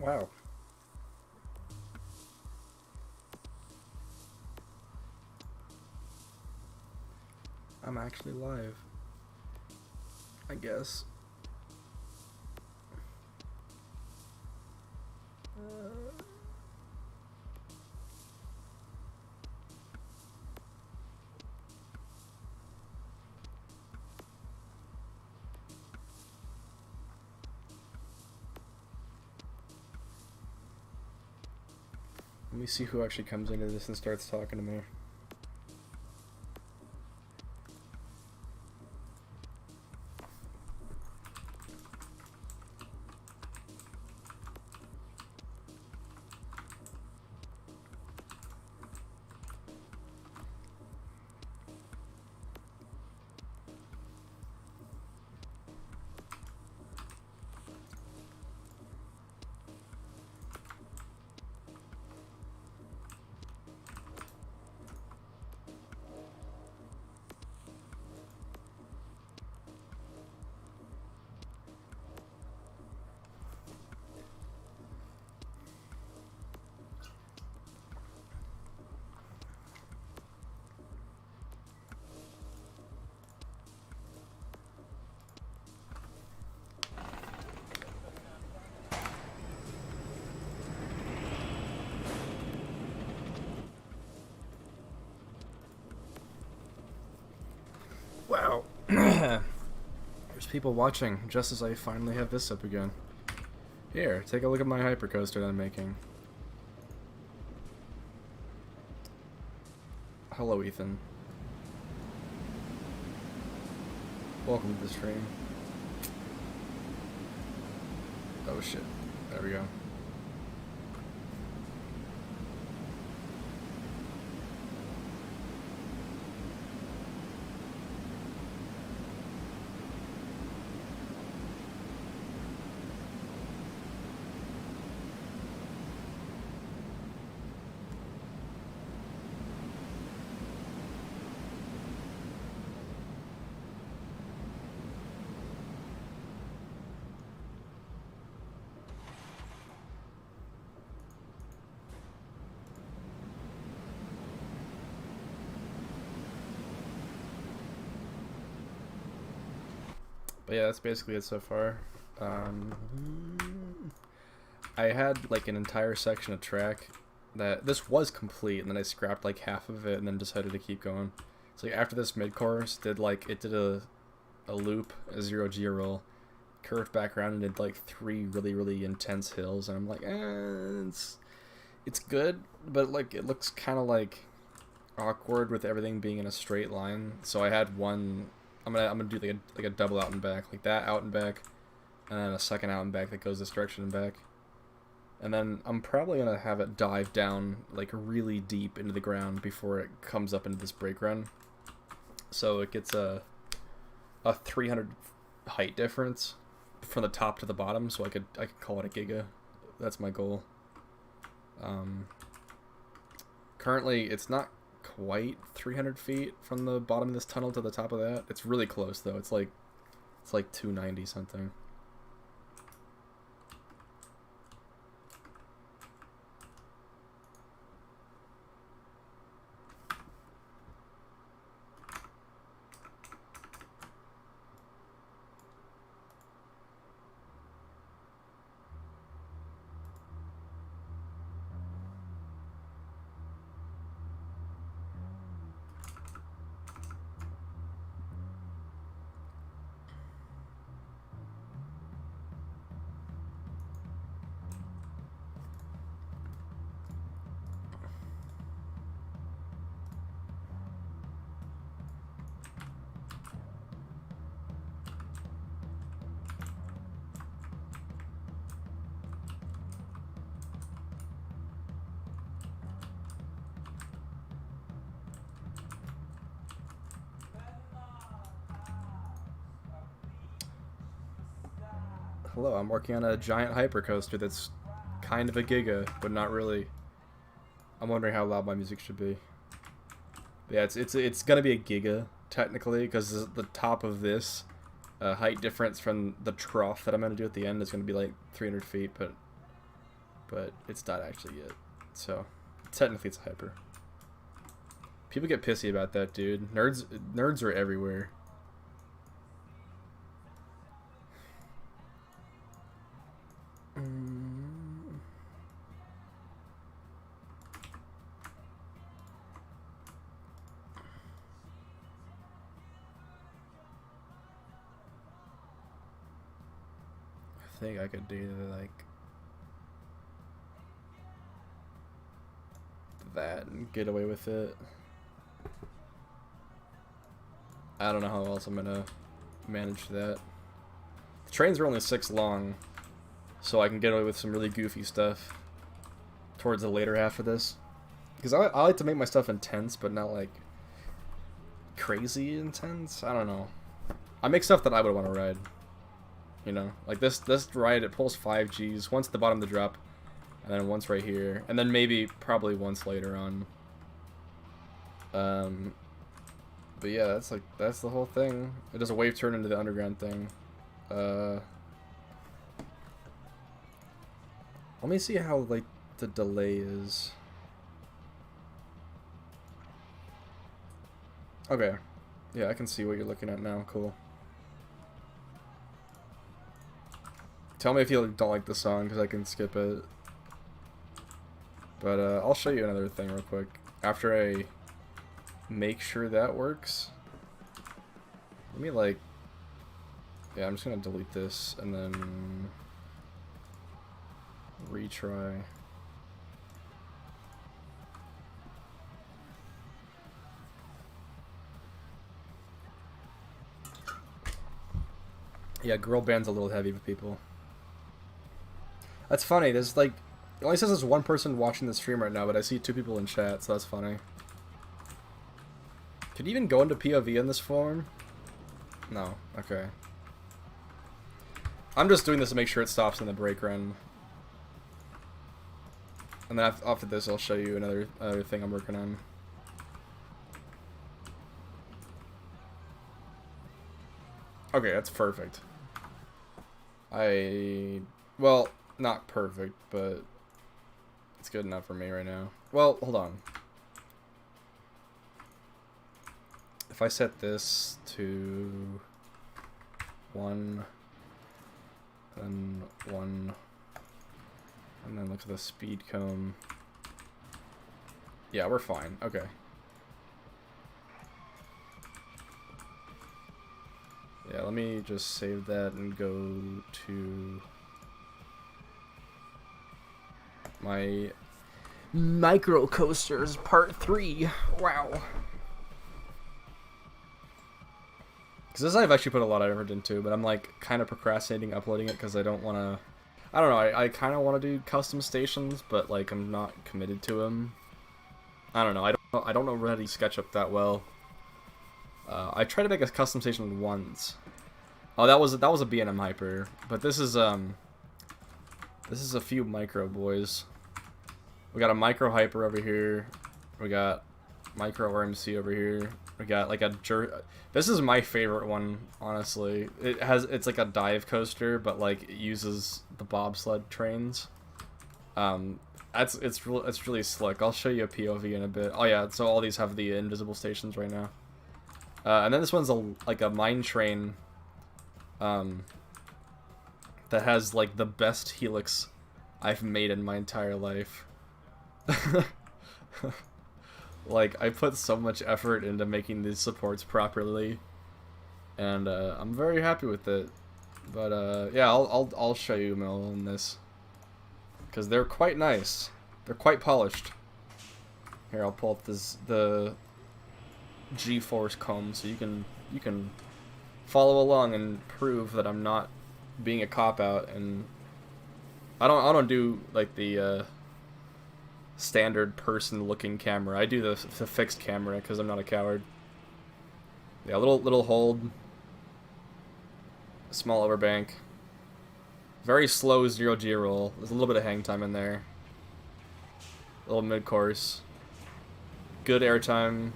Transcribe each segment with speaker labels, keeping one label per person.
Speaker 1: Wow. I'm actually live. I guess. Let me see who actually comes into this and starts talking to me. Wow. There's people watching just as I finally have this up again. Here, take a look at my hypercoaster that I'm making. Hello, Ethan. Welcome to the stream. Oh shit. There we go. But yeah, that's basically it so far. I had like an entire section of track that this was complete, and then I scrapped like half of it, and then decided to keep going. So like, after this mid course, did a loop, a 0G roll, curved back around, and did like 3 really intense hills, and I'm like, it's good, but like it looks kind of like awkward with everything being in a straight line. So I had one. I'm gonna do like a double out and back, like that out and back, and then a second out and back that goes this direction and back. And then I'm probably gonna have it dive down like really deep into the ground before it comes up into this brake run. So it gets a 300 height difference from the top to the bottom. So I could call it a giga. That's my goal. Currently it's not quite 300 feet from the bottom of this tunnel to the top of that. It's really close though. It's like 290 something. Hello, I'm working on a giant hypercoaster that's kind of a giga, but not really. I'm wondering how loud my music should be. But yeah, it's gonna be a giga technically, because the top of this height difference from the trough that I'm gonna do at the end is gonna be like 300 feet. But but it's not actually yet. So technically it's a hyper. People get pissy about that, dude. Nerds are everywhere. I think I could do like that and get away with it. I don't know how else I'm gonna manage that. The trains are only 6 long, so I can get away with some really goofy stuff towards the later half of this. Because I like to make my stuff intense, but not like crazy intense. I don't know. I make stuff that I would want to ride. You know, like this ride, it pulls 5 Gs, once at the bottom of the drop, and then once right here, and then maybe probably once later on. But yeah, that's the whole thing. It does a wave turn into the underground thing. Let me see how like the delay is. Okay. Yeah, I can see what you're looking at now. Cool. Tell me if you don't like the song, because I can skip it. But I'll show you another thing real quick. After I make sure that works. Let me like... Yeah, I'm just going to delete this and then retry. Yeah, girl band's a little heavy with people. That's funny, there's like... It only says there's one person watching the stream right now, but I see 2 people in chat, so that's funny. Could you even go into POV in this form? No. Okay. I'm just doing this to make sure it stops in the break run. And then after this, I'll show you another thing I'm working on. Okay, that's perfect. Well, not perfect, but it's good enough for me right now. Well, hold on. If I set this to 1, then 1, and then look at the speed cone. Yeah, we're fine. Okay. Yeah, let me just save that and go to my micro coasters part 3. Wow. Because this I've actually put a lot of effort into, but I'm like kind of procrastinating uploading it because I don't want to... I don't know, I kind of want to do custom stations, but like I'm not committed to them. I don't know, I don't know Ready SketchUp that well. I tried to make a custom station once. Oh, that was a B&M hyper, but this is a few micro boys. We got a micro hyper over here. We got micro RMC over here. We got like this is my favorite one, honestly. It's like a dive coaster, but like it uses the bobsled trains. It's really slick. I'll show you a POV in a bit. Oh yeah, so all these have the invisible stations right now. And then this one's like a mine train that has like the best helix I've made in my entire life. Like, I put so much effort into making these supports properly, and I'm very happy with it. But yeah, I'll show you Mel in this, because they're quite nice. They're quite polished. Here, I'll pull up the G-force comb so you can follow along and prove that I'm not being a cop-out. And I don't do like the standard person looking camera. I do the fixed camera because I'm not a coward. Yeah, little hold, small overbank, very slow 0G roll. There's a little bit of hang time in there. A little mid course, good air time,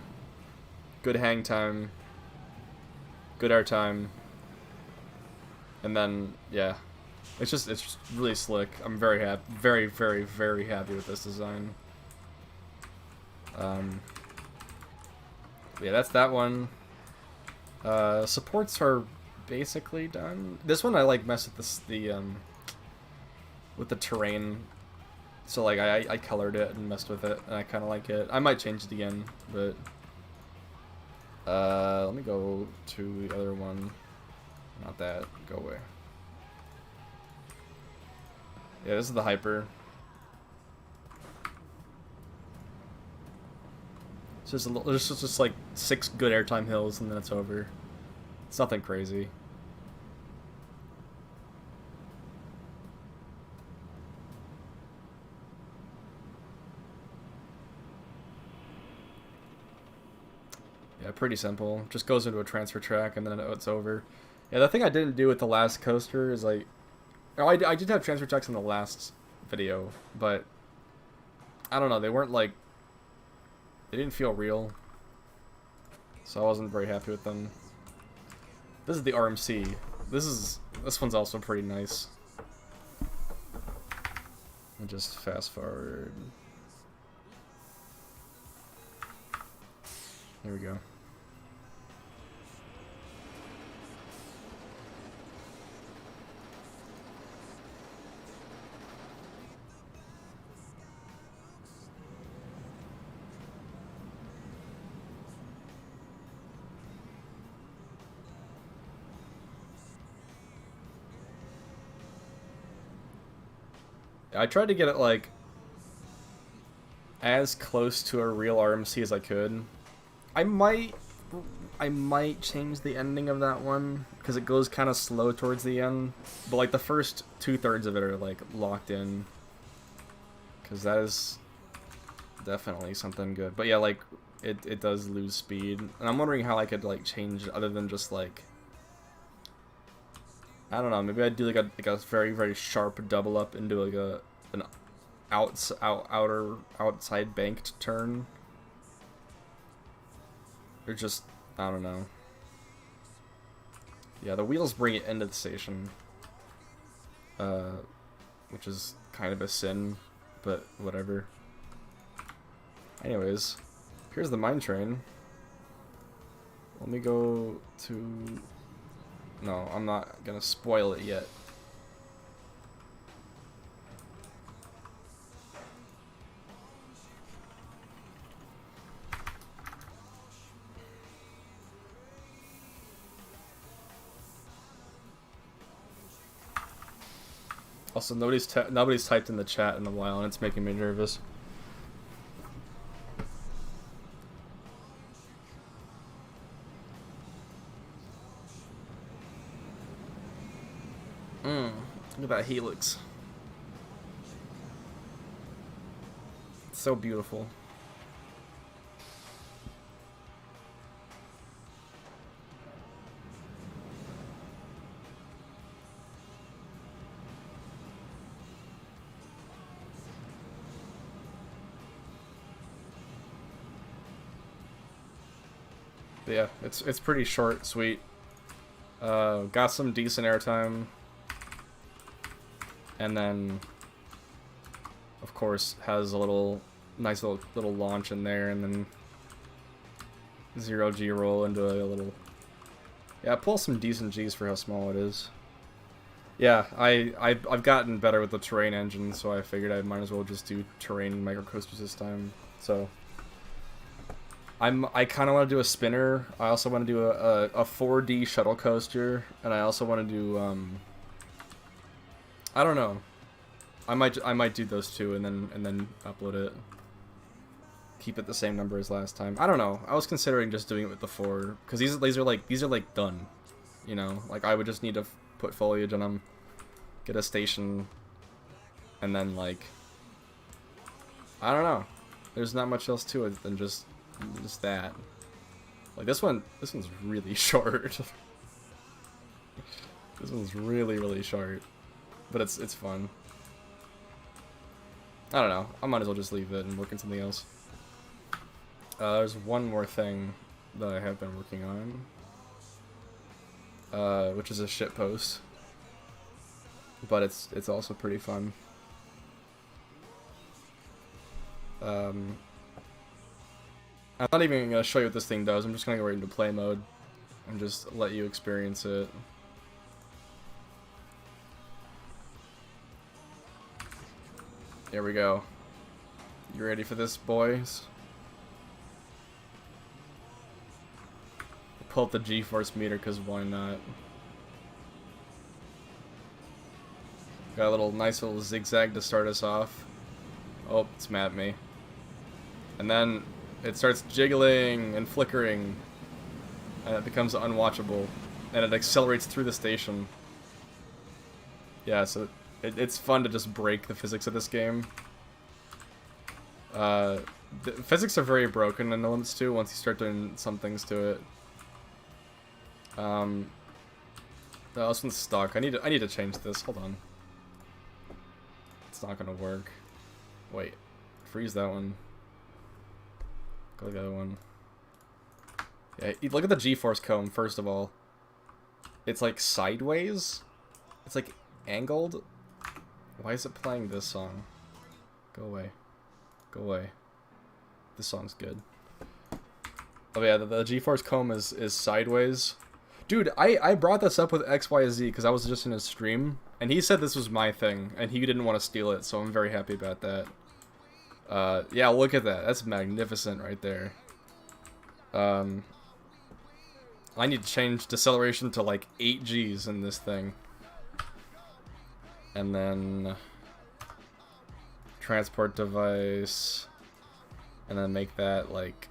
Speaker 1: good hang time, good air time, and then yeah, It's just really slick. I'm very happy, very happy with this design. Yeah, that's that one. Supports are basically done. This one I like mess with with the terrain. So like I colored it and messed with it, and I kind of like it. I might change it again, but let me go to the other one. Not that. Go away. Yeah, this is the hyper. It's just there's just like 6 good airtime hills, and then it's over. It's nothing crazy. Yeah, pretty simple. Just goes into a transfer track, and then it's over. Yeah, the thing I didn't do with the last coaster is like... Oh, I did have transfer tracks in the last video, but... I don't know, they weren't like... They didn't feel real. So I wasn't very happy with them. This is the RMC. This one's also pretty nice. And just fast forward. There we go. I tried to get it like as close to a real RMC as I could. I might change the ending of that one because it goes kind of slow towards the end, but like the first 2/3 of it are like locked in, because that is definitely something good. But yeah, like it does lose speed, and I'm wondering how I could like change it other than just like, I don't know, maybe I'd do like a very sharp double up into like an outside banked turn. Or just, I don't know. Yeah, the wheels bring it into the station. Which is kind of a sin, but whatever. Anyways, here's the mine train. Let me go to... No, I'm not gonna spoil it yet. Also, nobody's typed in the chat in a while, and it's making me nervous. Look at that helix. It's so beautiful. But yeah, it's pretty short, sweet. Got some decent airtime. And then, of course, has a nice little launch in there, and then 0G roll into a little... Yeah, pull some decent Gs for how small it is. Yeah, I've gotten better with the terrain engine, so I figured I might as well just do terrain microcoasters this time. So I kind of want to do a spinner. I also want to do a 4D shuttle coaster, and I also want to do I don't know. I might do those two and then upload it. Keep it the same number as last time. I don't know. I was considering just doing it with the 4, because these are like done. You know, like I would just need to put foliage on them, get a station, and then like, I don't know. There's not much else to it than just that. Like this one's really short. This one's really short, but it's fun. I don't know. I might as well just leave it and work on something else. There's one more thing that I have been working on, which is a shitpost. but it's also pretty fun. I'm not even gonna show you what this thing does. I'm just gonna go right into play mode and just let you experience it. Here we go. You ready for this, boys? Pull up the G-force meter, because why not? Got a nice little zigzag to start us off. Oh, it's mad at me. And then it starts jiggling and flickering, and it becomes unwatchable, and it accelerates through the station. Yeah, so it's fun to just break the physics of this game. The physics are very broken in NoLimits 2 once you start doing some things to it. This one's stuck. I need to change this. Hold on. It's not gonna work. Wait. Freeze that one. Go to the other one. Yeah, look at the G-force comb, first of all. It's like sideways. It's like angled. Why is it playing this song? Go away. Go away. This song's good. Oh yeah, the G-force comb is sideways. Dude, I brought this up with XYZ because I was just in his stream, and he said this was my thing, and he didn't want to steal it, so I'm very happy about that. Yeah, look at that. That's magnificent right there. I need to change deceleration to like 8 Gs in this thing. And then transport device, and then make that like,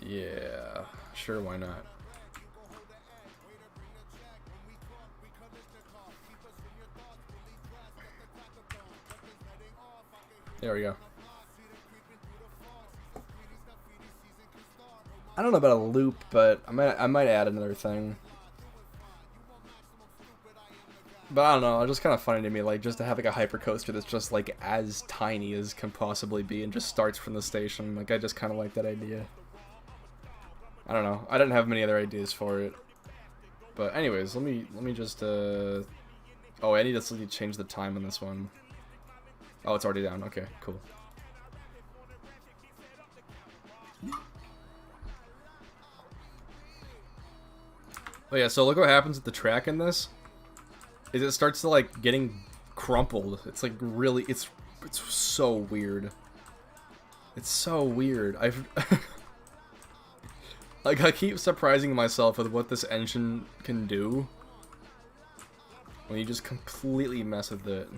Speaker 1: yeah, sure, why not? There we go. I don't know about a loop, but I might add another thing. But I don't know, it's just kind of funny to me, like, just to have, like, a hypercoaster that's just, like, as tiny as can possibly be and just starts from the station. Like, I just kind of like that idea. I don't know. I didn't have many other ideas for it. But anyways, let me just, Oh, I need to change the time on this one. Oh, it's already down. Okay, cool. Oh yeah, so look what happens with the track in this. Is it starts to like getting crumpled. It's like really, it's so weird. It's so weird. Like, I keep surprising myself with what this engine can do when you just completely mess with it.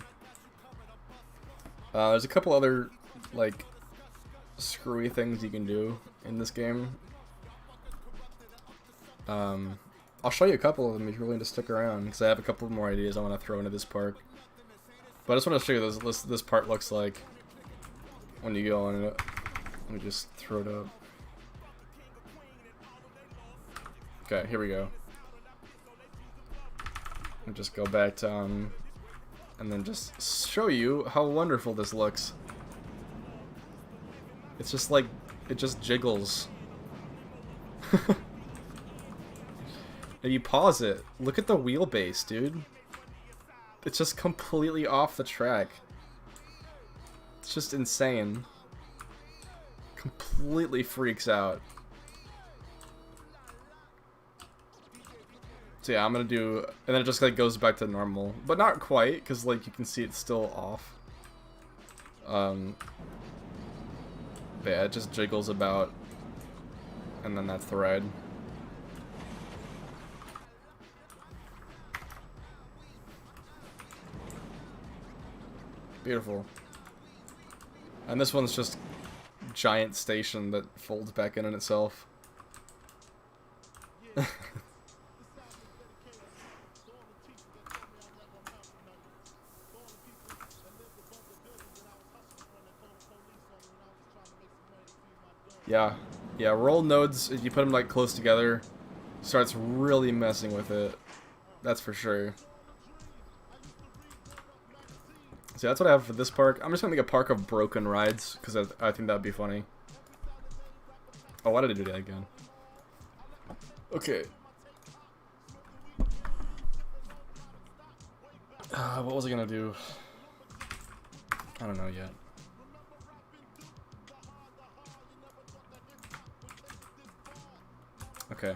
Speaker 1: There's a couple other like screwy things you can do in this game. I'll show you a couple of them if you're willing to stick around, because I have a couple more ideas I want to throw into this park. But I just want to show you this part looks like when you go on it. Let me just throw it up. Okay, here we go. And just go back to and then just show you how wonderful this looks. It's just like, it just jiggles. If you pause it, look at the wheelbase, dude. It's just completely off the track. It's just insane. Completely freaks out. So yeah, I'm gonna do, and then it just like goes back to normal, but not quite, because like you can see it's still off. But yeah, it just jiggles about, and then that's the ride. Beautiful. And this one's just giant station that folds back in on itself. Yeah, roll nodes, if you put them like close together, starts really messing with it. That's for sure. So that's what I have for this park. I'm just gonna make a park of broken rides, because I think that'd be funny. Oh, why did I do that again? Okay. What was I gonna do? I don't know yet. Okay.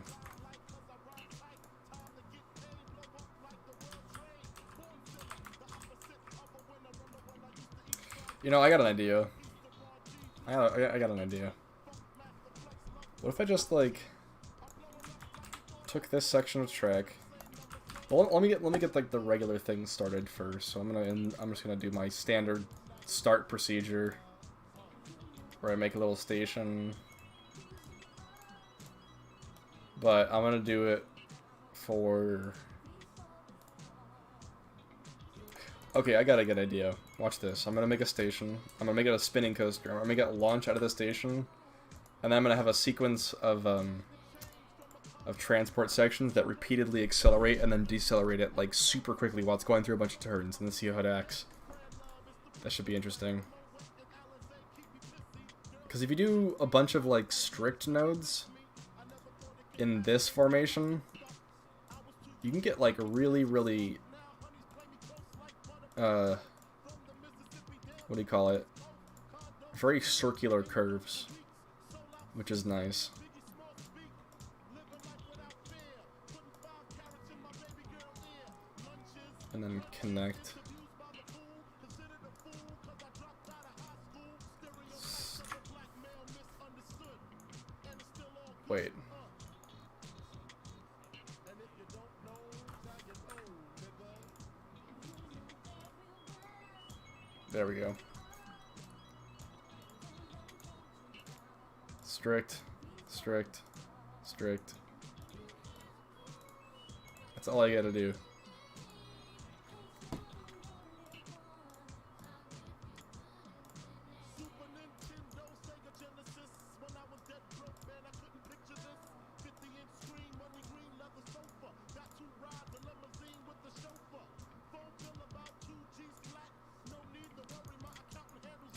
Speaker 1: You know, I got an idea. I got an idea. What if I just, like, took this section of track? Well, let me get like the regular thing started first. So I'm just gonna do my standard start procedure, where I make a little station. But I'm gonna do it for. Okay, I got a good idea. Watch this. I'm gonna make a station. I'm gonna make it a spinning coaster. I'm gonna make it launch out of the station, and then I'm gonna have a sequence of transport sections that repeatedly accelerate and then decelerate it like super quickly while it's going through a bunch of turns, and then see how it acts. That should be interesting. Because if you do a bunch of like strict nodes in this formation, you can get like really what do you call it? Very circular curves, which is nice. And then connect. Wait. There we go. Strict, strict, strict. That's all I gotta do.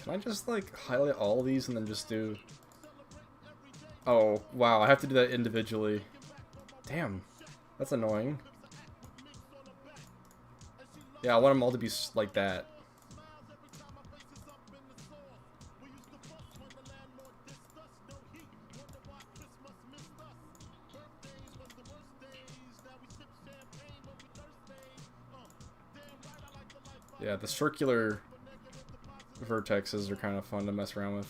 Speaker 1: Can I just, like, highlight all of these and then just do... Oh, wow, I have to do that individually. Damn, that's annoying. Yeah, I want them all to be like that. Yeah, the circular vertexes are kind of fun to mess around with.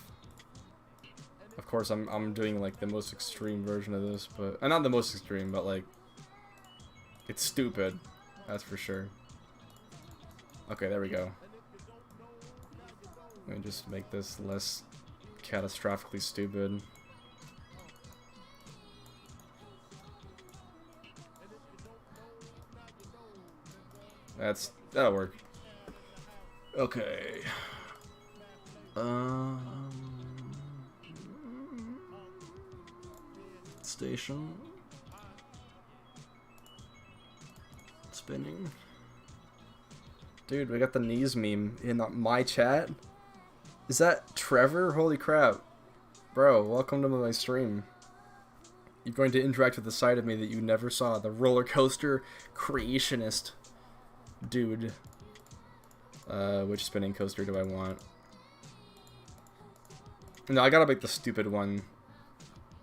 Speaker 1: Of course, I'm doing like the most extreme version of this, but not the most extreme, but like it's stupid. That's for sure. Okay, there we go. Let me just make this less catastrophically stupid. That'll work. Okay. Station. Spinning. Dude, we got the knees meme in my chat. Is that Trevor? Holy crap. Bro, welcome to my stream. You're going to interact with the side of me that you never saw. The roller coaster creationist dude. Which spinning coaster do I want? No, I gotta make the stupid one.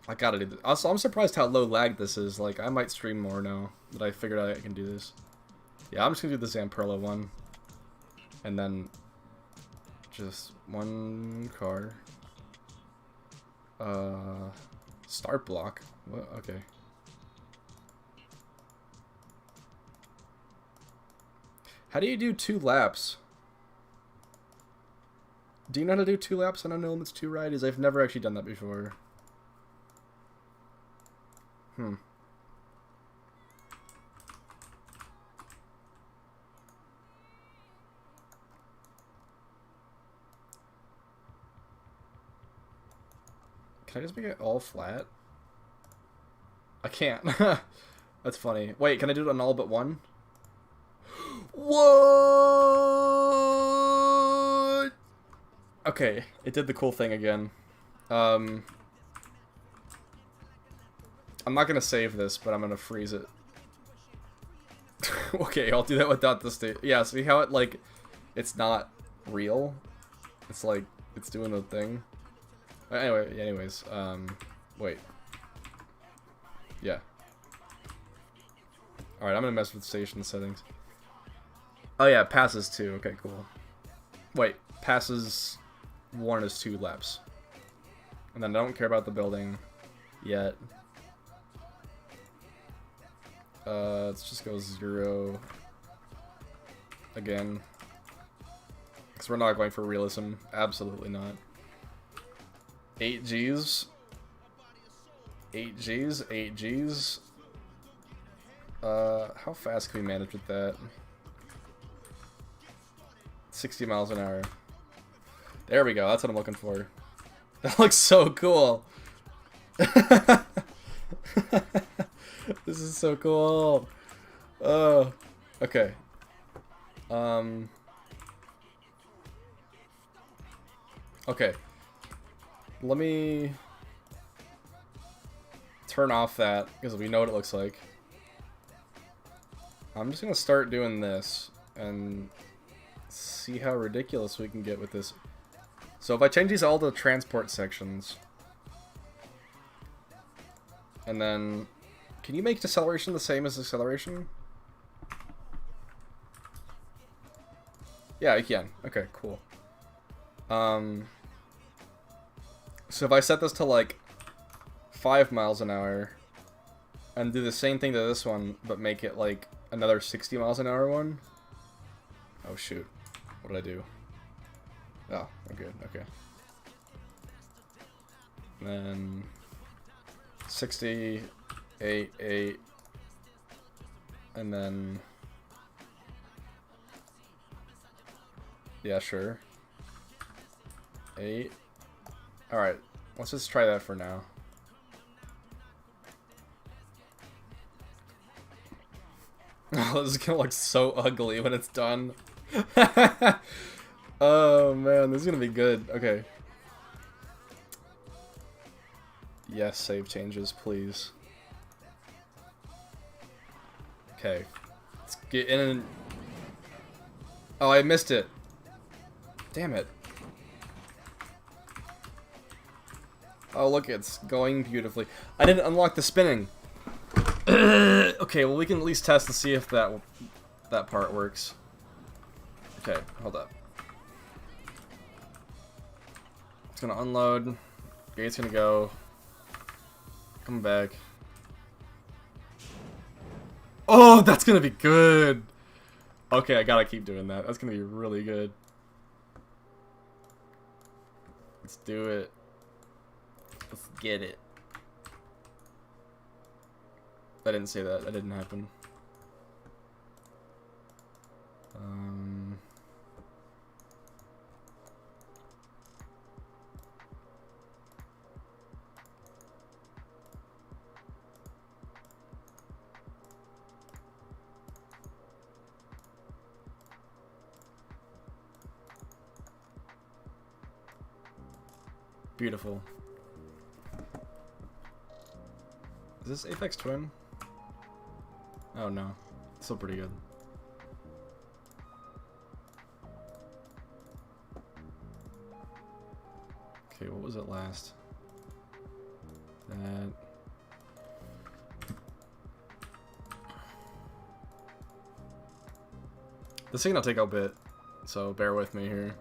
Speaker 1: I gotta do this. Also, I'm surprised how low lag this is. Like, I might stream more now that I figured out I can do this. Yeah, I'm just gonna do the Zamperla one. And then just one car. Start block. What? Okay. How do you do 2 laps? Do you know how to do 2 laps on a NoLimits 2 ride? I've never actually done that before. Can I just make it all flat? I can't. That's funny. Wait, can I do it on all but one? What? Okay, it did the cool thing again. I'm not gonna save this, but I'm gonna freeze it. Okay, I'll do that without the state. Yeah, see how it, like, it's not real? It's like, it's doing the thing. Anyways, wait. Yeah. Alright, I'm gonna mess with station settings. Oh yeah, passes 2. Okay, cool. Wait, passes 1 is 2 laps. And then I don't care about the building yet. Let's just go 0 again. Because we're not going for realism. Absolutely not. 8 Gs. 8 Gs. 8 Gs. How fast can we manage with that? 60 miles an hour. There we go. That's what I'm looking for. That looks so cool. This is so cool. Oh, okay. Okay. Let me turn off that because we know what it looks like. I'm just gonna start doing this and see how ridiculous we can get with this. So if I change these all to transport sections, and then can you make deceleration the same as acceleration? Yeah, you can. Okay, cool. So if I set this to like 5 miles an hour and do the same thing to this one, but make it like another 60 miles an hour one. Oh shoot. What did I do? Oh, I'm good. Okay. And then 60, 8, 8, and then yeah, sure. 8. Alright, let's just try that for now. Oh, this is gonna look so ugly when it's done. Oh man, this is gonna be good. Okay. Yes, save changes, please. Okay. Let's get in and... Oh, I missed it. Damn it. Oh, look, it's going beautifully. I didn't unlock the spinning. Okay, well, we can at least test to see if that part works. Okay, hold up. It's gonna unload. Gate's gonna go. Come back. Oh, that's gonna be good. Okay, I gotta keep doing that. That's gonna be really good. Let's do it. Let's get it. I didn't say that. That didn't happen. Beautiful. Is this Apex Twin? Oh no. Still pretty good. Okay, what was it last? That. This thing will take a bit, so bear with me here.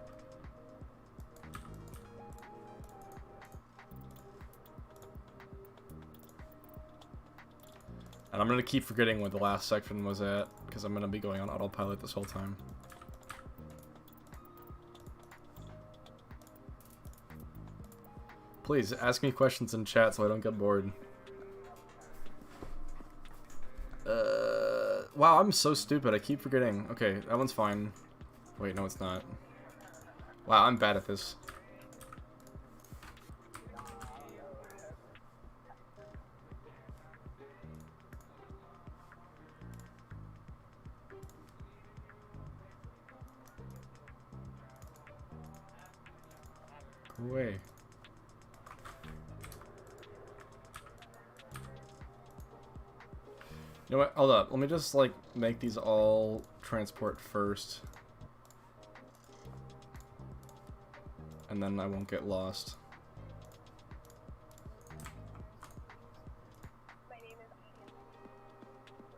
Speaker 1: And I'm gonna keep forgetting where the last section was at, because I'm gonna be going on autopilot this whole time. Please, ask me questions in chat so I don't get bored. Wow, I'm so stupid, I keep forgetting. Okay, that one's fine. Wait, no it's not. Wow, I'm bad at this. Go away. You know what? Hold up. Let me just, like, make these all transport first. And then I won't get lost.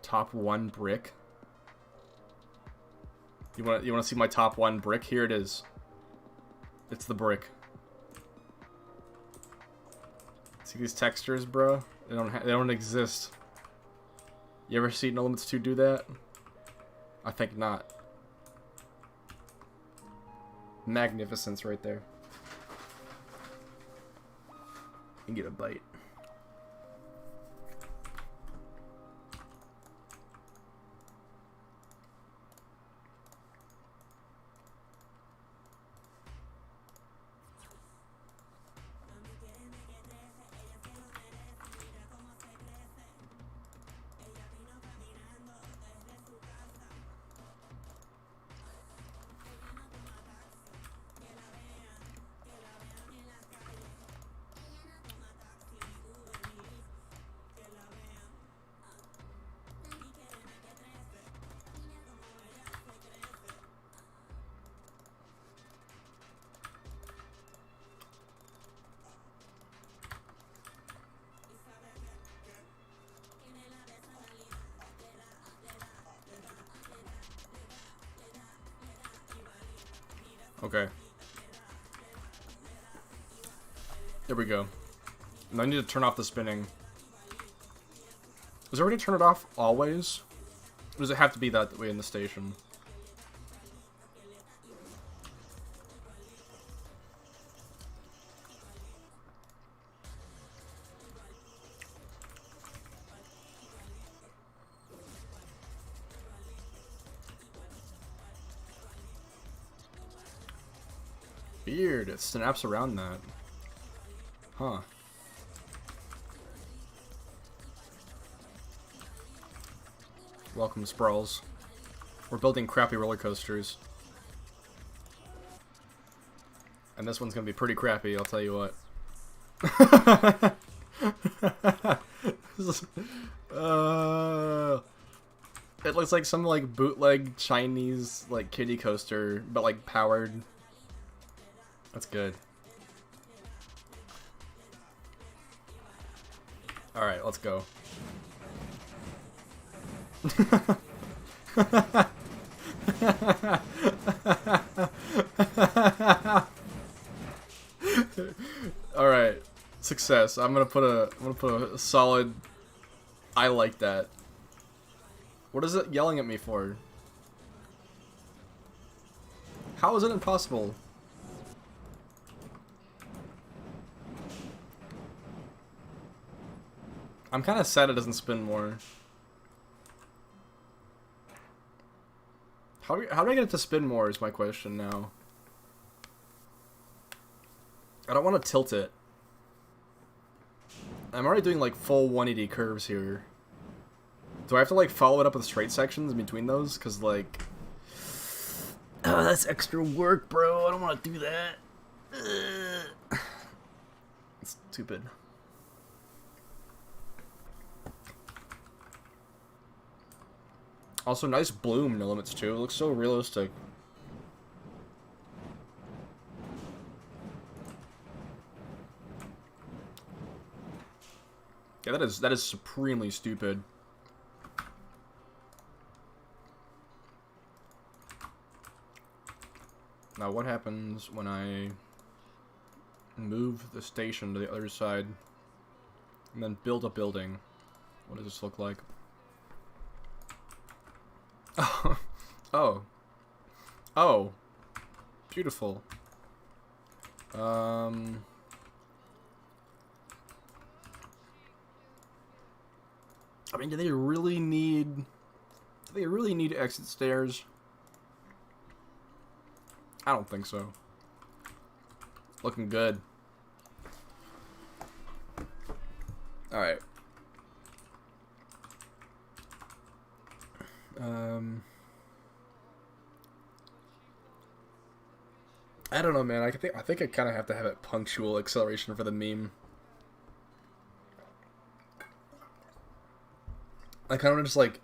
Speaker 1: Top 1 brick. You wanna see my top 1 brick? Here it is. It's the brick. See these textures, bro? They don't exist. You ever see NoLimits 2 do that? I think not. Magnificence right there. And get a bite. Okay. There we go. And I need to turn off the spinning. Is there a way to turn it off always? Or does it have to be that way in the station? Weird, it snaps around that. Huh. Welcome, Sprawls. We're building crappy roller coasters. And this one's gonna be pretty crappy, I'll tell you what. It looks like some like bootleg Chinese like kiddie coaster, but like powered. That's good. Alright, let's go. Alright. Success. I'm gonna put a solid I like that. What is it yelling at me for? How is it impossible? I'm kind of sad it doesn't spin more. How do I get it to spin more is my question now. I don't want to tilt it. I'm already doing like full 180 curves here. Do I have to like follow it up with straight sections in between those? Cause like, oh, that's extra work, bro. I don't want to do that. It's stupid. Also, nice bloom, NoLimits 2. It looks so realistic. Yeah, that is supremely stupid. Now, what happens when I move the station to the other side and then build a building? What does this look like? Oh. Oh. Beautiful. I mean, do they really need exit stairs? I don't think so. Looking good. Alright. I don't know, man. I think I kind of have to have it punctual acceleration for the meme. I kind of just like,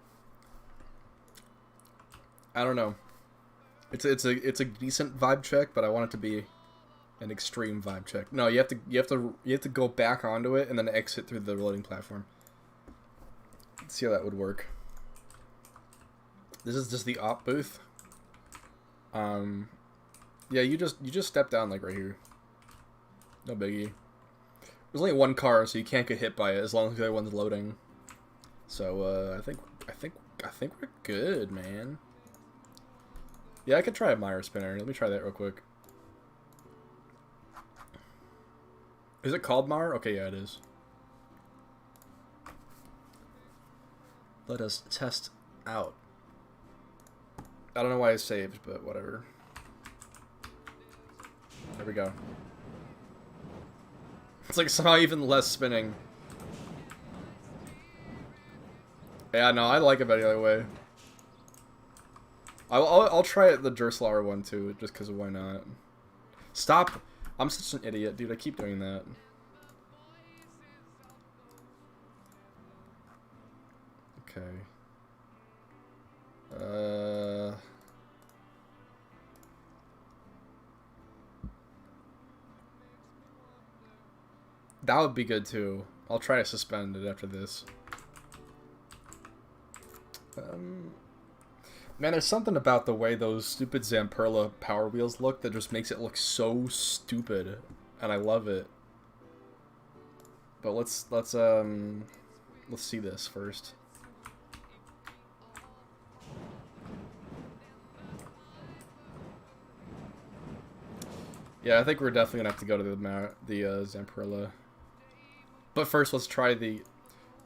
Speaker 1: I don't know. It's a decent vibe check, but I want it to be an extreme vibe check. No, you have to go back onto it and then exit through the loading platform. Let's see how that would work. This is just the op booth. Yeah, you just step down like right here. No biggie. There's only one car, so you can't get hit by it as long as the other one's loading. So I think we're good, man. Yeah, I could try a Meyer spinner. Let me try that real quick. Is it called Meyer? Okay, yeah, it is. Let us test out. I don't know why I saved, but whatever. There we go. It's like somehow even less spinning. Yeah, no, I like it better the other way. I'll try it the Durslauer one too, just because why not? Stop! I'm such an idiot, dude. I keep doing that. Okay. That would be good too. I'll try to suspend it after this. Man, there's something about the way those stupid Zamperla Power Wheels look that just makes it look so stupid, and I love it. But let's see this first. Yeah, I think we're definitely gonna have to go to the Zamperla. But first, let's try the...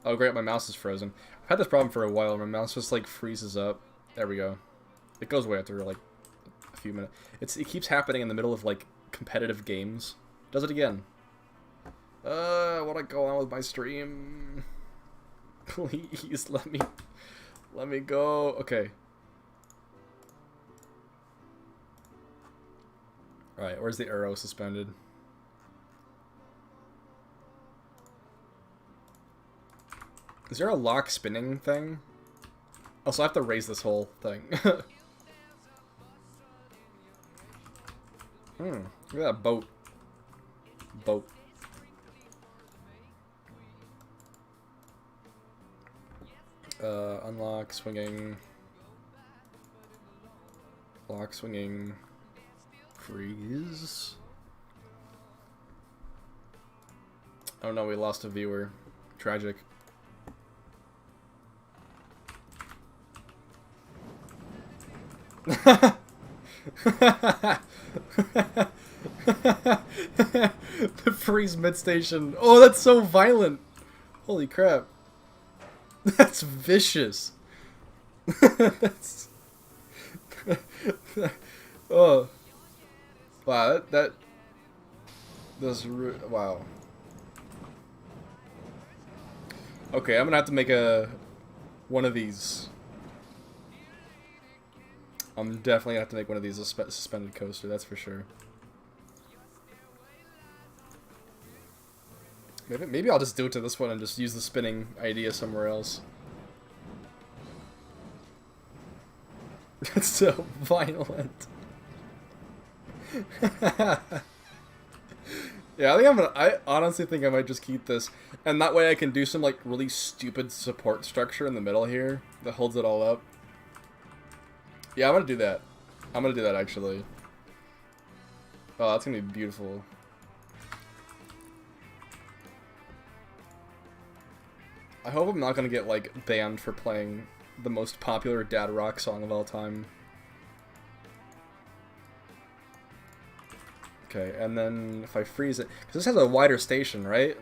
Speaker 1: Oh great, my mouse is frozen. I've had this problem for a while. My mouse just like freezes up. There we go. It goes away after like a few minutes. It keeps happening in the middle of like competitive games. Does it again. I want to go on with my stream. Please let me go. Okay. All right, where's the arrow suspended? Is there a lock spinning thing? Also, I have to raise this whole thing. Look at that boat. Boat. Unlock, swinging. Lock, swinging. Freeze. Oh no, we lost a viewer. Tragic. The freeze mid station. Oh, that's so violent. Holy crap. That's vicious. That's oh. Wow, that's wow. Okay, I'm gonna have to make one of these. I'm definitely gonna have to make one of these a suspended coaster, that's for sure. Maybe I'll just do it to this one and just use the spinning idea somewhere else. That's so violent. Yeah, I honestly think I might just keep this, and that way I can do some like really stupid support structure in the middle here that holds it all up. Yeah, I'm gonna do that. I'm gonna do that actually. Oh, that's gonna be beautiful. I hope I'm not gonna get like banned for playing the most popular dad rock song of all time. Okay, and then if I freeze it, because this has a wider station, right?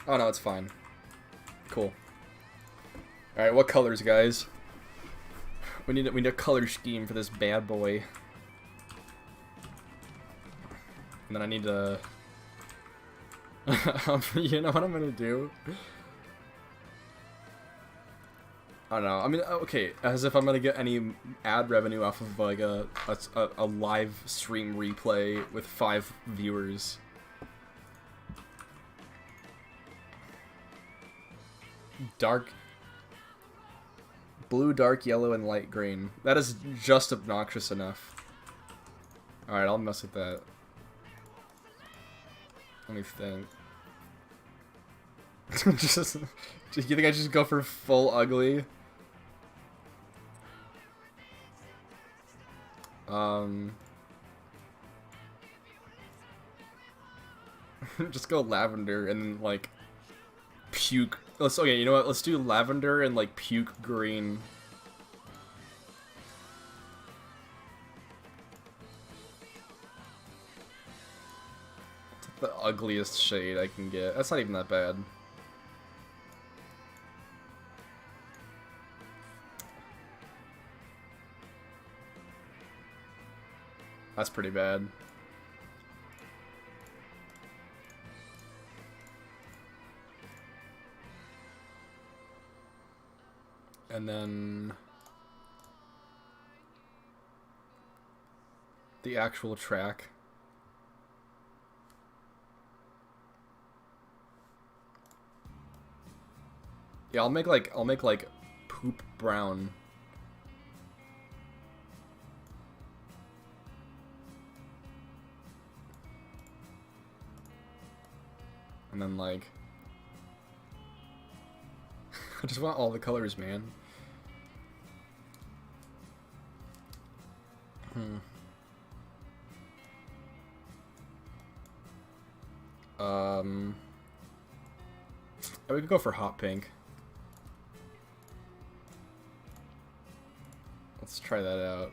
Speaker 1: Oh no, it's fine. Cool. All right, what colors, guys? We need a color scheme for this bad boy. And then I need to... you know what I'm gonna do? I don't know. I mean, okay, as if I'm gonna get any ad revenue off of like a live stream replay with 5 viewers. Dark Blue, dark, yellow, and light green. That is just obnoxious enough. Alright, I'll mess with that. Let me think. Just, you think I just go for full ugly? Just go lavender and then, like, puke. Okay, you know what? Let's do lavender and, like, puke green. It's the ugliest shade I can get. That's not even that bad. That's pretty bad. And then the actual track. Yeah, I'll make like poop brown. And then like I just want all the colors, man. We could go for hot pink. Let's try that out.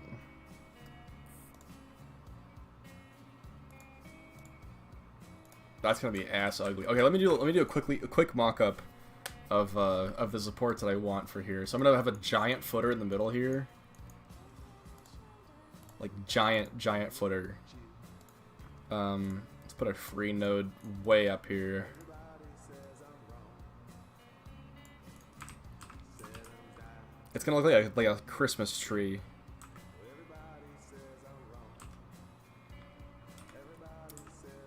Speaker 1: That's gonna be ass ugly. Okay, let me do a quick mock-up of the supports that I want for here. So I'm gonna have a giant footer in the middle here. Like giant footer. Let's put a free node way up here. It's gonna look like a Christmas tree.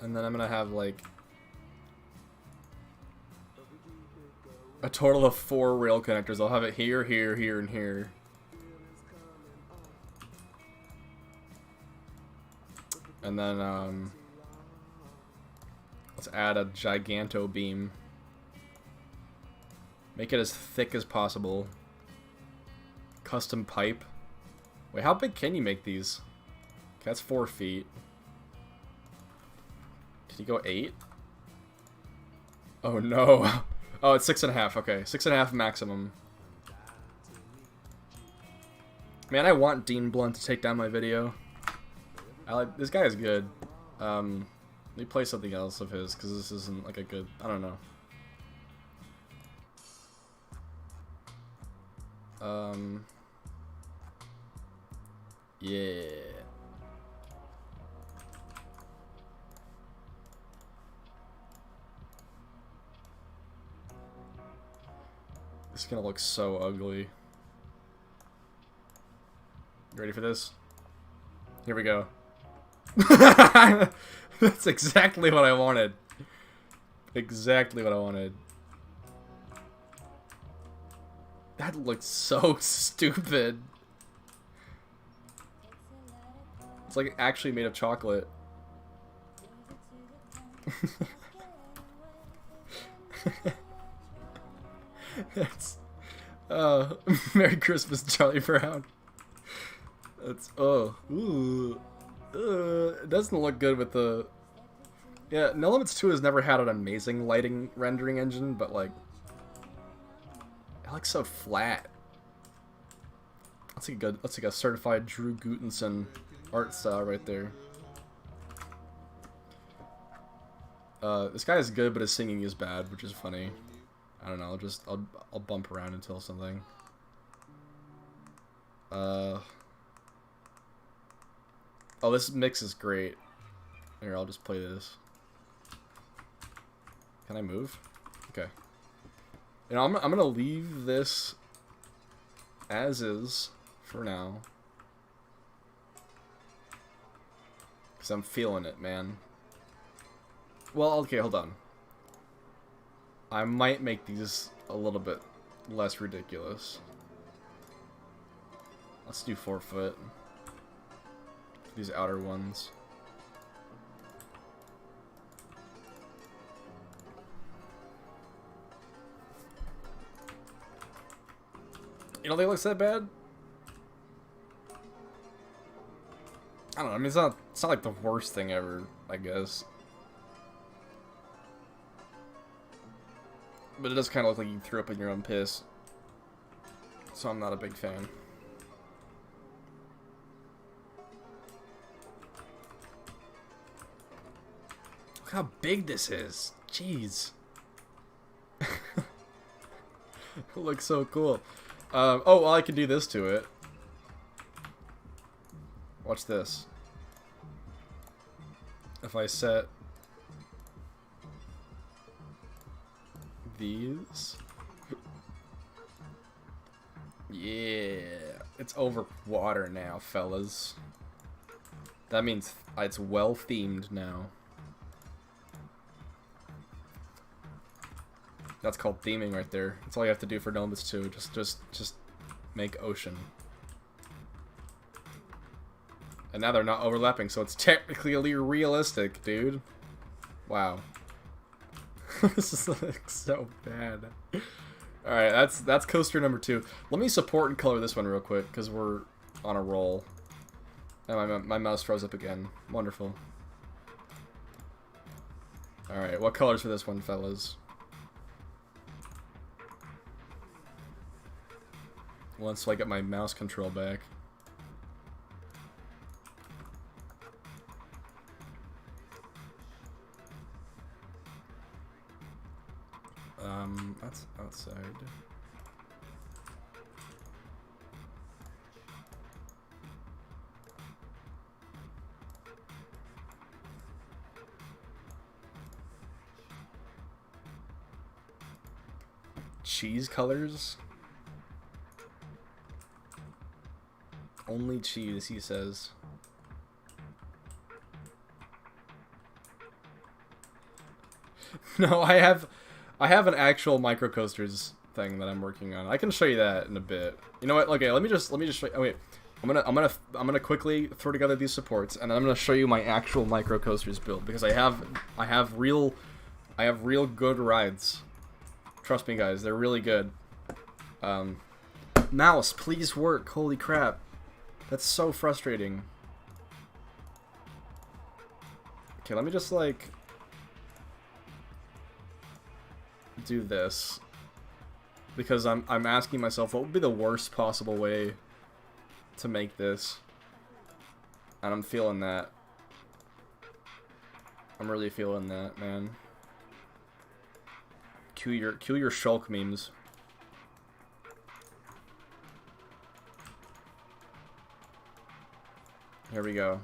Speaker 1: And then I'm gonna have like a total of 4 rail connectors. I'll have it here, here, here, and here. And then let's add a giganto beam. Make it as thick as possible. Custom pipe. Wait, how big can you make these? Okay, that's 4 feet. Can you go 8? Oh no. Oh, it's 6.5. Okay, 6.5 maximum. Man, I want Dean Blunt to take down my video. This guy is good. Let me play something else of his, because this isn't like a good. I don't know. Yeah. This is gonna look so ugly. You ready for this? Here we go. That's exactly what I wanted. Exactly what I wanted. That looks so stupid. It's like actually made of chocolate. That's Merry Christmas, Charlie Brown. That's ooh. It doesn't look good with the. Yeah, NoLimits 2 has never had an amazing lighting rendering engine, but like it looks so flat. That's like a certified Drew Gutenson art style right there. This guy is good, but his singing is bad, which is funny. I don't know. I'll bump around until something. Oh, this mix is great. Here, I'll just play this. Can I move? Okay. You know, I'm gonna leave this as is for now. Because I'm feeling it, man. Well, okay, hold on. I might make these a little bit less ridiculous. Let's do 4 foot. These outer ones. You don't think it looks that bad? I don't know. I mean, it's not like the worst thing ever, I guess. But it does kind of look like you threw up in your own piss. So I'm not a big fan. Look how big this is. Jeez. It looks so cool. Oh, well, I can do this to it. Watch this. If I set these. Yeah. It's over water now, fellas. That means it's well themed now. That's called theming right there. That's all you have to do for NoLimits 2. Just make ocean. And now they're not overlapping, so it's technically realistic, dude. Wow. This looks so bad. Alright, that's coaster number 2. Let me support and color this one real quick, because we're on a roll. And my mouse froze up again. Wonderful. Alright, what colors for this one, fellas? Once I get my mouse control back. That's outside. Cheese colors? Only cheese, he says. No, I have an actual microcoasters thing that I'm working on. I can show you that in a bit. You know what? Okay, let me just show you. Oh wait, I'm gonna quickly throw together these supports, and then I'm gonna show you my actual microcoasters build because I have real good rides. Trust me, guys, they're really good. Mouse, please work. Holy crap, that's so frustrating. Okay, let me just like do this because I'm asking myself what would be the worst possible way to make this, and I'm feeling that. I'm really feeling that, man. Cue your shulk memes. Here we go.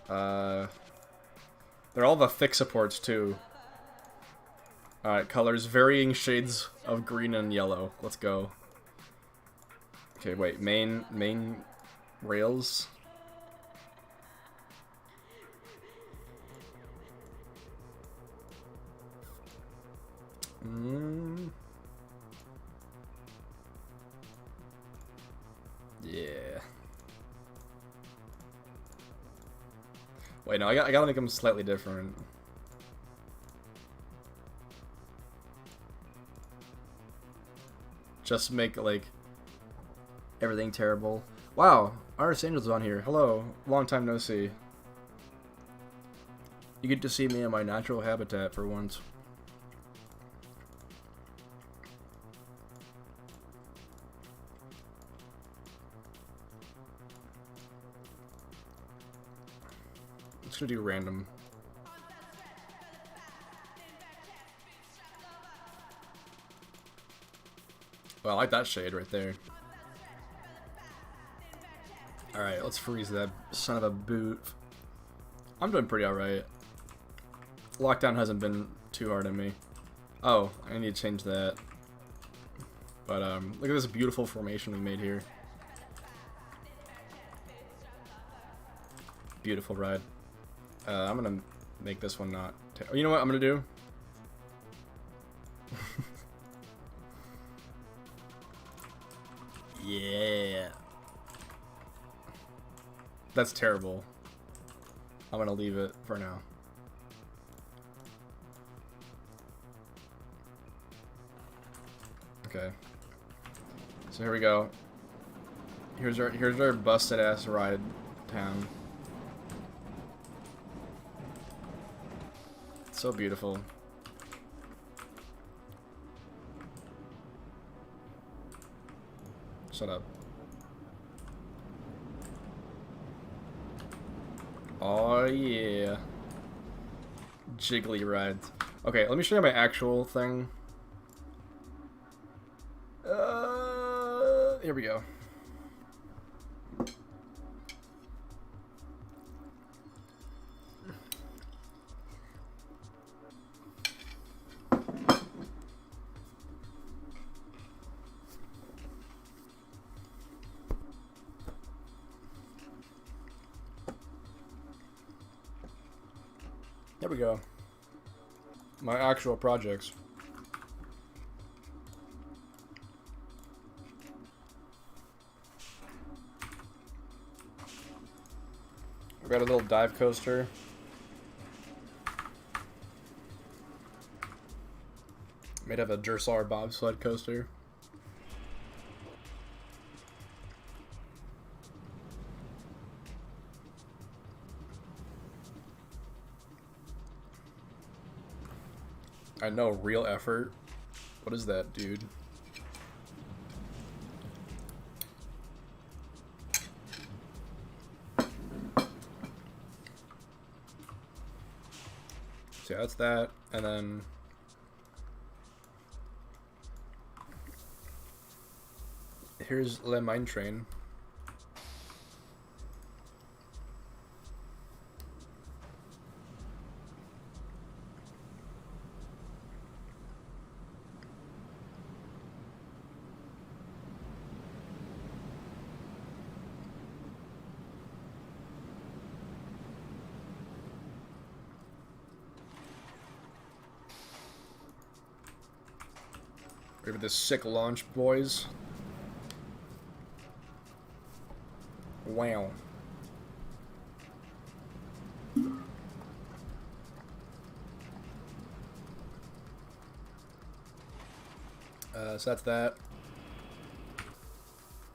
Speaker 1: They're all the thick supports too. Alright, colors, varying shades of green and yellow. Let's go. Okay, wait, main rails. Yeah. Wait, no, I gotta make them slightly different. Just make, like, everything terrible. Wow, Iris Angel's on here. Hello, long time no see. You get to see me in my natural habitat for once. Let's do random. Well, I like that shade right there. Alright, let's freeze that son of a boot. I'm doing pretty alright. Lockdown hasn't been too hard on me. Oh, I need to change that. But, look at this beautiful formation we made here. Beautiful ride. I'm gonna make this one not... You know what I'm gonna do? Yeah. That's terrible. I'm gonna leave it for now. Okay. So here we go. Here's our busted ass ride town. It's so beautiful. Shut up. Oh yeah. Jiggly rides. Okay, let me show you my actual thing. Here we go. There we go. My actual projects. We got a little dive coaster. Made of a Dressar bobsled coaster. I know, real effort. What is that, dude? So yeah, that's that, and then here's Le Mine Train. Ready for this sick launch, boys? Wow. So that's that.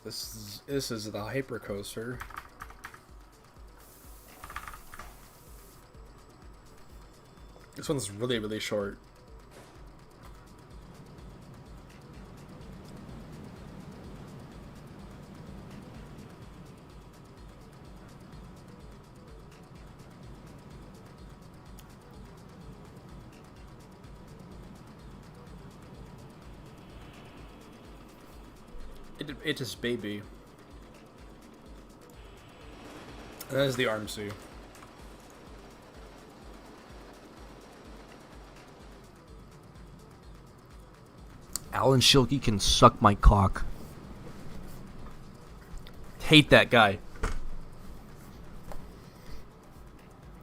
Speaker 1: This is the hyper coaster. This one's really, really short. It's his baby. And that is the RMC.
Speaker 2: Alan Schilke can suck my cock.
Speaker 1: Hate that guy.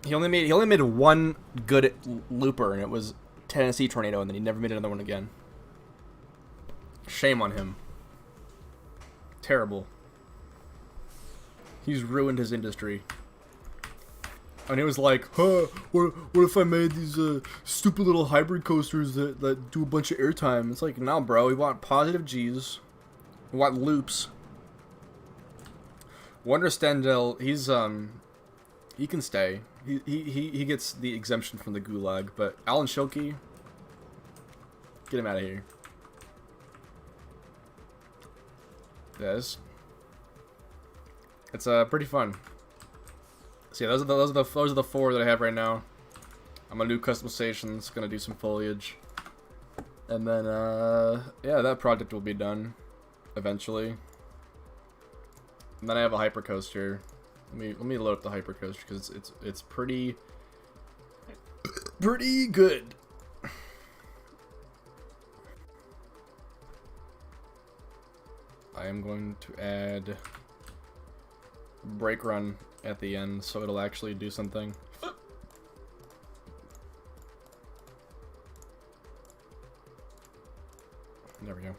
Speaker 1: He only made one good looper, and it was Tennessee Tornado, and then he never made another one again. Shame on him. Terrible. He's ruined his industry. And it was like, huh, what if I made these stupid little hybrid coasters that do a bunch of airtime? It's like, no, bro, we want positive G's. We want loops. Wonder Stendel, he's he can stay. He gets the exemption from the gulag, but Alan Schilke, get him out of here. Yes. It's pretty fun. So yeah, those are the four that I have right now. I'm gonna do customizations, gonna do some foliage, and then yeah, that project will be done eventually. And then I have a hypercoaster. Let me load up the hypercoaster because it's pretty good. I am going to add brake run at the end so it'll actually do something. There we go.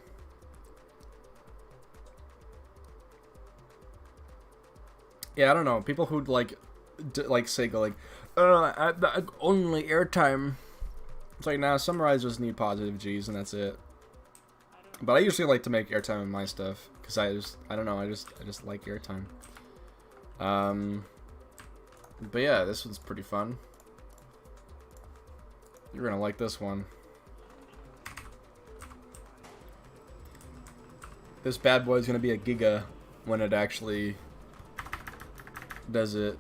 Speaker 1: Yeah, I don't know. People who like say go like, only airtime. It's like, nah, some rides just need positive G's and that's it. But I usually like to make airtime in my stuff because I don't know, I just like airtime. But yeah, this one's pretty fun. You're gonna like this one. This bad boy is gonna be a giga when it actually does it.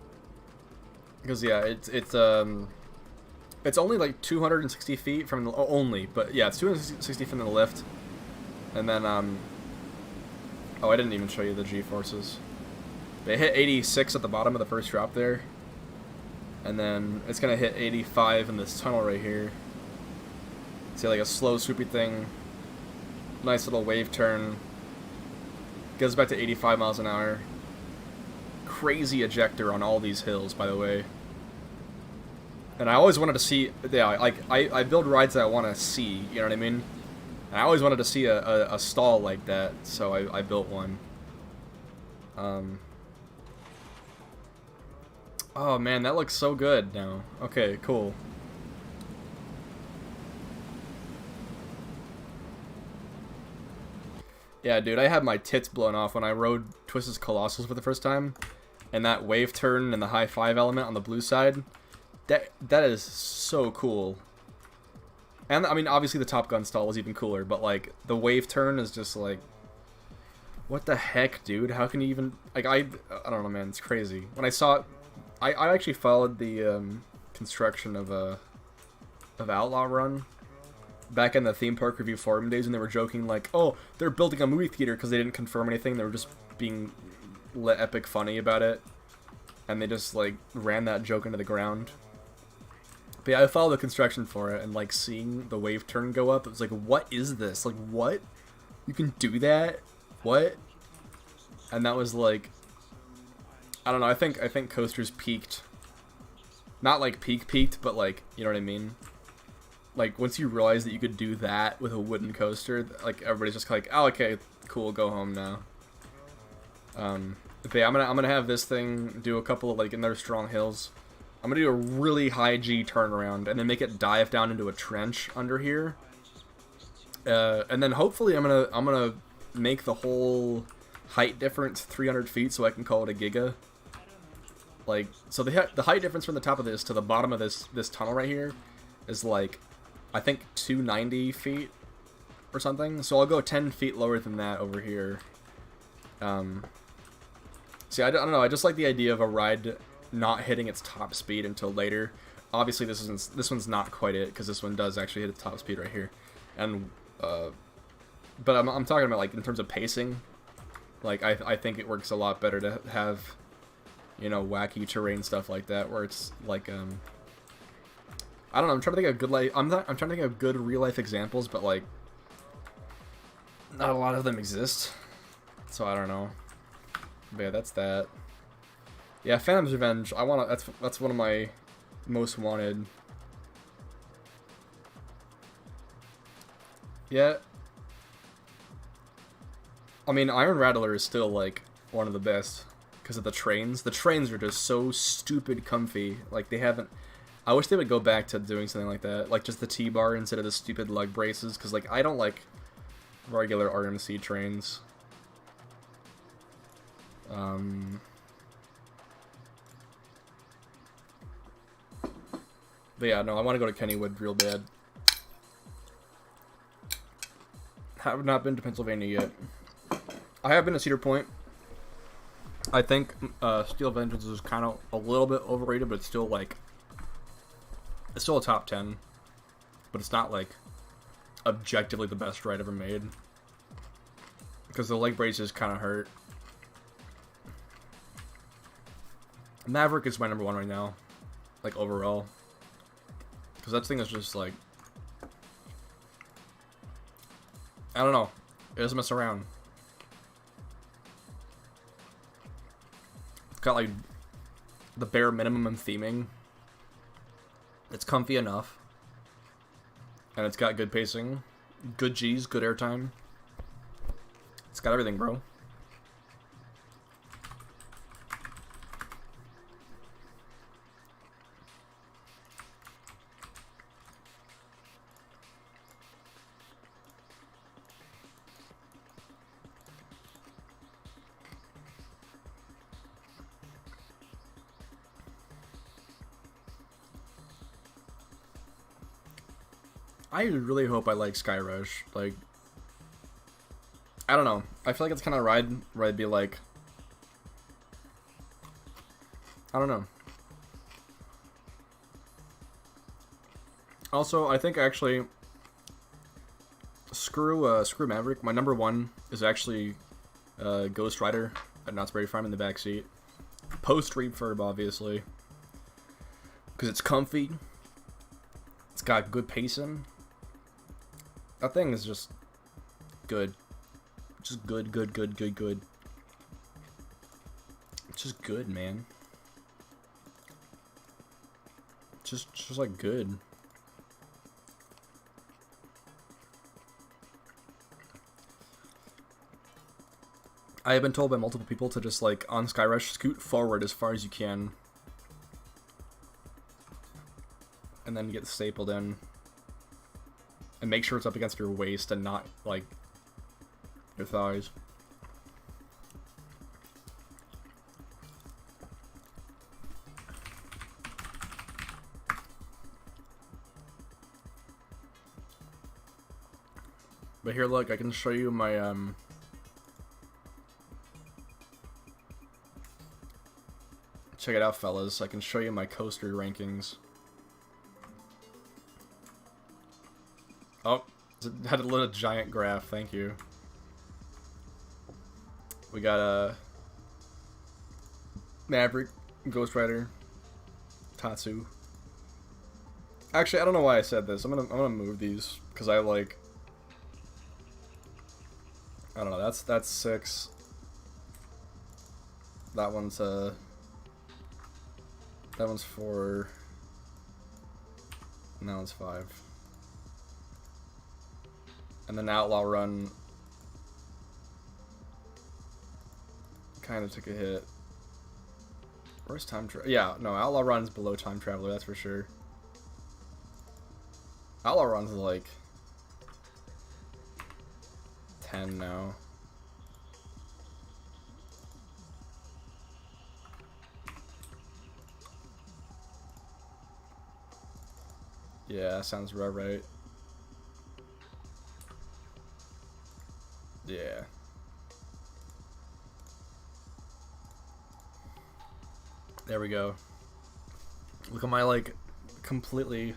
Speaker 1: Because yeah, it's only like 260 feet from the only, but yeah, it's 260 from the lift, and then oh, I didn't even show you the G forces. They hit 86 at the bottom of the first drop there, and then it's gonna hit 85 in this tunnel right here. See, like a slow swoopy thing, nice little wave turn. Goes back to 85 miles an hour. Crazy ejector on all these hills, by the way. And I always wanted to see, yeah, like I build rides that I want to see, you know what I mean? And I always wanted to see a stall like that, so I built one. Oh man, that looks so good now. Okay, cool. Yeah, dude, I had my tits blown off when I rode Twisted Colossals for the first time, and that wave turn and the high five element on the blue side. That is so cool. And I mean, obviously the Top Gun stall was even cooler, but like the wave turn is just like, what the heck, dude? How can you even like? I don't know, man. It's crazy. When I saw it, I actually followed the construction of Outlaw Run back in the theme park review forum days, and they were joking like, oh, they're building a movie theater because they didn't confirm anything. They were just being epic funny about it, and they just like ran that joke into the ground. But yeah, I followed the construction for it, and like seeing the wave turn go up, it was like, what is this? Like, what? You can do that? What? And that was like, I don't know. I think coasters peaked. Not like peaked, but like, you know what I mean? Like once you realize that you could do that with a wooden coaster, like everybody's just like, oh, okay, cool, go home now. But yeah, I'm gonna have this thing do a couple of like another strong hills. I'm gonna do a really high G turnaround and then make it dive down into a trench under here. And then hopefully I'm gonna make the whole height difference 300 feet so I can call it a giga. Like, so the height difference from the top of this to the bottom of this tunnel right here is like, I think 290 feet or something. So I'll go 10 feet lower than that over here. See, I don't know. I just like the idea of a ride not hitting its top speed until later. Obviously, this one's not quite it, because this one does actually hit its top speed right here. And but I'm talking about like in terms of pacing. Like I think it works a lot better to have, you know, wacky terrain stuff like that, where it's like I don't know. I'm trying to think of good I'm trying to think of good real life examples, but like not a lot of them exist. So I don't know. But yeah, that's that. Yeah, Phantom's Revenge. That's one of my most wanted. Yeah. I mean, Iron Rattler is still like one of the best because of the trains. The trains are just so stupid comfy. Like they haven't. I wish they would go back to doing something like that, like just the T-bar instead of the stupid lug braces. Because like I don't like regular RMC trains. But yeah, no, I want to go to Kennywood real bad. Have not been to Pennsylvania yet. I have been to Cedar Point. I think Steel Vengeance is kind of a little bit overrated, but it's still like, it's still a top 10. But it's not like objectively the best ride ever made. Because the leg braces kind of hurt. Maverick is my number one right now, like overall. Because that thing is just like, I don't know, it doesn't mess around. It's got like the bare minimum theming. It's comfy enough. And it's got good pacing, good G's, good airtime. It's got everything, bro. I really hope I like Sky Rush. Like, I don't know. I feel like it's kind of a ride where I'd be like, I don't know. Also, I think actually, screw Maverick. My number one is actually Ghost Rider at Knott's Berry Farm in the backseat. Post refurb, obviously, because it's comfy. It's got good pacing. That thing is just good. Just good. It's just good, man. Just like good. I have been told by multiple people to just like on Skyrush scoot forward as far as you can, and then get stapled in, and make sure it's up against your waist and not like your thighs. But here, look, I can show you my check it out, fellas. I can show you my coaster rankings. Oh, it had a little giant graph. Thank you. We got a Maverick, Ghost Rider, Tatsu. Actually, I don't know why I said this. I'm gonna move these because I like. I don't know. That's 6. That one's 4. And that one's 5. And then Outlaw Run kind of took a hit. Where's Time Traveler? Yeah, no, Outlaw Run's below Time Traveler, that's for sure. Outlaw Run's like 10 now. Yeah, sounds right. Yeah. There we go. Look at my like completely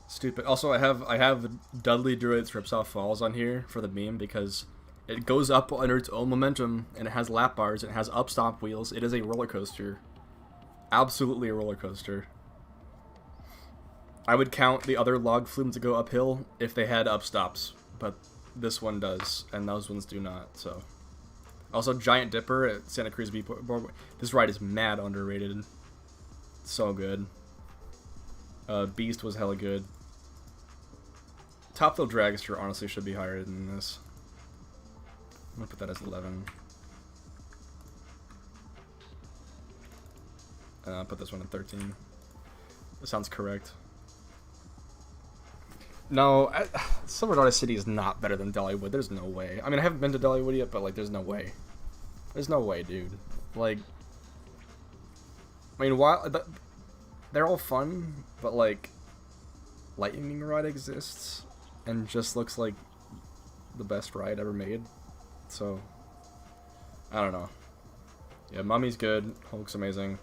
Speaker 1: stupid. Also, I have Dudley Druid's Ripsaw Falls on here for the meme because it goes up under its own momentum and it has lap bars. It has upstop wheels. It is a roller coaster. Absolutely a roller coaster. I would count the other log flumes to go uphill if they had upstops, but this one does, and those ones do not, so. Also, Giant Dipper at Santa Cruz Beach. This ride is mad underrated. So good. Beast was hella good. Top Thrill Dragster honestly should be higher than this. I'm gonna put that as 11. I'll put this one at 13. That sounds correct. No, Silver Dollar City is not better than Dollywood. There's no way. I mean, I haven't been to Dollywood yet, but, like, there's no way. There's no way, dude. Like, I mean, while they're all fun, but, like, Lightning Rod exists and just looks like the best ride ever made. So, I don't know. Yeah, Mummy's good. Hulk's amazing.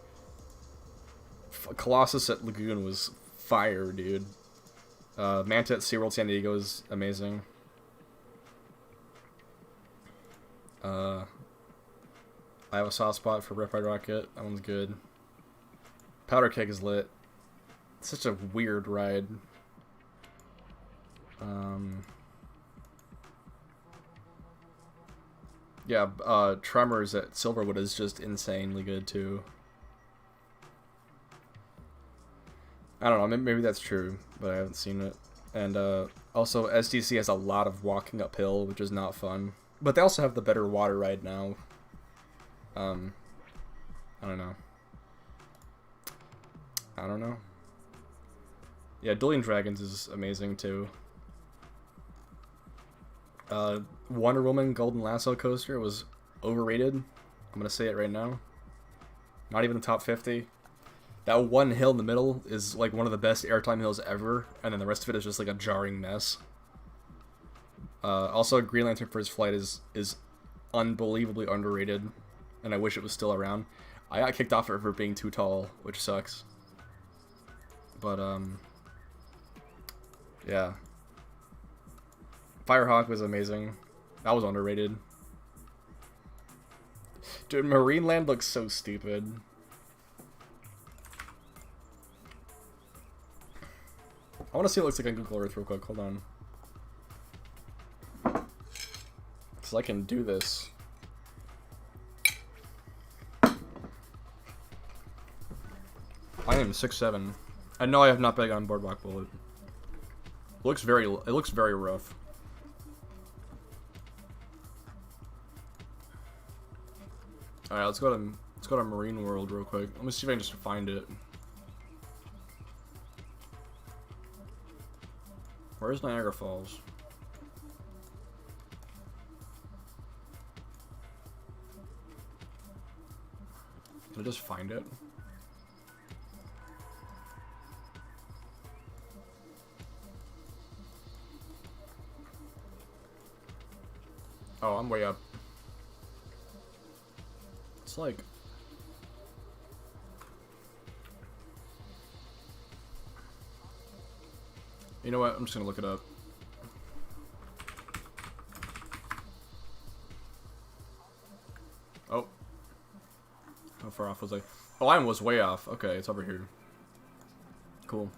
Speaker 1: Colossus at Lagoon was fire, dude. Manta at SeaWorld San Diego is amazing. I have a soft spot for Rough Ride Rocket. That one's good. Powder Keg is lit. It's such a weird ride. Yeah, Tremors at Silverwood is just insanely good too. I don't know, maybe that's true, but I haven't seen it. And also, SDC has a lot of walking uphill, which is not fun. But they also have the better water ride now. I don't know. Yeah, Dueling Dragons is amazing too. Wonder Woman Golden Lasso coaster was overrated. I'm gonna say it right now. Not even the top 50. That one hill in the middle is like one of the best airtime hills ever, and then the rest of it is just like a jarring mess. Also, Green Lantern First Flight is unbelievably underrated, and I wish it was still around. I got kicked off it for being too tall, which sucks. But yeah. Firehawk was amazing. That was underrated. Dude, Marineland looks so stupid. I want to see what it looks like on Google Earth real quick. Hold on. Because I can do this. I am 6'7". I know I have not been on Boardwalk Bullet. It looks very rough. All right, let's go to Marine World real quick. Let me see if I can just find it. Where's Niagara Falls? Can I just find it? Oh, I'm way up. It's like... You know what? I'm just gonna look it up. Oh. How far off was I? Oh, I was way off. Okay, it's over here. Cool.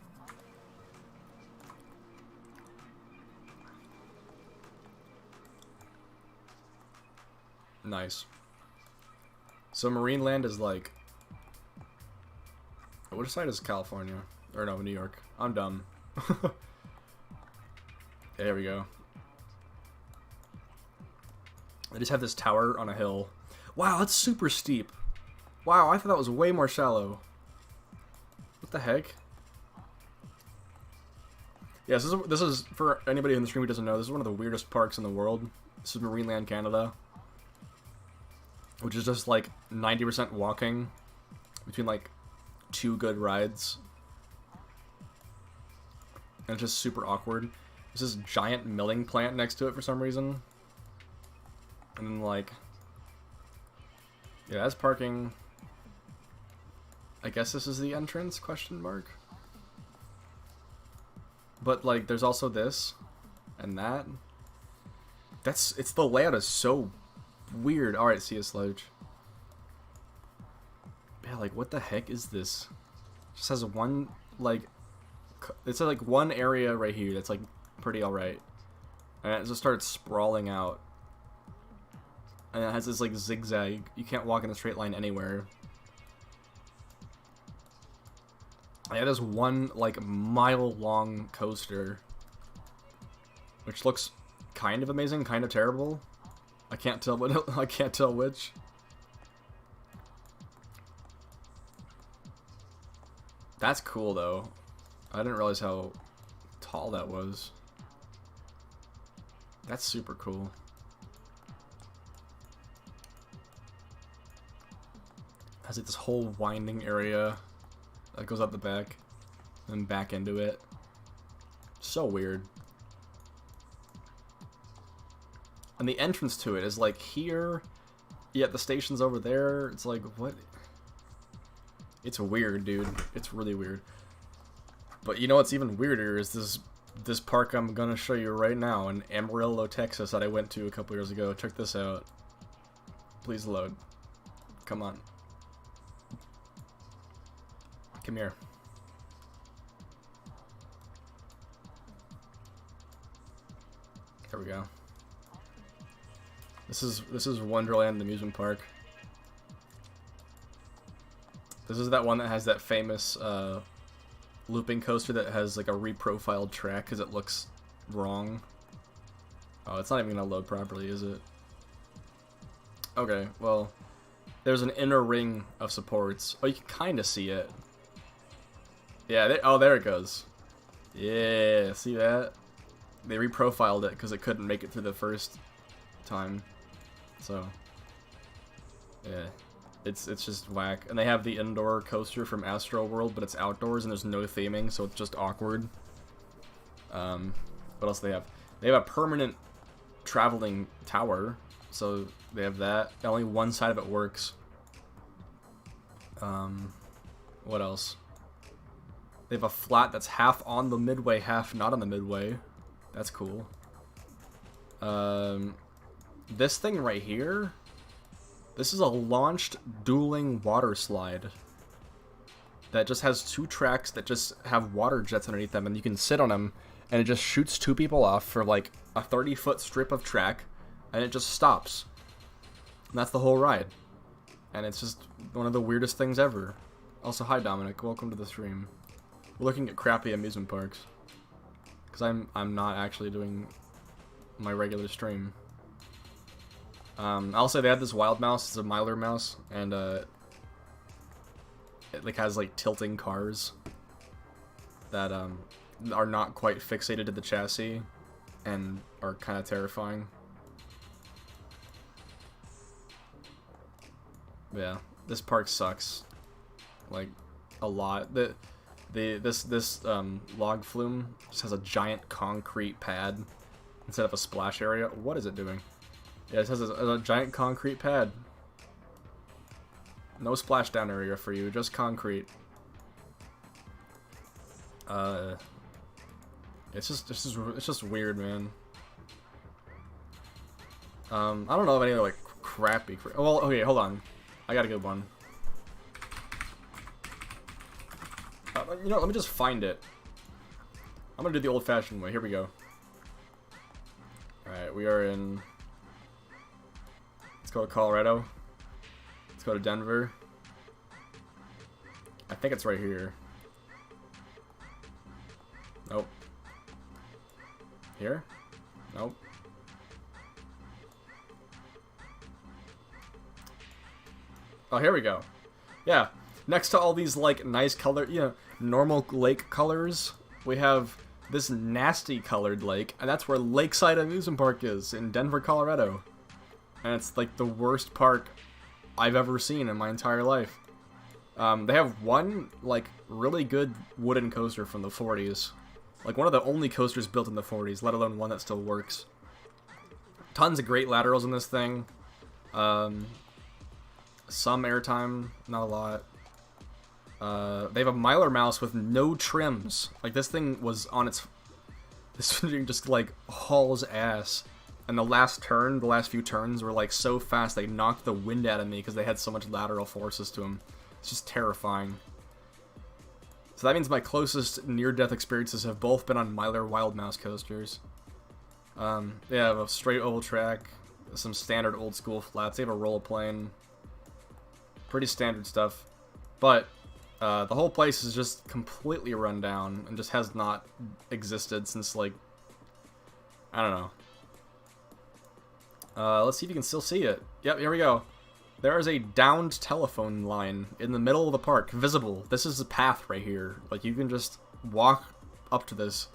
Speaker 1: Nice. So Marineland is like... Which side is California? Or no, New York. I'm dumb. There we go. I just have this tower on a hill. Wow, that's super steep. Wow, I thought that was way more shallow. What the heck? Yes, this is for anybody in the stream who doesn't know, this is one of the weirdest parks in the world. This is Marineland, Canada. Which is just like 90% walking between like 2 good rides. And it's just super awkward. There's this giant milling plant next to it for some reason. And then like... Yeah, that's parking. I guess this is the entrance, question mark? But like, there's also this. And that. It's the layout is so weird. Alright, see a slouch. Yeah, like, what the heck is this? It just has one, like... It's like one area right here that's like pretty alright. And it just starts sprawling out. And it has this like zigzag. You can't walk in a straight line anywhere. Yeah, there's one like mile-long coaster. Which looks kind of amazing, kind of terrible. I can't tell what I can't tell which. That's cool though. I didn't realize how tall that was. That's super cool. Has like this whole winding area that goes up the back and back into it. So weird. And the entrance to it is like here, yet the station's over there. It's like, what? It's weird, dude. It's really weird. But you know what's even weirder is this park I'm gonna show you right now in Amarillo, Texas that I went to a couple years ago. Check this out. Please load. Come on. Come here. There we go. This is Wonderland amusement park. This is that one that has that famous looping coaster that has like a reprofiled track because it looks wrong. Oh, it's not even gonna load properly, is it? Okay, well, there's an inner ring of supports. Oh, you can kind of see it. Yeah, oh, there it goes. Yeah, see that? They reprofiled it because it couldn't make it through the first time. So, yeah. It's just whack. And they have the indoor coaster from Astro World, but it's outdoors and there's no theming, so it's just awkward. What else do they have? They have a permanent traveling tower, so they have that. Only one side of it works. What else? They have a flat that's half on the midway, half not on the midway. That's cool. This thing right here, this is a launched dueling water slide that just has 2 tracks that just have water jets underneath them, and you can sit on them, and it just shoots 2 people off for like a 30-foot strip of track, and it just stops. And that's the whole ride. And it's just one of the weirdest things ever. Also, hi Dominic, welcome to the stream. We're looking at crappy amusement parks, because I'm not actually doing my regular stream. I'll say they had this wild mouse. It's a Mylar mouse, and it like has like tilting cars that are not quite fixated to the chassis and are kind of terrifying. Yeah, this park sucks, like a lot. This log flume just has a giant concrete pad instead of a splash area. What is it doing? Yeah, it has a giant concrete pad. No splashdown area for you, just concrete. It's just weird, man. I don't know of any other like crappy. Well, okay, hold on. I got a good one. You know, let me just find it. I'm gonna do the old-fashioned way. Here we go. All right, we are in. Let's go to Colorado. Let's go to Denver. I think it's right here. Nope. Here? Nope. Oh, here we go. Yeah. Next to all these, like, nice color, you know, normal lake colors, we have this nasty colored lake, and that's where Lakeside Amusement Park is, in Denver, Colorado. And it's, like, the worst park I've ever seen in my entire life. They have one, like, really good wooden coaster from the 40s. Like, one of the only coasters built in the 40s, let alone one that still works. Tons of great laterals in this thing. Some airtime, not a lot. They have a Mylar mouse with no trims. Like, this thing was on its... This thing just, like, hauls ass. And the last few turns were, like, so fast they knocked the wind out of me because they had so much lateral forces to them. It's just terrifying. So that means my closest near-death experiences have both been on Mylar Wild Mouse coasters. They have a straight oval track, some standard old-school flats. They have a roll plane. Pretty standard stuff. But the whole place is just completely run down and just has not existed since, like, I don't know. Let's see if you can still see it. Yep, here we go. There is a downed telephone line in the middle of the park, visible. This is the path right here. Like, you can just walk up to this,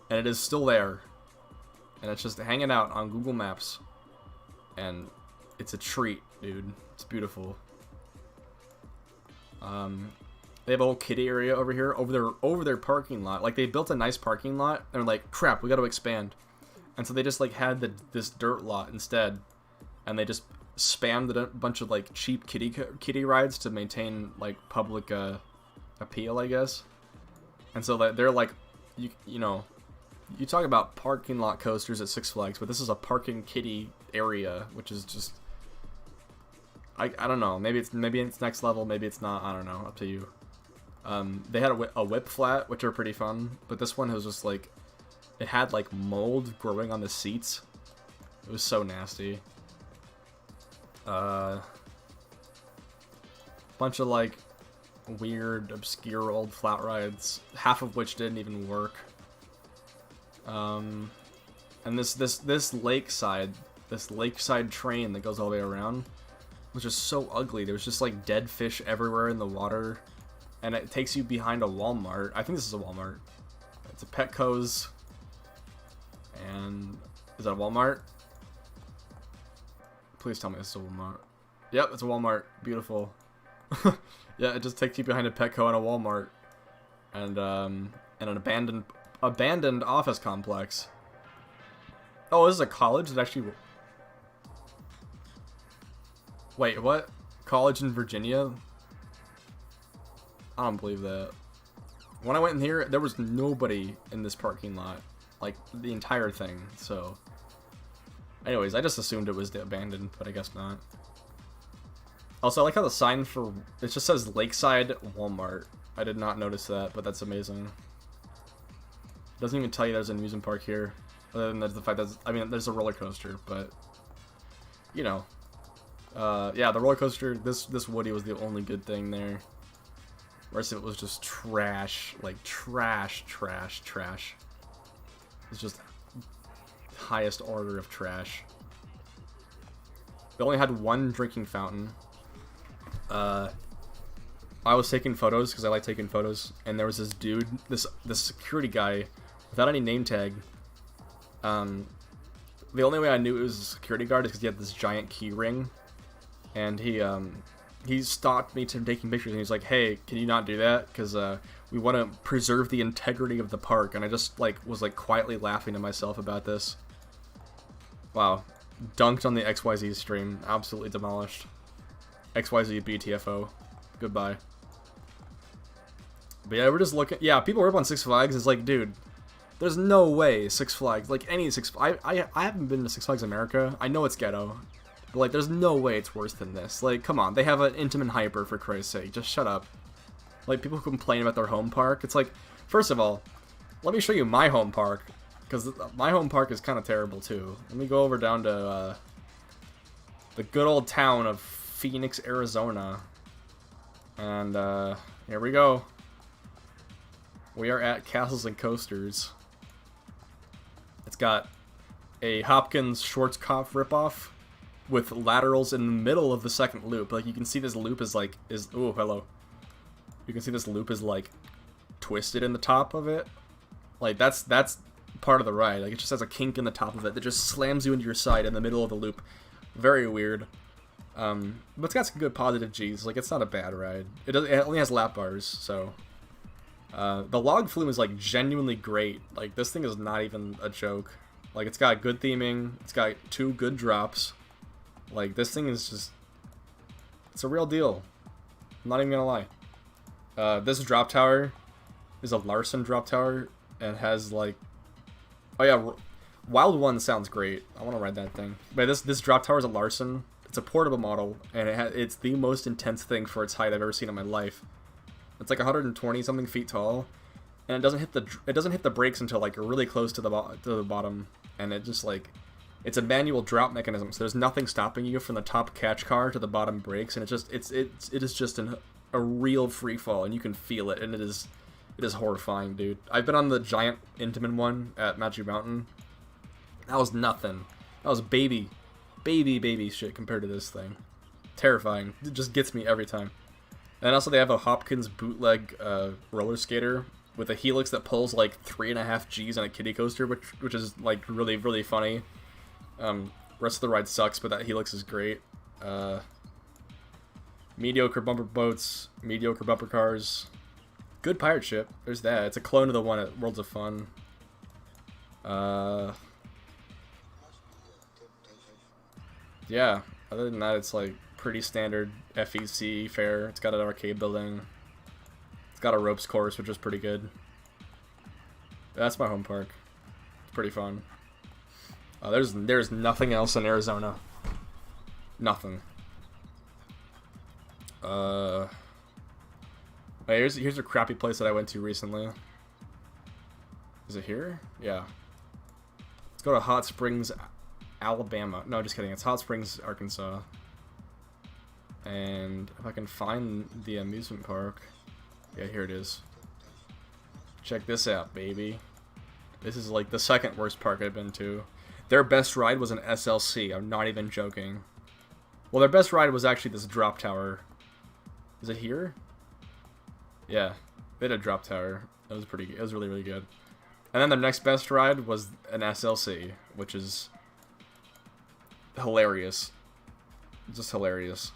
Speaker 1: and it is still there. And it's just hanging out on Google Maps. And it's a treat, dude. It's beautiful. They have a whole kiddie area over here, over their parking lot. Like, they built a nice parking lot, and they're like, crap, we gotta expand. And so they just, like, had this dirt lot instead, and they just spammed a bunch of, like, cheap kiddie rides to maintain, like, public appeal, I guess. And so they're like, you know, you talk about parking lot coasters at Six Flags, but this is a parking kiddie area, which is just, I don't know. Maybe it's next level, maybe it's not. I don't know. Up to you. They had a whip flat, which are pretty fun, but this one was just like, it had like mold growing on the seats. It was so nasty. Bunch of like weird, obscure old flat rides, half of which didn't even work. And this lakeside train that goes all the way around was just so ugly. There was just like dead fish everywhere in the water, and it takes you behind a Walmart. I think this is a Walmart. It's a Petco's, and is that a Walmart? Please tell me this is a Walmart. Yep, it's a Walmart. Beautiful. Yeah, it just takes you behind a Petco and a Walmart, and an abandoned office complex. Oh, this is a college that actually. Wait, what? College in Virginia? I don't believe that. When I went in here, there was nobody in this parking lot, like the entire thing. So, anyways, I just assumed it was abandoned, but I guess not. Also, I like how the sign for it just says Lakeside Walmart. I did not notice that, but that's amazing. It doesn't even tell you there's an amusement park here, other than there's the fact that I mean, there's a roller coaster, but you know, yeah, the roller coaster. This Woody was the only good thing there. The rest of it was just trash, like trash. It's just highest order of trash. They only had one drinking fountain. I was taking photos because I like taking photos, and there was this dude, this security guy, without any name tag. The only way I knew it was a security guard is because he had this giant key ring, and he stopped me from taking pictures, and he's like, "Hey, can you not do that? Because we want to preserve the integrity of the park." And I just was quietly laughing to myself about this. Wow, dunked on the XYZ stream, absolutely demolished. XYZ BTFO, goodbye. But yeah, we're just looking. Yeah, people rip on Six Flags. It's like, dude, there's no way Six Flags, any Six. I haven't been to Six Flags America. I know it's ghetto, but there's no way it's worse than this. Come on, they have an Intamin Hyper, for Christ's sake. Just shut up. People who complain about their home park. It's first of all, let me show you my home park, because my home park is kind of terrible too. Let me go over down to the good old town of Phoenix, Arizona, and here we go. We are at Castles and Coasters. It's got a Hopkins Schwarzkopf ripoff with laterals in the middle of the second loop. You can see this loop is oh, hello. You can see this loop is twisted in the top of it. That's part of the ride. It just has a kink in the top of it that just slams you into your side in the middle of the loop. Very weird. But it's got some good positive G's. It's not a bad ride. It only has lap bars, so. The log flume is genuinely great. This thing is not even a joke. It's got good theming. It's got 2 good drops. This thing is just, it's a real deal. I'm not even gonna lie. This drop tower is a Larson drop tower and has oh yeah, Wild One sounds great. I want to ride that thing. But this drop tower is a Larson. It's a portable model, and it's the most intense thing for its height I've ever seen in my life. It's 120 something feet tall, and it doesn't hit the brakes until really close to the bottom, and it just it's a manual drop mechanism, so there's nothing stopping you from the top catch car to the bottom brakes, and it is just a real free fall, and you can feel it, and it is horrifying, dude. I've been on the giant Intamin one at Magic Mountain. That was nothing. That was baby shit compared to this thing. Terrifying. It just gets me every time. And also they have a Hopkins bootleg roller skater with a helix that pulls 3.5 G's on a kiddie coaster, which is really, really funny. Rest of the ride sucks, but that helix is great. Mediocre bumper boats, mediocre bumper cars. Good pirate ship. There's that. It's a clone of the one at Worlds of Fun. Yeah, other than that, it's pretty standard FEC fare. It's got an arcade building. It's got a ropes course, which is pretty good. That's my home park. It's pretty fun. There's nothing else in Arizona. Nothing. Here's a crappy place that I went to recently. Is it here? Yeah. Let's go to Hot Springs, Alabama. No, just kidding. It's Hot Springs, Arkansas. And if I can find the amusement park. Yeah, here it is. Check this out, baby. This is the second worst park I've been to. Their best ride was an SLC. I'm not even joking. Well, their best ride was actually this drop tower. Is it here? Yeah, they had a drop tower. It was it was really, really good. And then their next best ride was an SLC, which is hilarious. Just hilarious.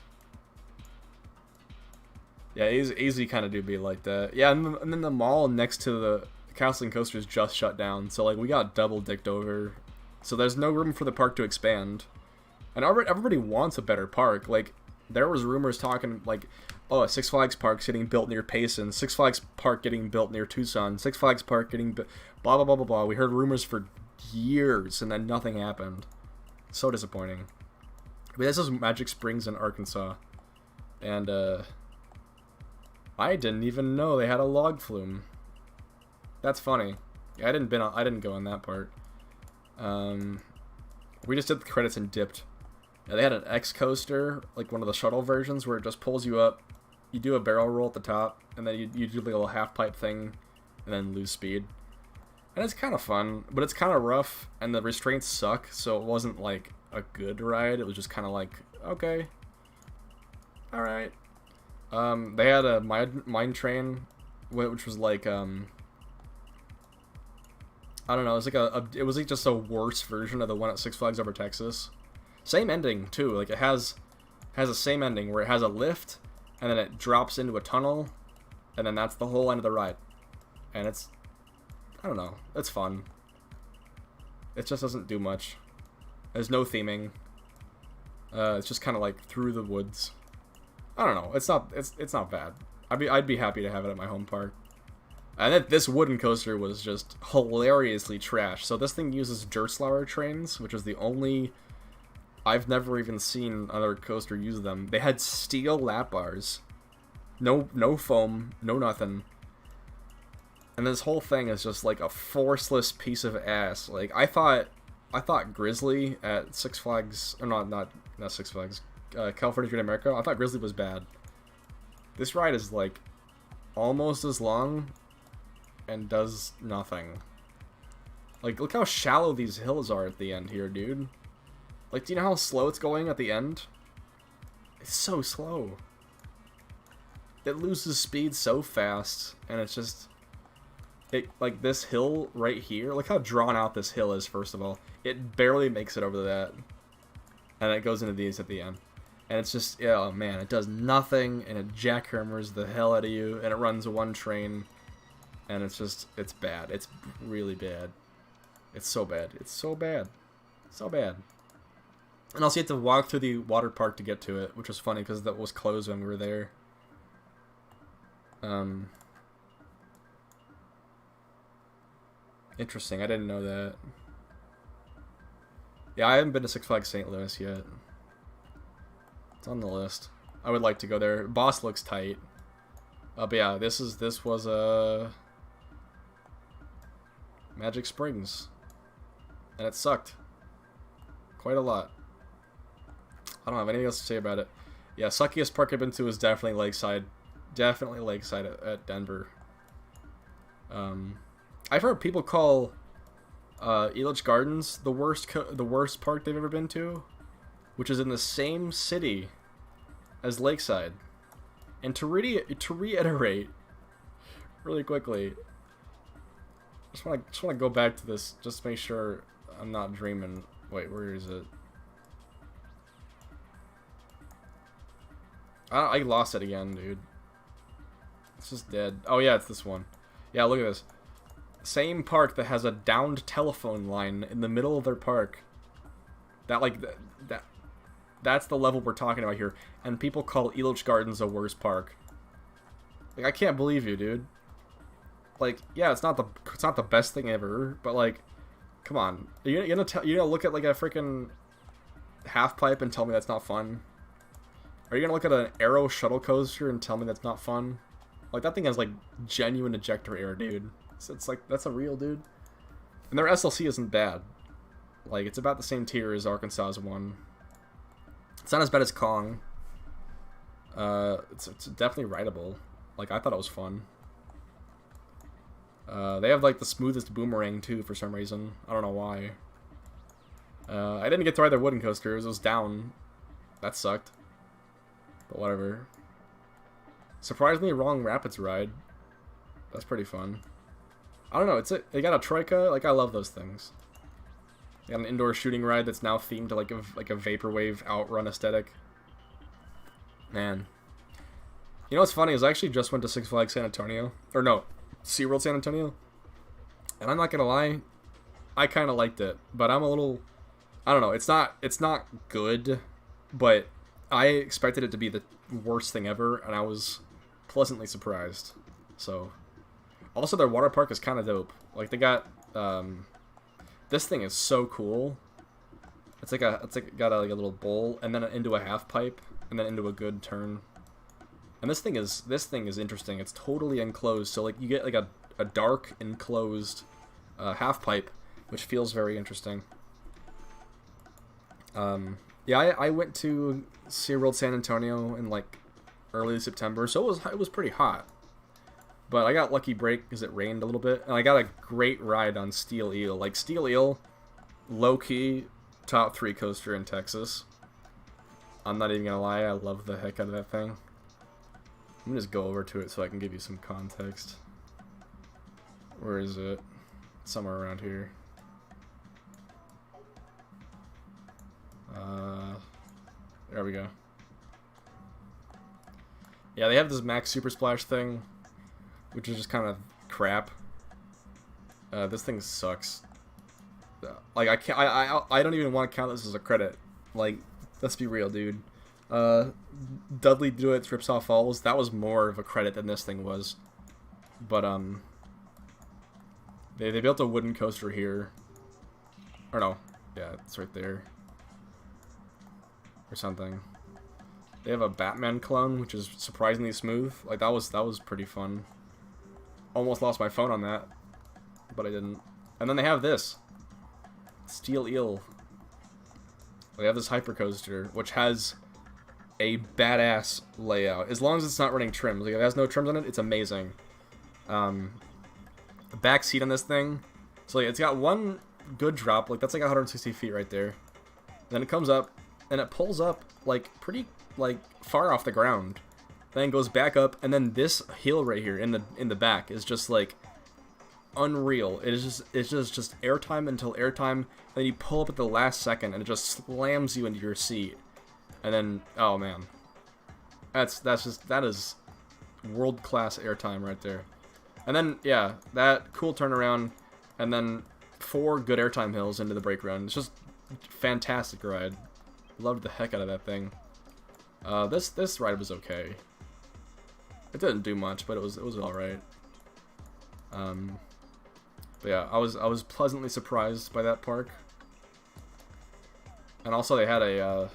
Speaker 1: Yeah, easy kind of do be like that. Yeah, and then the mall next to the Castling Coasters just shut down, so like we got double dicked over. So there's no room for the park to expand, and everybody wants a better park. Like there was rumors talking like, oh, Six Flags Park's getting built near Payson, Six Flags Park getting built near Tucson, Six Flags Park getting blah blah blah blah blah. We heard rumors for years, and then nothing happened. So disappointing. But this is Magic Springs in Arkansas, and I didn't even know they had a log flume. That's funny. I didn't go on that part. We just did the credits and dipped. Yeah, they had an X coaster, like one of the shuttle versions, where it just pulls you up. You do a barrel roll at the top, and then you do the little half pipe thing, and then lose speed. And it's kind of fun, but it's kind of rough, and the restraints suck, so it wasn't like a good ride. It was just kind of like, okay, all right. They had a mine train, which was like, I don't know. It was like it was like just a worse version of the one at Six Flags Over Texas. Same ending too. Like it has the same ending where it has a lift, and then it drops into a tunnel, and then that's the whole end of the ride. And it's, I don't know. It's fun. It just doesn't do much. There's no theming. It's just kind of like through the woods. I don't know. It's not bad. I'd be happy to have it at my home park. And then this wooden coaster was just hilariously trash. So this thing uses Gerstlauer trains, which is the only... I've never even seen another coaster use them. They had steel lap bars. No foam, no nothing. And this whole thing is just like a forceless piece of ass. Like I thought Grizzly at Six Flags, or not Six Flags, California Great America. I thought Grizzly was bad. This ride is like almost as long and does nothing. Like look how shallow these hills are at the end here, dude. Like, do you know how slow it's going at the end? It's so slow. It loses speed so fast, and it's just... like, this hill right here, look how drawn out this hill is, first of all. It barely makes it over that. And it goes into these at the end. And it's just, oh man, it does nothing, and it jackhammers the hell out of you, and it runs one train. And it's just, it's bad. It's really bad. It's so bad. It's so bad. So bad. And also you have to walk through the water park to get to it, which was funny because that was closed when we were there. Interesting, I didn't know that. Yeah, I haven't been to Six Flags St. Louis yet. It's on the list. I would like to go there. Boss looks tight. But yeah, this was Magic Springs. And it sucked. Quite a lot. I don't have anything else to say about it. Yeah, suckiest park I've been to is definitely Lakeside. Definitely Lakeside at Denver. I've heard people call Elitch Gardens the worst park they've ever been to, which is in the same city as Lakeside. And to reiterate really quickly, just want to go back to this just to make sure I'm not dreaming. Wait, where is it? I lost it again, dude. It's just dead. Oh yeah, it's this one. Yeah, look at this. Same park that has a downed telephone line in the middle of their park. That's the level we're talking about here. And people call Elitch Gardens a worse park. Like, I can't believe you, dude. Like, yeah, it's not the best thing ever, but like, come on. You're gonna look at like a freaking half pipe and tell me that's not fun? Are you gonna look at an Aero shuttle coaster and tell me that's not fun? Like, that thing has like genuine ejector air, dude. So it's like, that's a real dude. And their SLC isn't bad. Like, it's about the same tier as Arkansas's one. It's not as bad as Kong. It's definitely rideable. Like, I thought it was fun. They have like the smoothest boomerang too for some reason. I don't know why. I didn't get to ride their wooden coasters. It was down. That sucked. But whatever. Surprisingly wrong Rapids ride. That's pretty fun. I don't know. They got a troika. Like, I love those things. They got an indoor shooting ride that's now themed to like a vaporwave outrun aesthetic. Man. You know what's funny is I actually just went to Six Flags San Antonio, or no, SeaWorld San Antonio, and I'm not gonna lie, I kind of liked it, but I'm a little, I don't know, it's not good, but I expected it to be the worst thing ever, and I was pleasantly surprised. So, also their water park is kind of dope. Like they got, this thing is so cool. It's like got like a little bowl, and then into a half pipe, and then into a good turn. And this thing is interesting. It's totally enclosed, so like you get like a dark enclosed half pipe, which feels very interesting. Yeah, I went to SeaWorld San Antonio in like early September, so it was pretty hot. But I got lucky break because it rained a little bit, and I got a great ride on Steel Eel. Like Steel Eel, low key top 3 coaster in Texas. I'm not even gonna lie, I love the heck out of that thing. I'm gonna just go over to it so I can give you some context. Where is it? Somewhere around here. There we go. Yeah, they have this Max Super Splash thing, which is just kind of crap. This thing sucks. Like I don't even want to count this as a credit. Like, let's be real, dude. Dudley Dewitt's Ripsaw Falls, that was more of a credit than this thing was. But they built a wooden coaster here. Or no, yeah, it's right there. Or something. They have a Batman clone, which is surprisingly smooth. Like that was pretty fun. Almost lost my phone on that, but I didn't. And then they have this Steel Eel. They have this hypercoaster, which has a badass layout. As long as it's not running trims. Like if it has no trims on it, it's amazing. The back seat on this thing, so like, it's got one good drop. Like that's like 160 feet right there. Then it comes up, and it pulls up like pretty like far off the ground. Then it goes back up, and then this hill right here in the back is just like unreal. It's just airtime until airtime. Then you pull up at the last second, and it just slams you into your seat. And then, oh man, that is world class airtime right there. And then yeah, that cool turnaround, and then 4 good airtime hills into the brake run. It's just fantastic ride. Loved the heck out of that thing. This ride was okay. It didn't do much, but it was all right. But yeah, I was pleasantly surprised by that park. And also they had a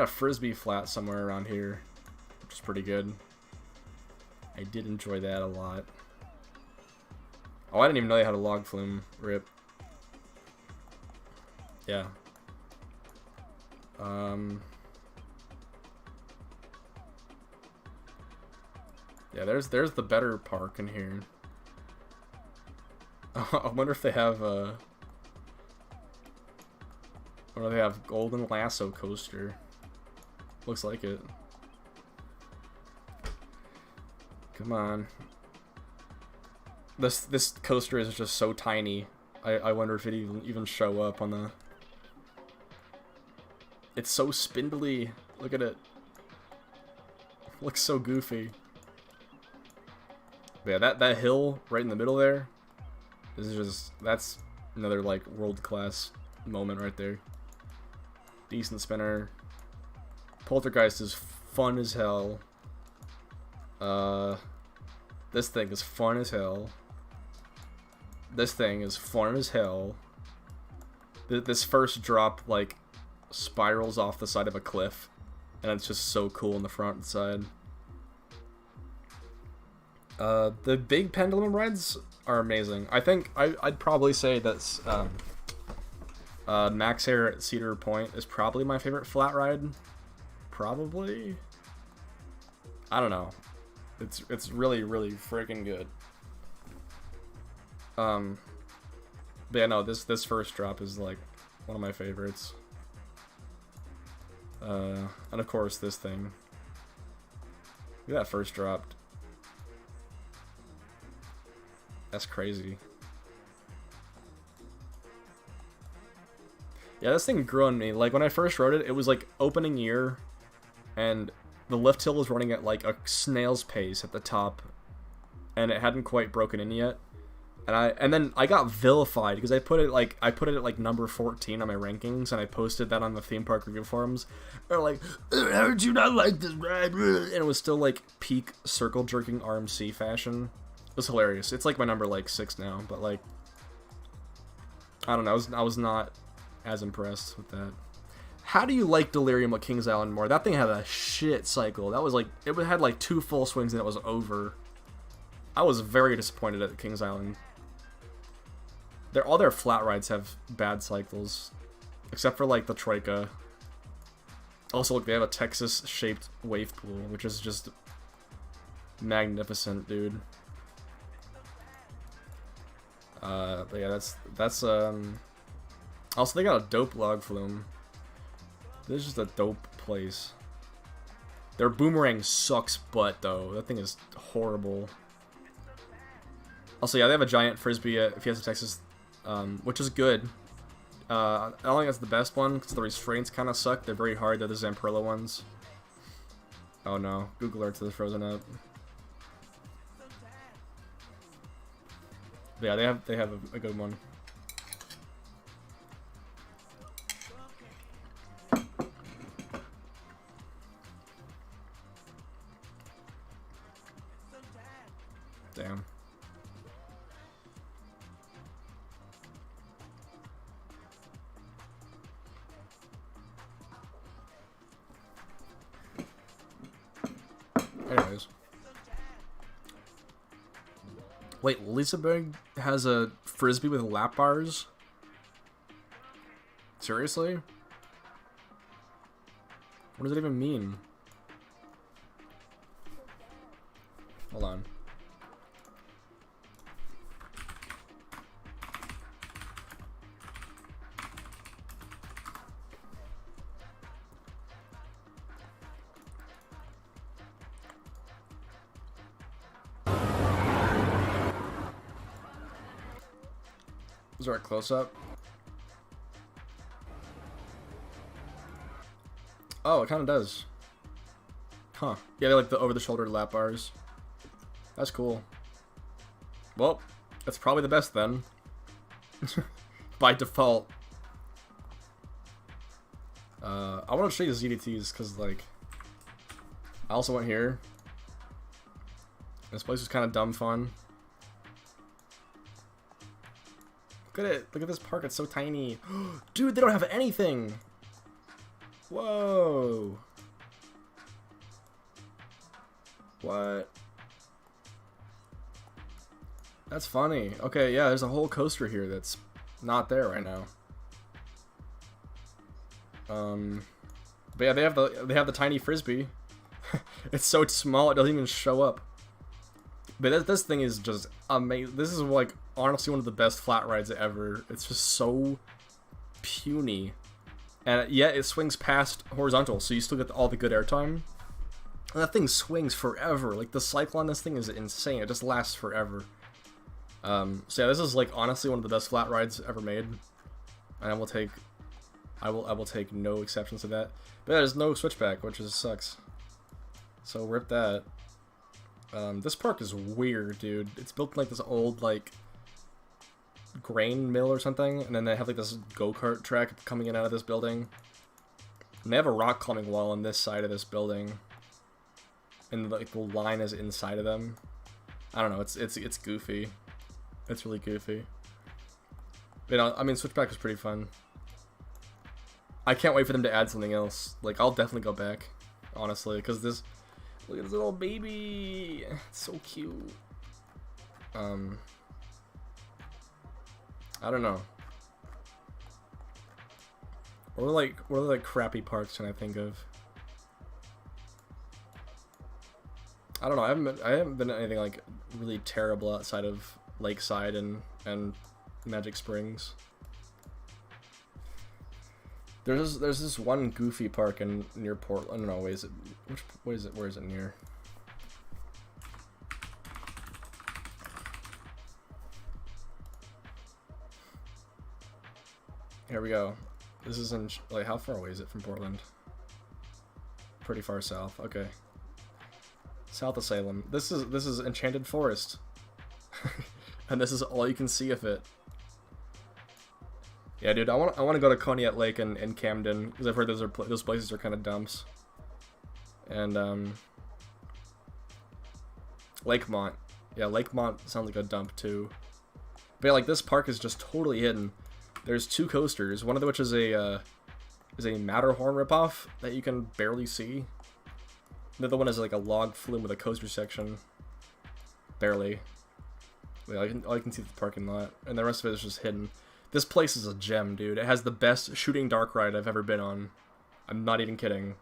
Speaker 1: frisbee flat somewhere around here, which is pretty good. I did enjoy that a lot. Oh, I didn't even know they had a log flume. Rip. Yeah. Yeah, there's the better park in here. I wonder if they have or they have Golden Lasso coaster. Looks like it. Come on. This coaster is just so tiny. I wonder if it even show up on the. It's so spindly. Look at it. Looks so goofy. But yeah, that hill right in the middle there is that's another like world class moment right there. Decent spinner. Poltergeist is fun as hell. This thing is fun as hell. This thing is fun as hell. This first drop like spirals off the side of a cliff, and it's just so cool on the front and side. The big pendulum rides are amazing. I think I'd probably say that's Max Air at Cedar Point is probably my favorite flat ride. Probably. I don't know. It's really freaking good. But yeah, no, this first drop is like one of my favorites. And of course this thing. Look at that first drop. That's crazy. Yeah, this thing grew on me. Like when I first rode it, it was like opening year, and the lift hill was running at like a snail's pace at the top, and it hadn't quite broken in yet. And then I got vilified because I put it at like number 14 on my rankings, and I posted that on the theme park review forums. They're like, how did you not like this ride? And it was still like peak circle jerking RMC fashion. It was hilarious. It's like my number like 6 now, but like I don't know. I was not as impressed with that. How do you like Delirium at Kings Island more? That thing had a shit cycle. That was like it had like 2 full swings and it was over. I was very disappointed at Kings Island. All their flat rides have bad cycles, except for like the Troika. Also, look, they have a Texas-shaped wave pool, which is just magnificent, dude. But yeah, that's Also, they got a dope log flume. This is just a dope place. Their boomerang sucks butt, though. That thing is horrible. Also, yeah, they have a giant frisbee at Fiesta Texas, which is good. I don't think that's the best one, because the restraints kind of suck. They're very hard. They're the Zamperla ones. Oh no, Google Earth is frozen up. But yeah, they have a good one. Damn. Anyways. Wait, Liseberg has a frisbee with lap bars? Seriously? What does it even mean? Hold on. Is there a close-up? Oh, it kind of does. Huh. Yeah, they like the over-the-shoulder lap bars. That's cool. Well, that's probably the best then. By default. I want to show you the ZDTs because, like, I also went here. This place was kind of dumb fun. Look at it. Look at this park. It's so tiny. Dude, they don't have anything. Whoa. What? That's funny. Okay, yeah, there's a whole coaster here that's not there right now. But yeah, they have the tiny frisbee. It's so small it doesn't even show up. But this thing is just amazing. This is like honestly one of the best flat rides ever. It's just so puny, and yet it swings past horizontal, so you still get all the good airtime. And that thing swings forever. Like the cycle on this thing is insane. It just lasts forever. So yeah, this is like honestly one of the best flat rides ever made, and I will take no exceptions to that. But yeah, there's no switchback, which just sucks. So rip that. This park is weird, dude. It's built in like this old like grain mill or something, and then they have like this go-kart track coming in out of this building. And they have a rock climbing wall on this side of this building, and like the line is inside of them. I don't know. It's goofy. It's really goofy. But, I mean, Switchback was pretty fun. I can't wait for them to add something else. Like, I'll definitely go back, honestly, because this. Look at this little baby. It's so cute. I don't know. What are like crappy parks can I think of? I don't know. I haven't been to anything like really terrible outside of Lakeside and Magic Springs. There's this one goofy park near Portland. No, wait, where is it near? Here we go. This is in, like, how far away is it from Portland? pretty far south. Okay. South of Salem. This is Enchanted Forest. And this is all you can see of it. Yeah, dude, I want to go to Coneyat Lake and Camden because I've heard those places are kind of dumps. And Lakemont. Yeah, Lakemont sounds like a dump too. But yeah, like this park is just totally hidden. There's 2 coasters, one of which is a Matterhorn ripoff that you can barely see. The other one is like a log flume with a coaster section. Barely. Yeah, all you can see is the parking lot, and the rest of it is just hidden. This place is a gem, dude. It has the best shooting dark ride I've ever been on. I'm not even kidding.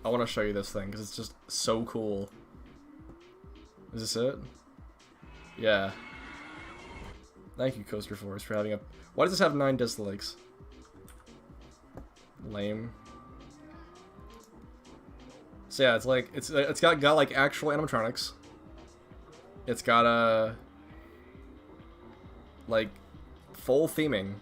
Speaker 1: I want to show you this thing because it's just so cool. Is this it? Yeah. Thank you, Coaster Force, for having a... Why does this have 9 dislikes? Lame. So yeah, it's like it's got like actual animatronics. It's got like full theming,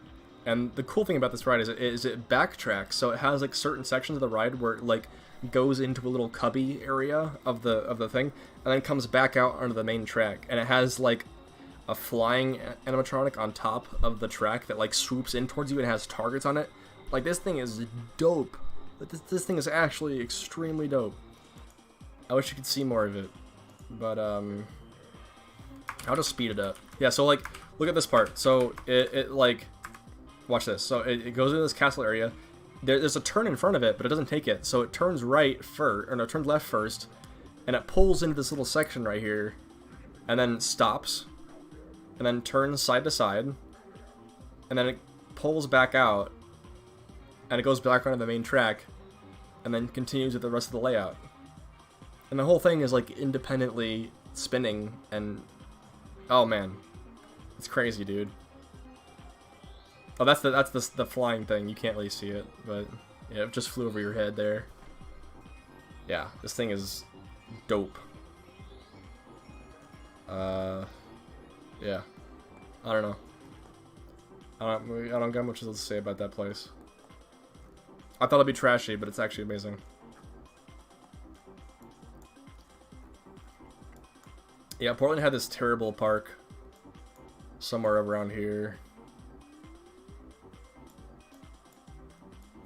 Speaker 1: and the cool thing about this ride is it backtracks. So it has like certain sections of the ride where it like goes into a little cubby area of the thing, and then comes back out onto the main track. And it has like a flying animatronic on top of the track that like swoops in towards you and has targets on it. Like, this thing is dope. This thing is actually extremely dope. I wish you could see more of it, but I'll just speed it up. Yeah, so like, look at this part. So it like, watch this. So it goes into this castle area. There's a turn in front of it, but it doesn't take it. So it turns right first, or no, it turns left first, and it pulls into this little section right here, and then stops, and then turns side to side, and then it pulls back out, and it goes back onto the main track, and then continues with the rest of the layout. And the whole thing is like independently spinning, and oh man, it's crazy, dude. Oh, that's the flying thing. You can't really see it, but yeah, it just flew over your head there. Yeah, this thing is dope. Yeah, I don't know. I don't got much else to say about that place. I thought it'd be trashy, but it's actually amazing. Yeah, Portland had this terrible park somewhere around here.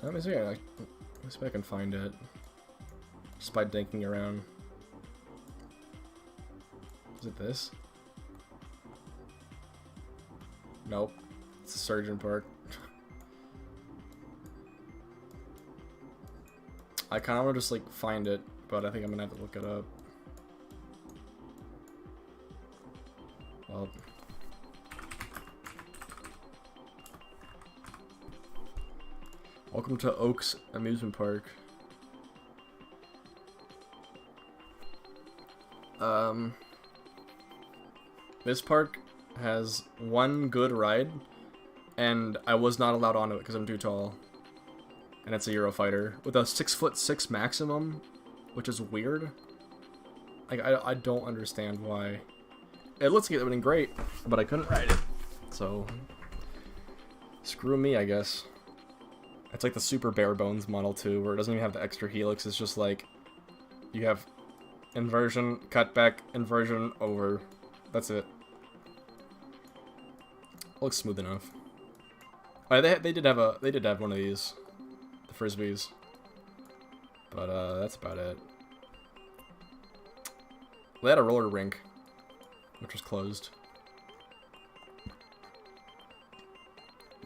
Speaker 1: Let me see if I can find it. Just by dinking around. Is it this? Nope. It's a Surgeon Park. I kind of want to just like find it, but I think I'm gonna have to look it up. Well, welcome to Oaks Amusement Park. This park has one good ride, and I was not allowed onto it because I'm too tall. And it's a Eurofighter with a 6'6" maximum, which is weird. Like, I don't understand why. It looks like it would have been great, but I couldn't ride it. So, screw me, I guess. It's like the super bare bones model too, where it doesn't even have the extra helix. It's just like, you have inversion, cutback, inversion, over. That's it. Looks smooth enough. They did have one of these, the Frisbees, but that's about it. They had a roller rink, which was closed.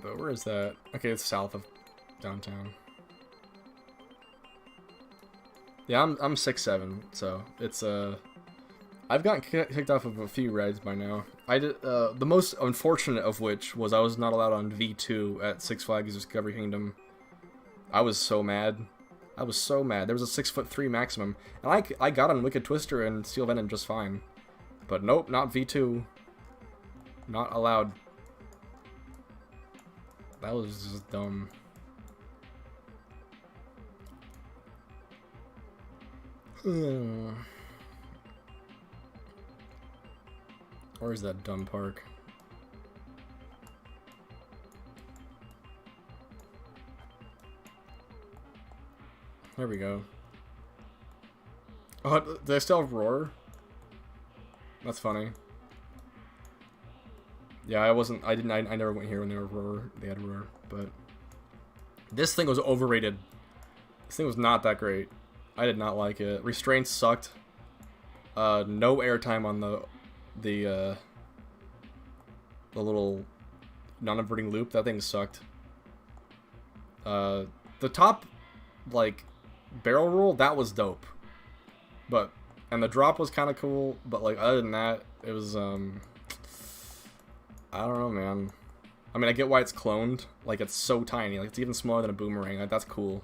Speaker 1: But where is that? Okay, it's south of downtown. Yeah, I'm 6'7", so it's I've gotten kicked off of a few rides by now. I did the most unfortunate of which was I was not allowed on V2 at Six Flags Discovery Kingdom. I was so mad. I was so mad. There was a 6'3" maximum, and I got on Wicked Twister and Steel Venom just fine. But nope, not V2. Not allowed. That was just dumb. Where's that dumb park? There we go. Oh, do they still have roar? That's funny. Yeah, I never went here when they had roar, but this thing was overrated. This thing was not that great. I did not like it. Restraints sucked. No airtime on the little non-inverting loop. That thing sucked. The top, like, barrel roll, that was dope. And the drop was kind of cool, but, like, other than that, it was, I don't know, man. I mean, I get why it's cloned. Like, it's so tiny. Like, it's even smaller than a boomerang. Like, that's cool.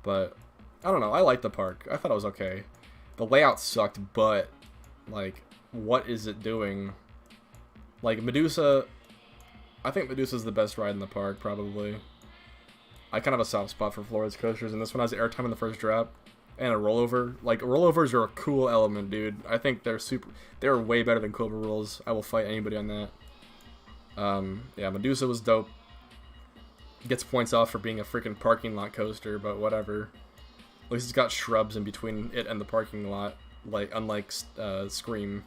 Speaker 1: But, I don't know. I liked the park. I thought it was okay. The layout sucked, but, like, what is it doing? Like, Medusa... I think Medusa's the best ride in the park, probably. I kind of have a soft spot for Florida's coasters, and this one has airtime in the first drop. And a rollover. Like, rollovers are a cool element, dude. I think they're way better than Cobra rolls. I will fight anybody on that. Yeah, Medusa was dope. Gets points off for being a freaking parking lot coaster, but whatever. At least it's got shrubs in between it and the parking lot, like unlike Scream.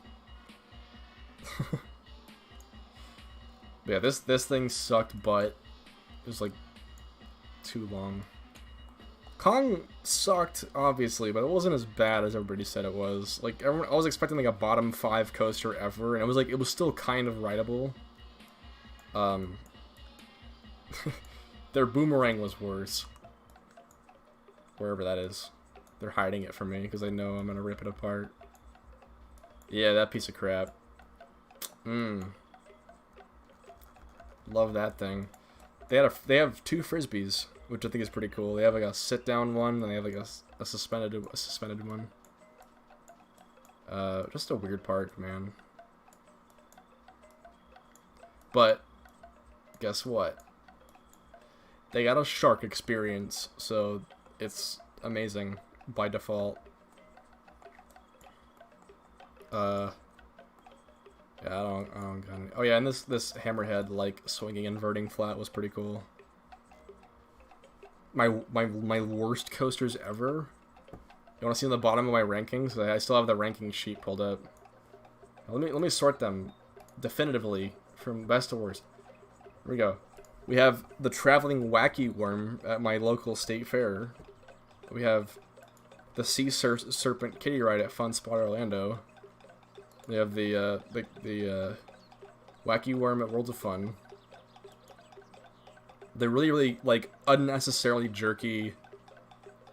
Speaker 1: Yeah, this thing sucked, but it was like too long. Kong sucked, obviously, but it wasn't as bad as everybody said it was. Like, I was expecting like a bottom 5 coaster ever, and it was still kind of rideable. Their boomerang was worse. Wherever that is. They're hiding it from me because they know I'm gonna rip it apart. Yeah, that piece of crap. Love that thing. They have 2 frisbees, which I think is pretty cool. They have like a sit down one, and they have like a suspended one. Just a weird park, man. But guess what? They got a shark experience, so it's amazing by default. Yeah, I don't got any. Oh yeah, and this hammerhead like swinging inverting flat was pretty cool. My worst coasters ever. You want to see on the bottom of my rankings? I still have the ranking sheet pulled up. Let me sort them definitively from best to worst. Here we go. We have the traveling wacky worm at my local state fair. We have the sea serpent kiddie ride at Fun Spot Orlando. We have the wacky worm at Worlds of Fun. The really like unnecessarily jerky.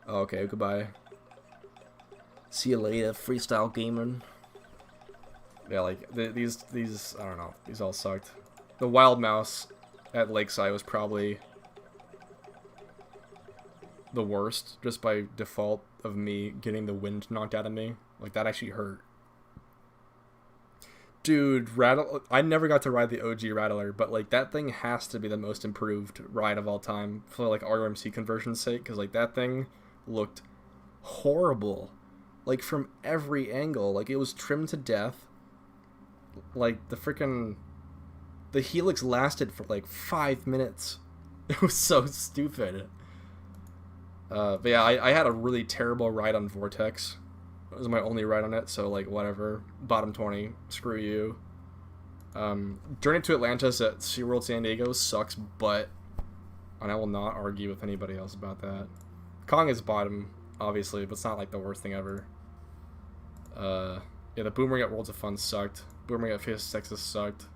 Speaker 1: Oh, okay, goodbye. See you later, freestyle gaming. Yeah, like these I don't know. These all sucked. The wild mouse at Lakeside was probably the worst, just by default of me getting the wind knocked out of me. Like, that actually hurt. Dude, I never got to ride the OG Rattler, but, like, that thing has to be the most improved ride of all time for, like, RMC conversion's sake, because, like, that thing looked horrible. Like, from every angle. Like, it was trimmed to death. Like, the helix lasted for like 5 minutes. It was so stupid. But yeah, I had a really terrible ride on Vortex. It was my only ride on it, so like whatever. Bottom 20, screw you. Journey to Atlantis at SeaWorld San Diego sucks, but and I will not argue with anybody else about that. Kong is bottom, obviously, but it's not like the worst thing ever. Yeah, the Boomerang at Worlds of Fun sucked. Boomerang at Fiesta Texas sucked.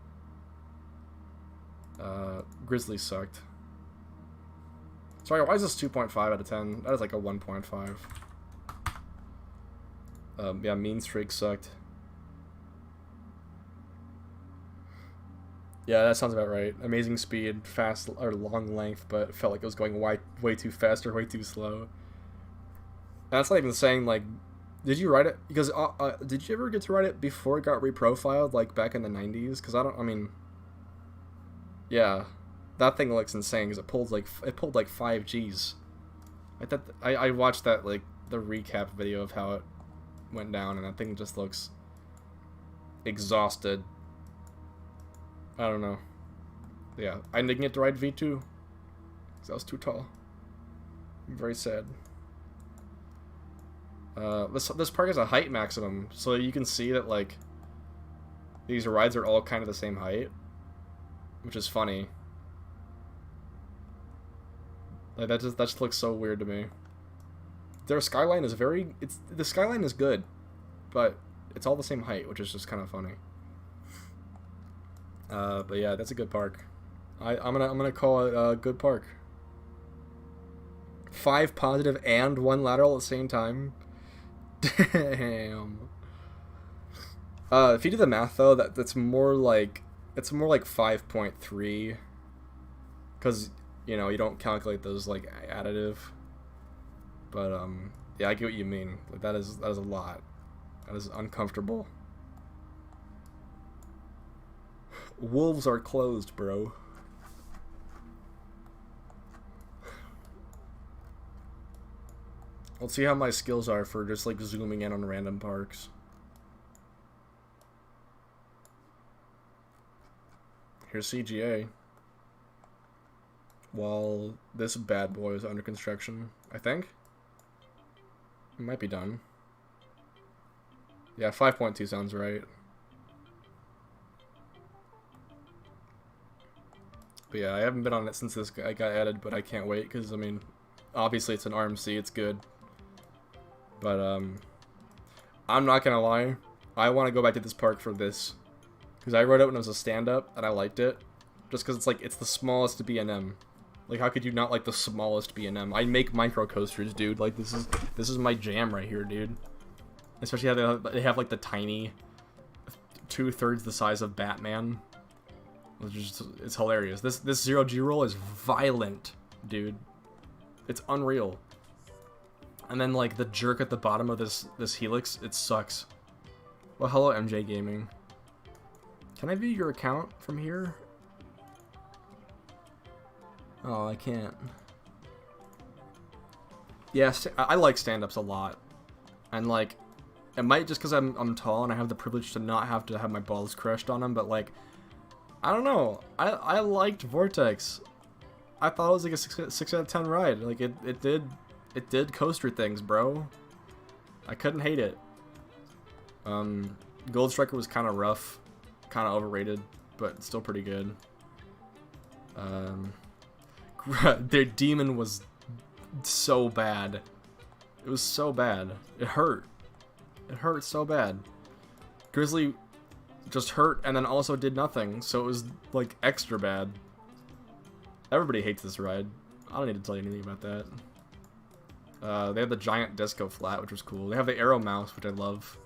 Speaker 1: Grizzly sucked. Sorry, why is this 2.5 out of 10? That is like a 1.5. Yeah, Mean Streak sucked. Yeah, that sounds about right. Amazing speed, fast or long length, but felt like it was going way too fast or way too slow. And that's not even saying like, did you ride it? Because did you ever get to ride it before it got reprofiled, like back in the 90s? Because I mean, yeah, that thing looks insane because it pulled like 5 Gs. I watched that, like the recap video of how it went down, and that thing just looks exhausted. I don't know. Yeah, I didn't get to ride V2 because I was too tall. I'm very sad. This park has a height maximum, so you can see that like these rides are all kind of the same height, which is funny. Like that just looks so weird to me. Their skyline is the skyline is good, but it's all the same height, which is just kind of funny. But yeah, that's a good park. I'm gonna call it a good park. 5 positive and 1 lateral at the same time. Damn. If you do the math though, that's more like 5.3, because you know you don't calculate those like additive. But yeah, I get what you mean. Like that is a lot. That is uncomfortable. Wolves are closed, bro. Let's see how my skills are for just like zooming in on random parks. Here's CGA. While this bad boy is under construction, I think. It might be done. Yeah, 5.2 sounds right. But yeah, I haven't been on it since this guy got added, but I can't wait because, I mean, obviously it's an RMC, it's good. But, I'm not gonna lie, I want to go back to this park for this. Because I rode it when it was a stand-up, and I liked it. Just because it's like, it's the smallest B&M. Like, how could you not like the smallest B&M? I make micro coasters, dude. Like, this is my jam right here, dude. Especially how they have like, the tiny 2/3 the size of Batman. It's hilarious. This 0G roll is violent, dude. It's unreal. And then like the jerk at the bottom of this helix, it sucks. Well, hello MJ Gaming. Can I view your account from here? Oh, I can't. Yeah, I like stand-ups a lot. And like, it might just because I'm tall and I have the privilege to not have to have my balls crushed on them, but like, I don't know. I liked Vortex. I thought it was like a 6 out of 10 ride. Like it did coaster things, bro. I couldn't hate it. Gold Striker was kind of rough, kind of overrated, but still pretty good. Their demon was so bad. It was so bad. It hurt. It hurt so bad. Grizzly just hurt and then also did nothing, so it was like extra bad. Everybody hates this ride. I don't need to tell you anything about that. They have the giant disco flat, which was cool. They have the arrow mouse, which I love.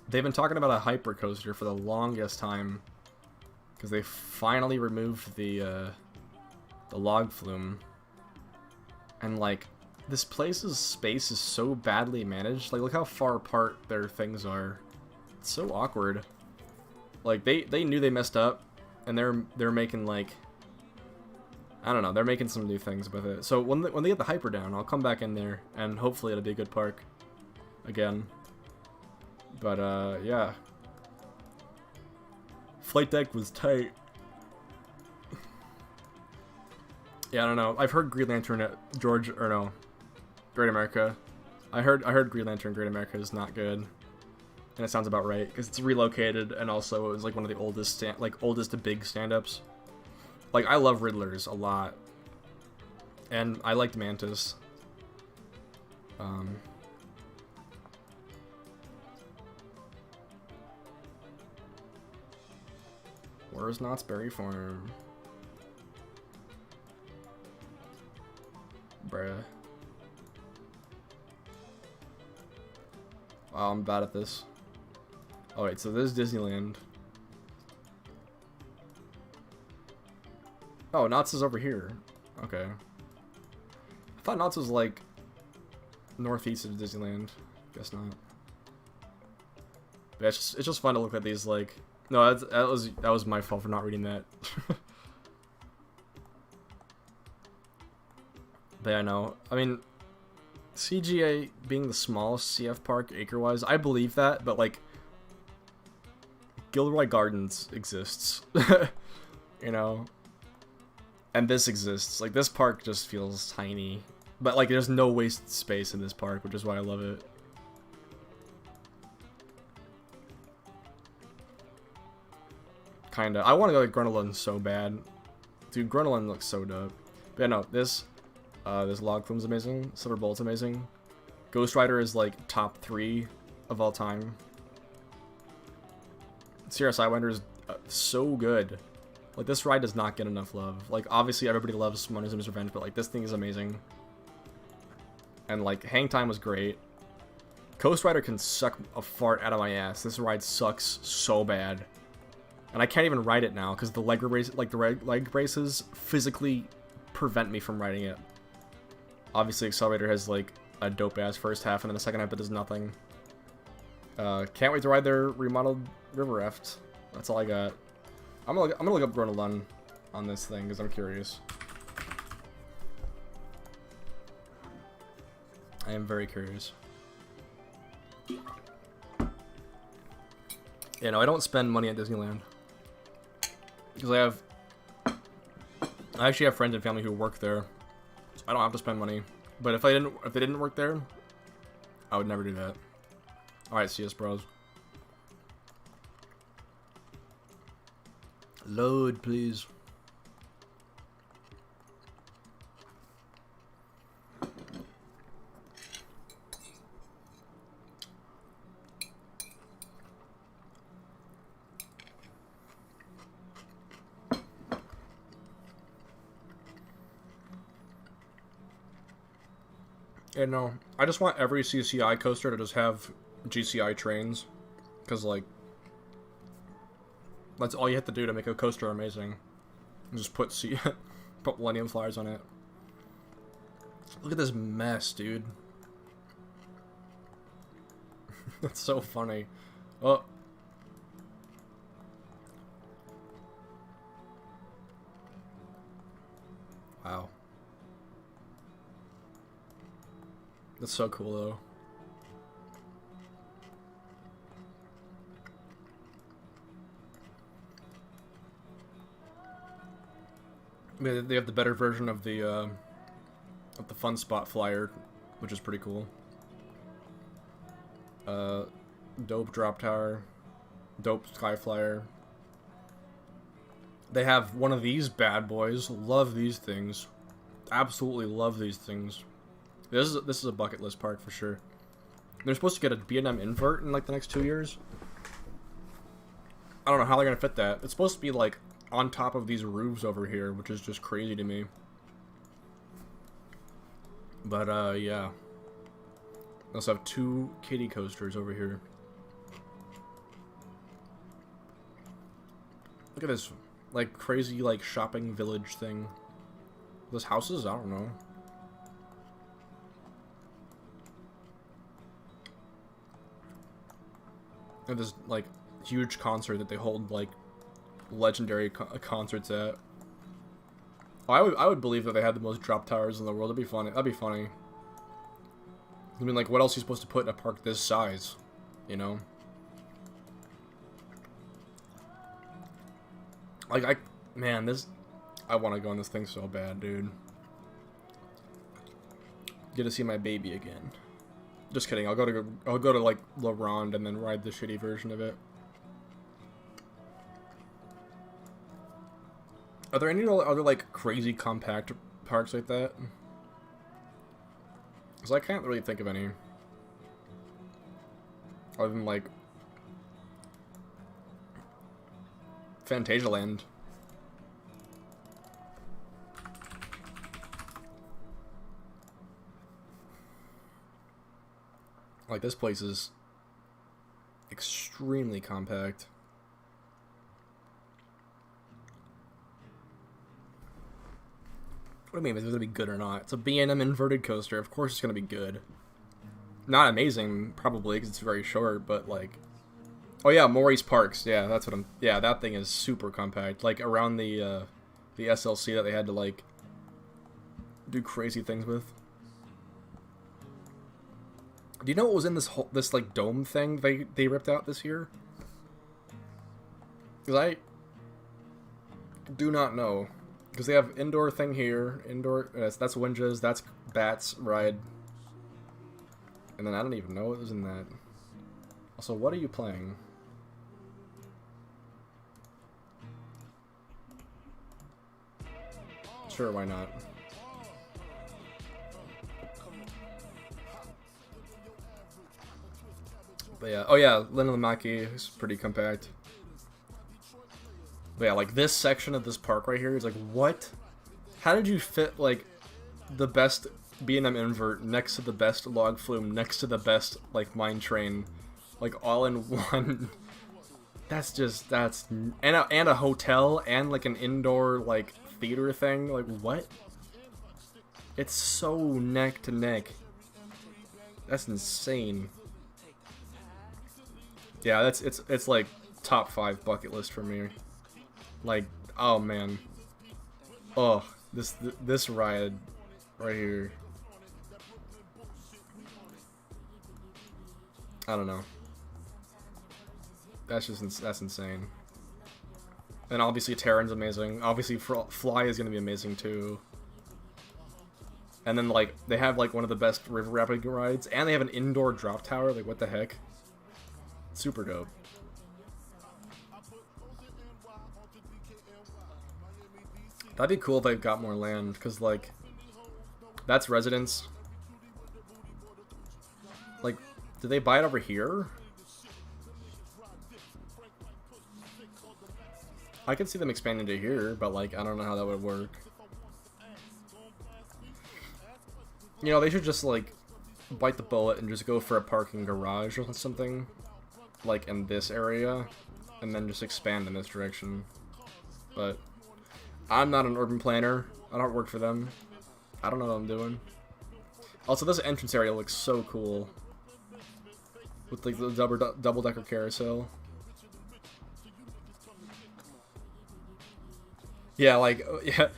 Speaker 1: They've been talking about a hyper coaster for the longest time, because they finally removed the log flume. And like, this place's space is so badly managed. Like, look how far apart their things are. It's so awkward. Like, they knew they messed up, and they're making like, I don't know, they're making some new things with it. So when they get the hyper down, I'll come back in there, and hopefully it'll be a good park again. But yeah, flight deck was tight. Yeah, I don't know. I've heard Green Lantern at Great America. I heard Green Lantern Great America is not good, and it sounds about right because it's relocated, and also it was like one of the oldest to big stand-ups. Like, I love Riddlers a lot, and I liked Mantis. Where's Knott's Berry Farm? Bruh. Wow, I'm bad at this. Oh wait, so this is Disneyland. Oh, Knott's is over here. Okay. I thought Knott's was like northeast of Disneyland. Guess not. But it's just fun to look at these like. No, that was my fault for not reading that. But yeah, no. I mean, CGA being the smallest CF park acre-wise, I believe that, but like, Gilroy Gardens exists, you know, and this exists. Like, this park just feels tiny, But like, there's no wasted space in this park, which is why I love it. Kinda. I want to go to Grunelund so bad. Dude, Grunelund looks so dope. But yeah, no, this log flume's amazing. Silver Bolt's amazing. Ghost Rider is like top 3 of all time. Sierra Sidewinder is so good. Like, this ride does not get enough love. Like, obviously everybody loves Monism's Revenge, but like, this thing is amazing. And like, hang time was great. Ghost Rider can suck a fart out of my ass. This ride sucks so bad. And I can't even ride it now because the leg braces physically prevent me from riding it. Obviously, Accelerator has like a dope ass first half, and then the second half it does nothing. Can't wait to ride their remodeled river raft. That's all I got. I'm gonna look up Grunelund on this thing because I'm curious. I am very curious. Yeah, no, I don't spend money at Disneyland. Because I actually have friends and family who work there. So I don't have to spend money. But if they didn't work there, I would never do that. Alright, CS bros. Load, please. Yeah, no, I just want every CCI coaster to just have GCI trains, because, like, that's all you have to do to make a coaster amazing. And just put put Millennium Flyers on it. Look at this mess, dude. That's so funny. Oh. Wow. That's so cool, though. I mean, they have the better version of the Fun Spot Flyer, which is pretty cool. Dope Drop Tower, dope Sky Flyer. They have one of these bad boys. Love these things. Absolutely love these things. This is a bucket list park for sure. They're supposed to get a B&M invert in like the next 2 years. I don't know how they're gonna fit that. It's supposed to be like on top of these roofs over here, which is just crazy to me. But yeah. I also have 2 kiddie coasters over here. Look at this, like, crazy, like, shopping village thing. Those houses? I don't know. And this, like, huge concert that they hold, like, legendary concerts at. Oh, I would believe that they had the most drop towers in the world. That'd be funny. That'd be funny. I mean, like, what else are you supposed to put in a park this size? You know? Like, man, I want to go on this thing so bad, dude. Get to see my baby again. Just kidding. I'll go to like La Ronde and then ride the shitty version of it. Are there any other like crazy compact parks like that? Because I can't really think of any. Other than like Fantasialand. Like, this place is extremely compact. What do you mean, is it going to be good or not? It's a B&M inverted coaster. Of course it's going to be good. Not amazing, probably, because it's very short, but, like... Oh, yeah, Maurice Parks. Yeah, that's what I'm... Yeah, that thing is super compact. Like, around the SLC that they had to, like, do crazy things with. Do you know what was in this like dome thing they ripped out this year? Because I do not know. Because they have indoor thing here, indoor, that's Winjas, that's Bats ride. And then I don't even know what was in that. Also, what are you playing? Sure, why not? But yeah, oh yeah, Linnalimaki is pretty compact. But yeah, like this section of this park right here is like, what? How did you fit like the best B&M invert next to the best log flume next to the best like mine train, like all in one? That's and a hotel and like an indoor like theater thing. Like what? It's so neck to neck. That's insane. Yeah, it's like top 5 bucket list for me. Like, oh man. Oh, this ride right here. I don't know. That's insane. And obviously Terran's amazing. Obviously Fly is gonna be amazing too. And then like they have like one of the best river rapid rides, and they have an indoor drop tower. Like what the heck? Super dope. That'd be cool if they got more land, because like that's residence. Like, did they buy it over here? I could see them expanding to here, but like I don't know how that would work. You know, they should just like bite the bullet and just go for a parking garage or something, like in this area, and then just expand in this direction. But I'm not an urban planner. I don't work for them. I don't know what I'm doing. Also, this entrance area looks so cool with like the double-decker carousel. Yeah, like, yeah,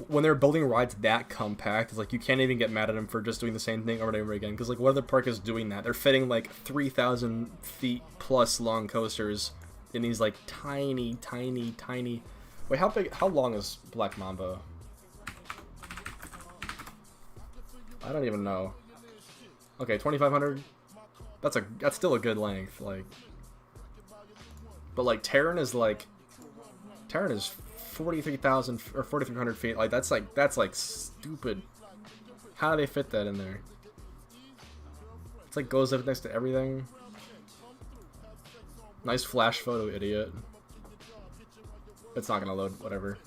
Speaker 1: when they're building rides that compact, it's like you can't even get mad at them for just doing the same thing over and over again. Because like, what other park is doing that? They're fitting like 3,000 feet plus long coasters in these like tiny. Wait, how long is Black Mamba? I don't even know. Okay, 2,500. That's still a good length. Like, but like Terran is 43,000 or 4,300 feet. Like that's like stupid. How do they fit that in there? It's like goes up next to everything. Nice flash photo, idiot. It's not gonna load. Whatever.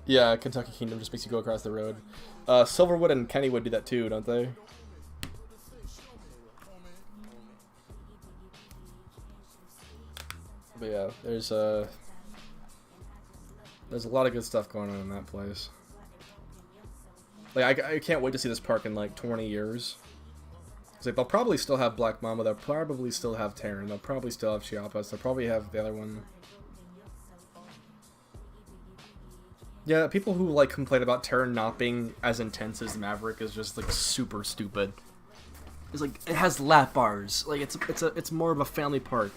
Speaker 1: Yeah, Kentucky Kingdom just makes you go across the road. Silverwood and Kennywood do that too, don't they? But yeah, there's a lot of good stuff going on in that place. Like I can't wait to see this park in like 20 years. Cause like, they'll probably still have Black Mamba. They'll probably still have Terran. They'll probably still have Chiapas. They'll probably have the other one. Yeah, people who like complain about Terran not being as intense as Maverick is just like super stupid. It's like it has lap bars. Like it's more of a family park.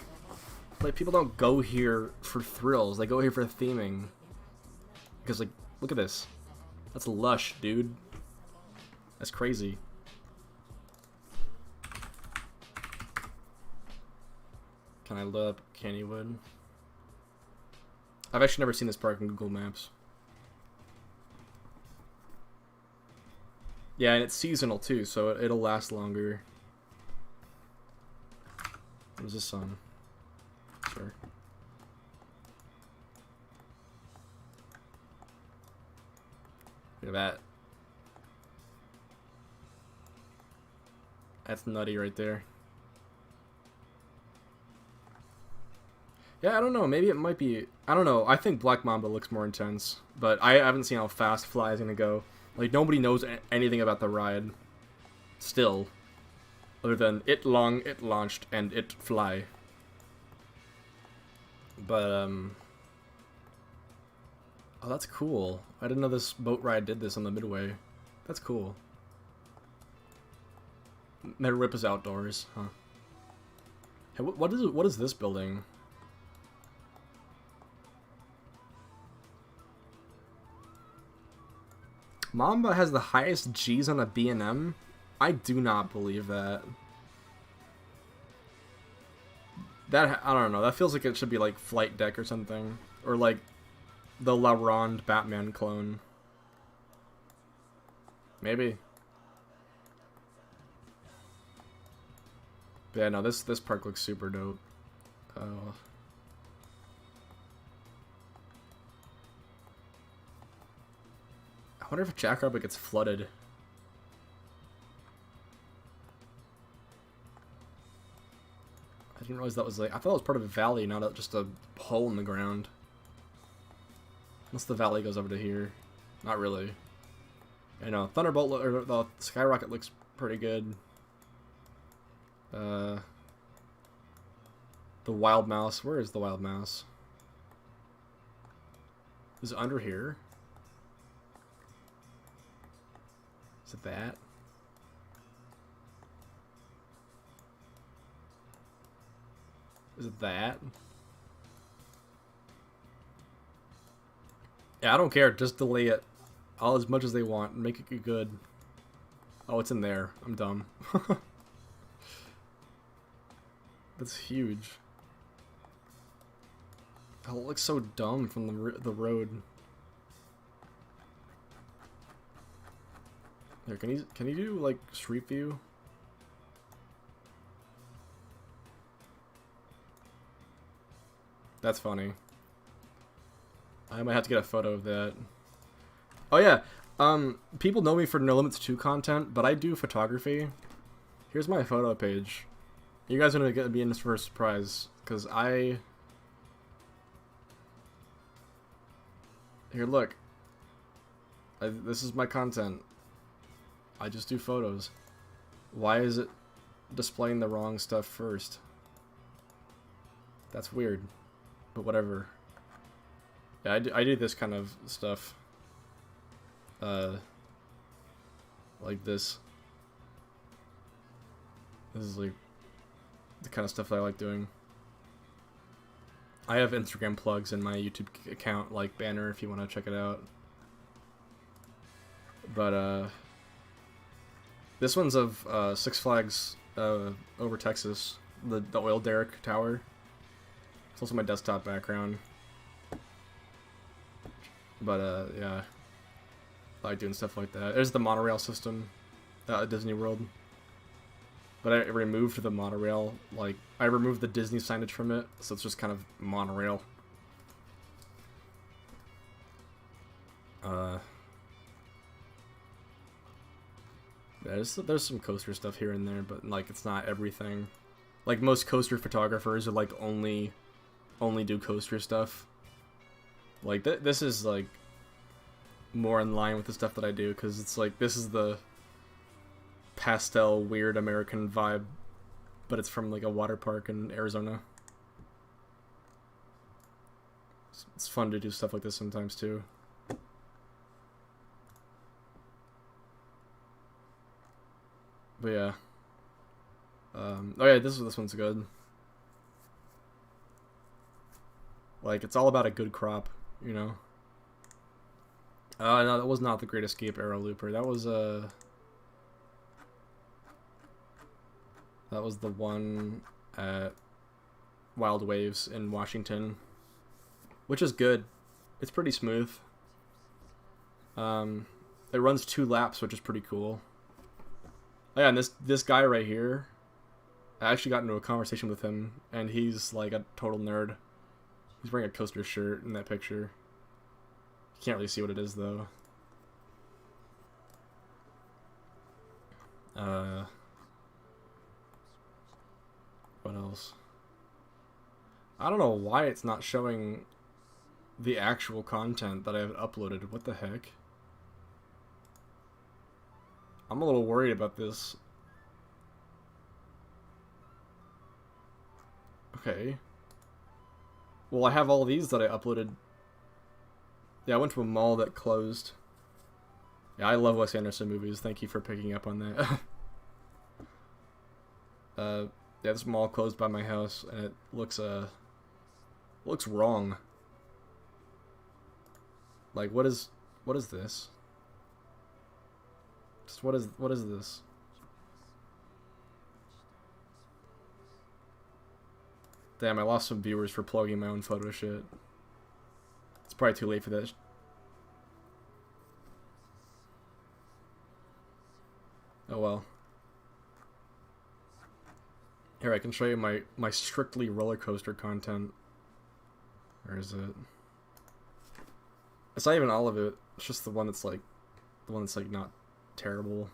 Speaker 1: Like people don't go here for thrills. They go here for theming. Because like, look at this. That's lush, dude. That's crazy. Can I load up Kennywood? I've actually never seen this park in Google Maps. Yeah, and it's seasonal too, so it'll last longer. What is this on? Sure. Look at that. That's nutty right there. Yeah, I don't know. Maybe it might be... I don't know. I think Black Mamba looks more intense. But I haven't seen how fast Fly is going to go. Like, nobody knows anything about the ride. Still. Other than it launched, and it fly. But, oh, that's cool. I didn't know this boat ride did this on the Midway. That's cool. Their rip is outdoors, huh? Hey, what is this building? Mamba has the highest G's on a B&M? I do not believe that. That, I don't know, that feels like it should be like Flight Deck or something. Or like the La Ronde Batman clone. Maybe. But yeah, no, this park looks super dope. Oh. I wonder if Jackrabbit gets flooded. I didn't realize that was like... I thought it was part of a valley, not just a hole in the ground. Unless the valley goes over to here. Not really. You know, Thunderbolt, or the Skyrocket looks pretty good. The Wild Mouse. Where is the Wild Mouse? Is it under here? Is it that? Is it that? Yeah, I don't care. Just delay it all as much as they want. Make it good. Oh, it's in there. I'm dumb. That's huge. Oh, it looks so dumb from the road. Here, can you do like street view? That's funny. I might have to get a photo of that. Oh yeah, people know me for NoLimits 2 content, but I do photography. Here's my photo page. You guys are gonna be in this for a surprise, because Here, look. This is my content. I just do photos. Why is it displaying the wrong stuff first? That's weird. But whatever. Yeah, I do this kind of stuff. Like this. This is like the kind of stuff that I like doing. I have Instagram plugs in my YouTube account, like banner, if you want to check it out. But this one's of Six Flags over Texas, the oil derrick tower. It's also my desktop background. But yeah, I like doing stuff like that. There's the monorail system at Disney World. But I removed the monorail, like, I removed the Disney signage from it, so it's just kind of monorail. Yeah, there's some coaster stuff here and there, but, like, it's not everything. Like, most coaster photographers are, like, only do coaster stuff. Like, this is, like, more in line with the stuff that I do, because it's, like, this is the pastel weird American vibe, but it's from like a water park in Arizona. It's fun to do stuff like this sometimes too. But yeah. Oh yeah, this one's good. Like, it's all about a good crop, you know. No, that was not the Great Escape Arrow Looper. That was the one at Wild Waves in Washington, which is good. It's pretty smooth. It runs 2 laps, which is pretty cool. Oh, yeah, and this guy right here, I actually got into a conversation with him, and he's like a total nerd. He's wearing a coaster shirt in that picture. You can't really see what it is though. What else? I don't know why it's not showing the actual content that I've uploaded. What the heck? I'm a little worried about this. Okay. Well, I have all these that I uploaded. Yeah, I went to a mall that closed. Yeah, I love Wes Anderson movies. Thank you for picking up on that. Yeah, this mall closed by my house, and it looks wrong. Like, what is this? Just what is this? Damn, I lost some viewers for plugging my own photo shit. It's probably too late for that. Oh well. Here, I can show you my strictly roller coaster content. Where is it? It's not even all of it. It's just the one that's like not terrible.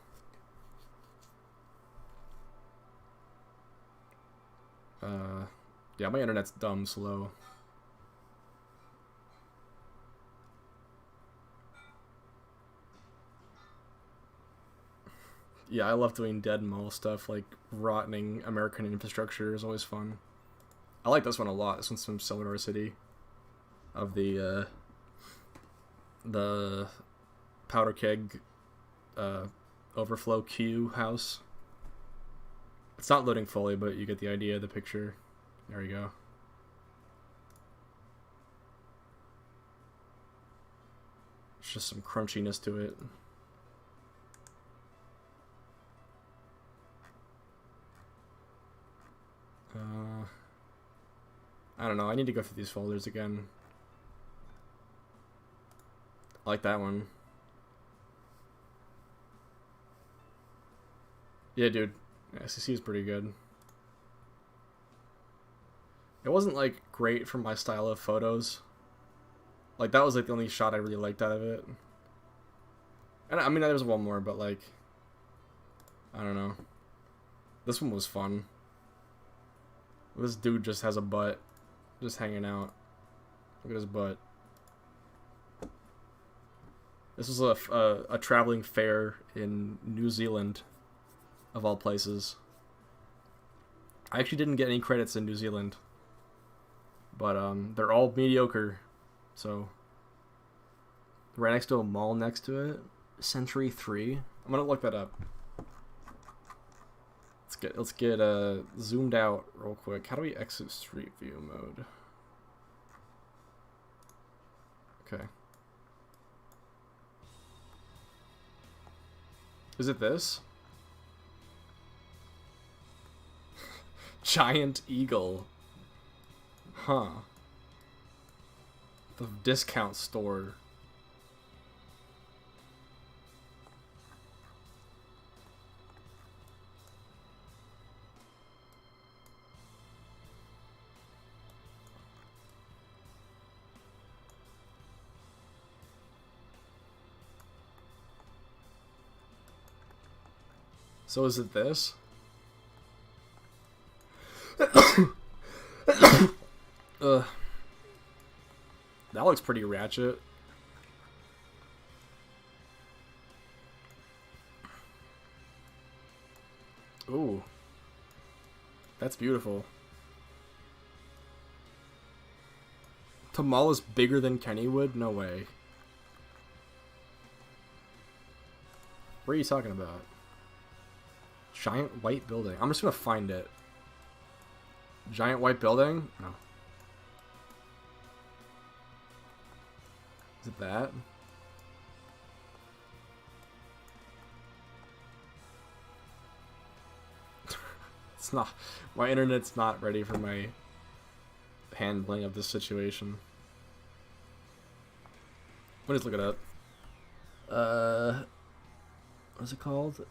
Speaker 1: Yeah, my internet's dumb slow. Yeah, I love doing dead mall stuff, like rotting American infrastructure is always fun. I like this one a lot. This one's from Silver City, of the powder keg overflow queue house. It's not loading fully, but you get the idea of the picture. There we go. It's just some crunchiness to it. I don't know. I need to go through these folders again. I like that one. Yeah, dude. SEC is pretty good. It wasn't, like, great for my style of photos. Like, that was, like, the only shot I really liked out of it. And, I mean, there was one more, but, like, I don't know. This one was fun. This dude just has a butt. Just hanging out. Look at his butt. This was a traveling fair in New Zealand, of all places. I actually didn't get any credits in New Zealand, but they're all mediocre. So right next to a mall next to it, Century 3. I'm gonna look that up. Let's get zoomed out real quick. How do we exit Street View mode? Okay. Is it this? Giant Eagle. Huh. The discount store. So is it this? That looks pretty ratchet. Ooh. That's beautiful. Tamal is bigger than Kennywood? No way. What are you talking about? Giant white building. I'm just gonna find it. Giant white building? No. Is it that? It's not. My internet's not ready for my handling of this situation. Let me just look it up. What's it called?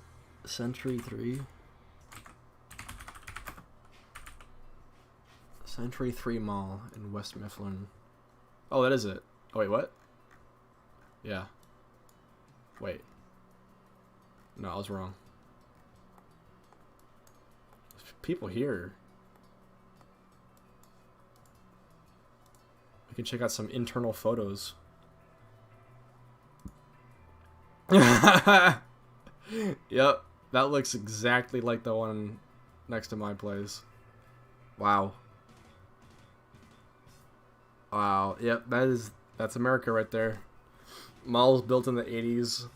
Speaker 1: Century 3? Century 3 Mall in West Mifflin. Oh, that is it. Oh, wait, what? Yeah. Wait. No, I was wrong. There's people here. We can check out some internal photos. Yep. That looks exactly like the one next to my place. Wow. Wow. Yep, that's America right there. Malls built in the 80s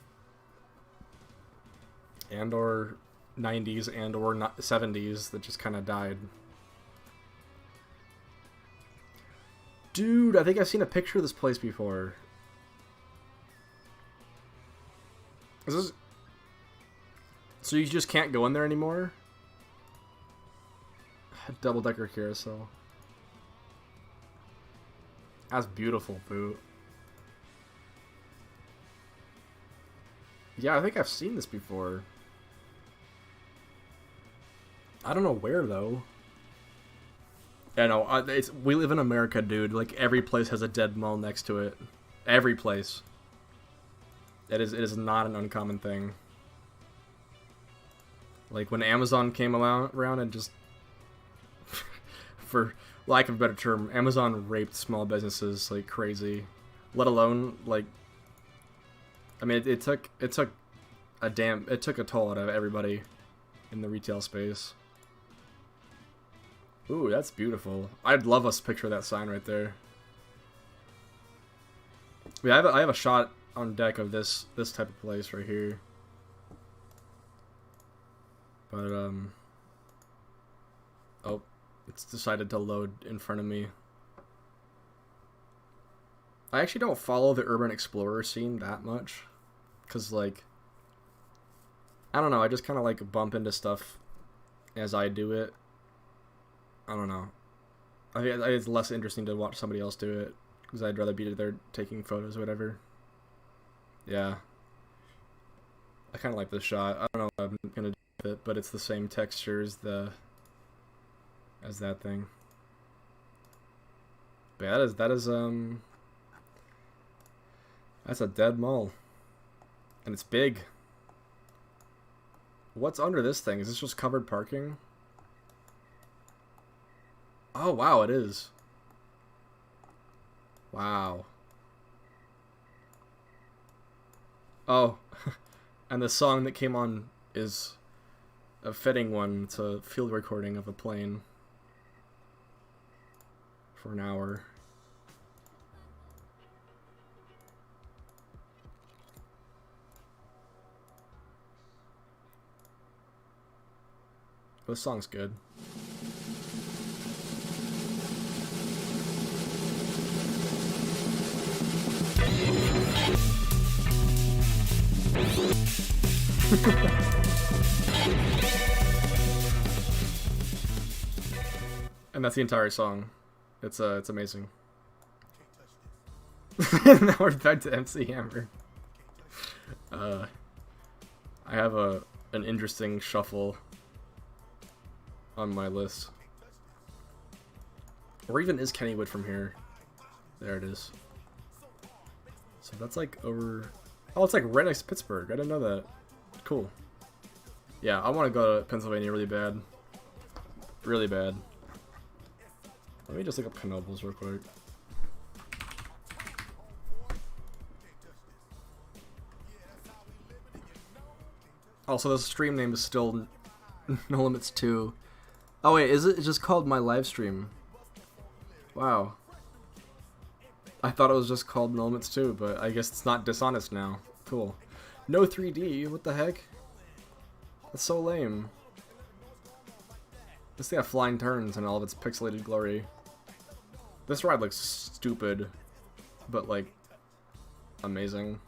Speaker 1: and or 90s and or 70s that just kind of died. Dude, I think I've seen a picture of this place before. Is this... So you just can't go in there anymore? Double-decker carousel. That's beautiful, Boot. Yeah, I think I've seen this before. I don't know where, though. Yeah, no, we live in America, dude. Like, every place has a dead mall next to it. Every place. It is not an uncommon thing. Like, when Amazon came around and just... for lack of a better term, Amazon raped small businesses like crazy. Let alone, like... I mean, it took a toll out of everybody in the retail space. Ooh, that's beautiful. I'd love us to picture that sign right there. Yeah, I have a shot on deck of this type of place right here. But oh, it's decided to load in front of me. I actually don't follow the Urban Explorer scene that much, cause like, I don't know, I just kind of like bump into stuff as I do it. I don't know. I think it's less interesting to watch somebody else do it, because I'd rather be there taking photos or whatever. Yeah. I kind of like this shot. I don't know what I'm gonna do with it, but it's the same texture as that thing. But yeah, that's a dead mall. And it's big. What's under this thing? Is this just covered parking? Oh, wow, it is. Wow. Oh, and the song that came on is a fitting one. It's a field recording of a plane for an hour. This song's good. And that's the entire song. It's amazing. Now we're back to MC Hammer. I have an interesting shuffle on my list. Or even is Kennywood from here? There it is. So that's like over... Oh, it's like right next to Pittsburgh. I didn't know that. Cool. Yeah, I want to go to Pennsylvania really bad. Really bad. Let me just look up Knoebels real quick. Also, the stream name is still NoLimits 2. Oh wait, is it just called My Live Stream? Wow. I thought it was just called NoLimits 2, but I guess it's not dishonest now. Cool. No 3D, what the heck? That's so lame. This thing have flying turns and all of its pixelated glory. This ride looks stupid, but like, amazing.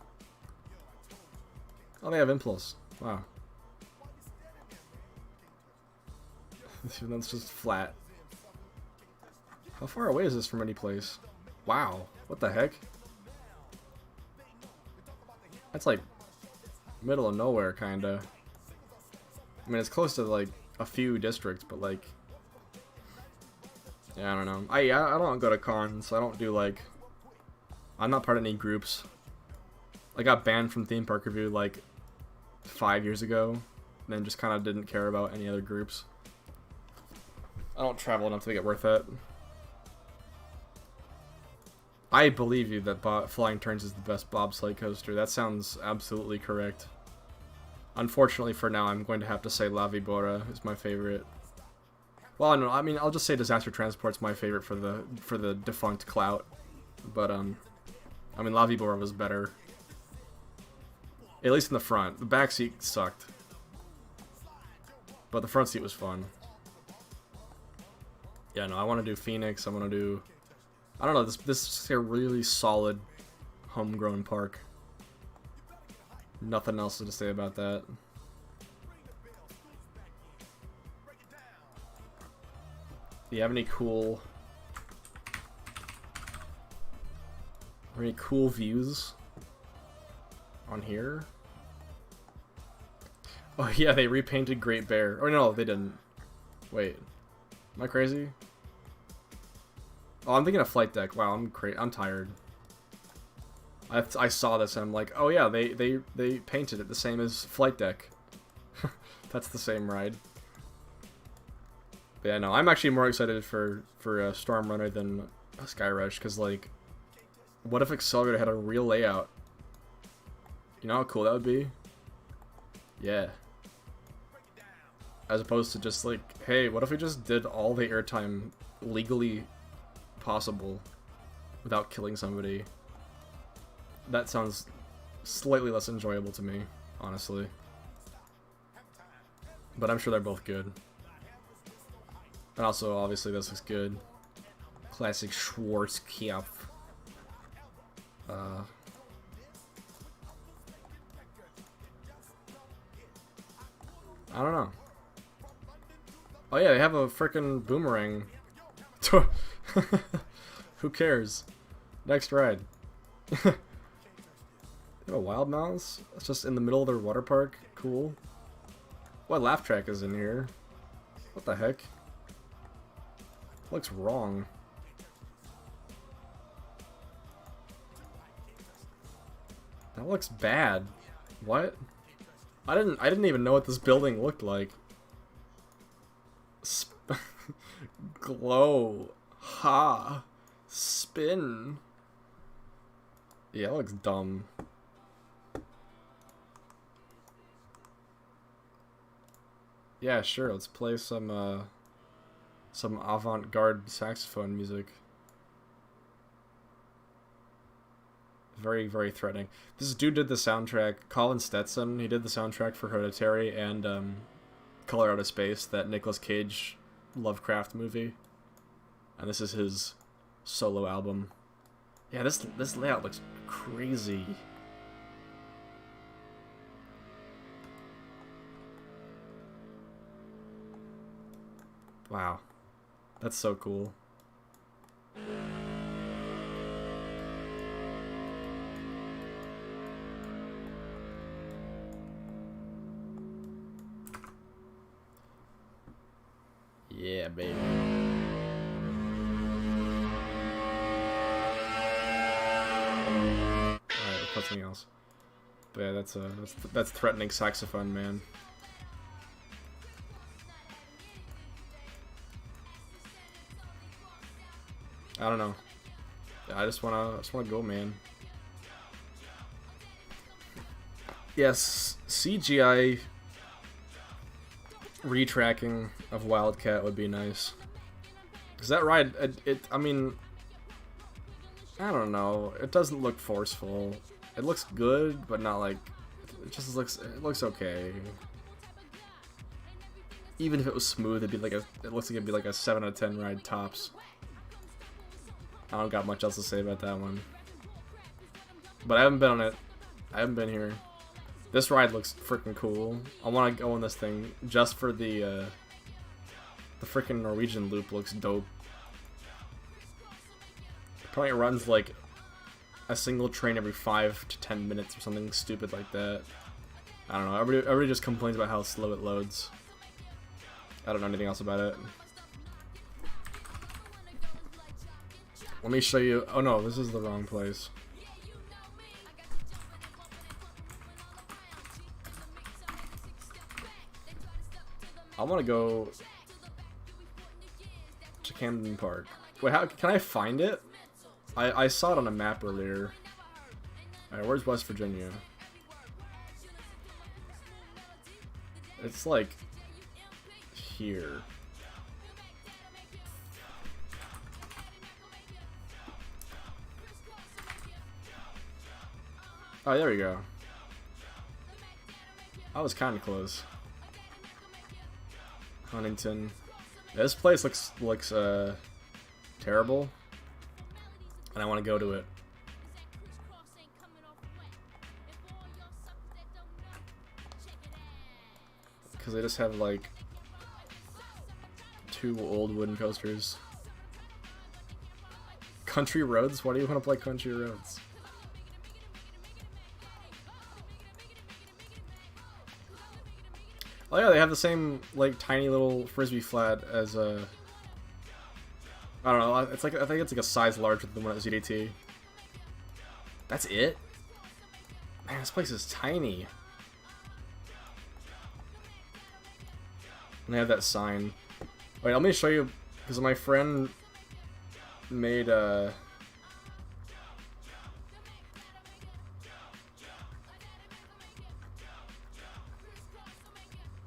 Speaker 1: Oh, they have Impulse. Wow. That's just flat. How far away is this from any place? Wow. What the heck? That's like middle of nowhere, kinda. I mean, it's close to like a few districts, but like, yeah, I don't know. I don't go to cons, so I don't do like, I'm not part of any groups. I got banned from Theme Park Review like 5 years ago, and then just kind of didn't care about any other groups. I don't travel enough to make it worth it. I believe you that Flying Turns is the best bobsleigh coaster. That sounds absolutely correct. Unfortunately for now, I'm going to have to say La Vibora is my favorite. Well, no, I mean, I'll just say Disaster Transport's my favorite for the defunct clout. But, I mean, La Vibora was better. At least in the front. The back seat sucked. But the front seat was fun. Yeah, no, I want to do Phoenix. I want to do... I don't know, this is a really solid homegrown park. Nothing else to say about that. Do you have any cool... Any cool views on here? Oh yeah, they repainted Great Bear. Oh no, they didn't. Wait, am I crazy? Oh, I'm thinking of Flight Deck. Wow, I'm tired. I saw this and I'm like, oh yeah, they painted it the same as Flight Deck. That's the same ride. But yeah, no, I'm actually more excited for Storm Runner than Sky Rush, because like, what if Accelerator had a real layout? You know how cool that would be? Yeah. As opposed to just like, hey, what if we just did all the airtime legally possible without killing somebody? That sounds slightly less enjoyable to me, honestly. But I'm sure they're both good. And also, obviously, this looks good. Classic Schwarzkopf. I don't know. Oh yeah, they have a frickin' boomerang. Who cares? Next ride. They have a wild mouse? It's just in the middle of their water park? Cool. What laugh track is in here? What the heck? Looks wrong. That looks bad. What? I didn't even know what this building looked like. Glow. Ha. Spin. Yeah, it looks dumb. Yeah, sure, let's play some avant-garde saxophone music. Very, very threatening. This dude did the soundtrack, Colin Stetson, he did the soundtrack for Hereditary and Color Out of Space, that Nicolas Cage Lovecraft movie. And this is his solo album. Yeah, this layout looks crazy. Wow. That's so cool. Yeah, baby. Alright, let's put something else. But yeah, that's threatening saxophone, man. I don't know. I just wanna go, man. Yes, CGI retracking of Wildcat would be nice. Cause that ride, I mean, I don't know. It doesn't look forceful. It looks good, but not like. It looks okay. Even if it was smooth, it looks like it'd be like a 7 out of 10 ride tops. I don't got much else to say about that one. But I haven't been on it. I haven't been here. This ride looks freaking cool. I want to go on this thing just for the freaking Norwegian loop looks dope. Apparently it runs like a single train every 5 to 10 minutes or something stupid like that. I don't know. Everybody just complains about how slow it loads. I don't know anything else about it. Let me show you. Oh no, this is the wrong place. I want to go to Camden Park. Wait, how can I find it? I saw it on a map earlier. Alright, where's West Virginia? It's like here. Oh, there we go. I was kind of close. Huntington. This place looks terrible, and I want to go to it. Because they just have like 2 old wooden coasters. Country Roads? Why do you want to play Country Roads? Oh yeah, they have the same like tiny little frisbee flat as I don't know. It's like I think it's like a size larger than the one at ZDT. That's it. Man, this place is tiny. And they have that sign. Wait, let me show you because my friend made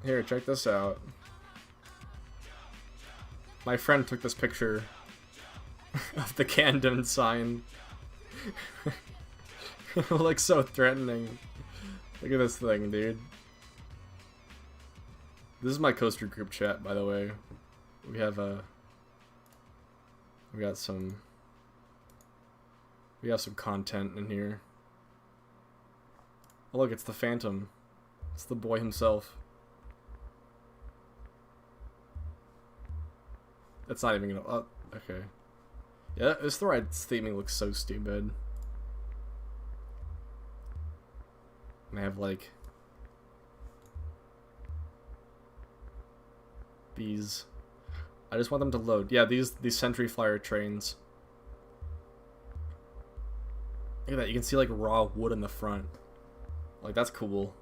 Speaker 1: Here, check this out. My friend took this picture of the Camden sign. It looks so threatening. Look at this thing, dude. This is my coaster group chat, by the way. We have we got some content in here. Oh look, it's the Phantom. It's the boy himself. It's not even gonna. Oh, okay. Yeah, this ride's theming looks so stupid. And I have like these. I just want them to load. Yeah, these Sentry Flyer trains. Look at that. You can see like raw wood in the front. Like that's cool.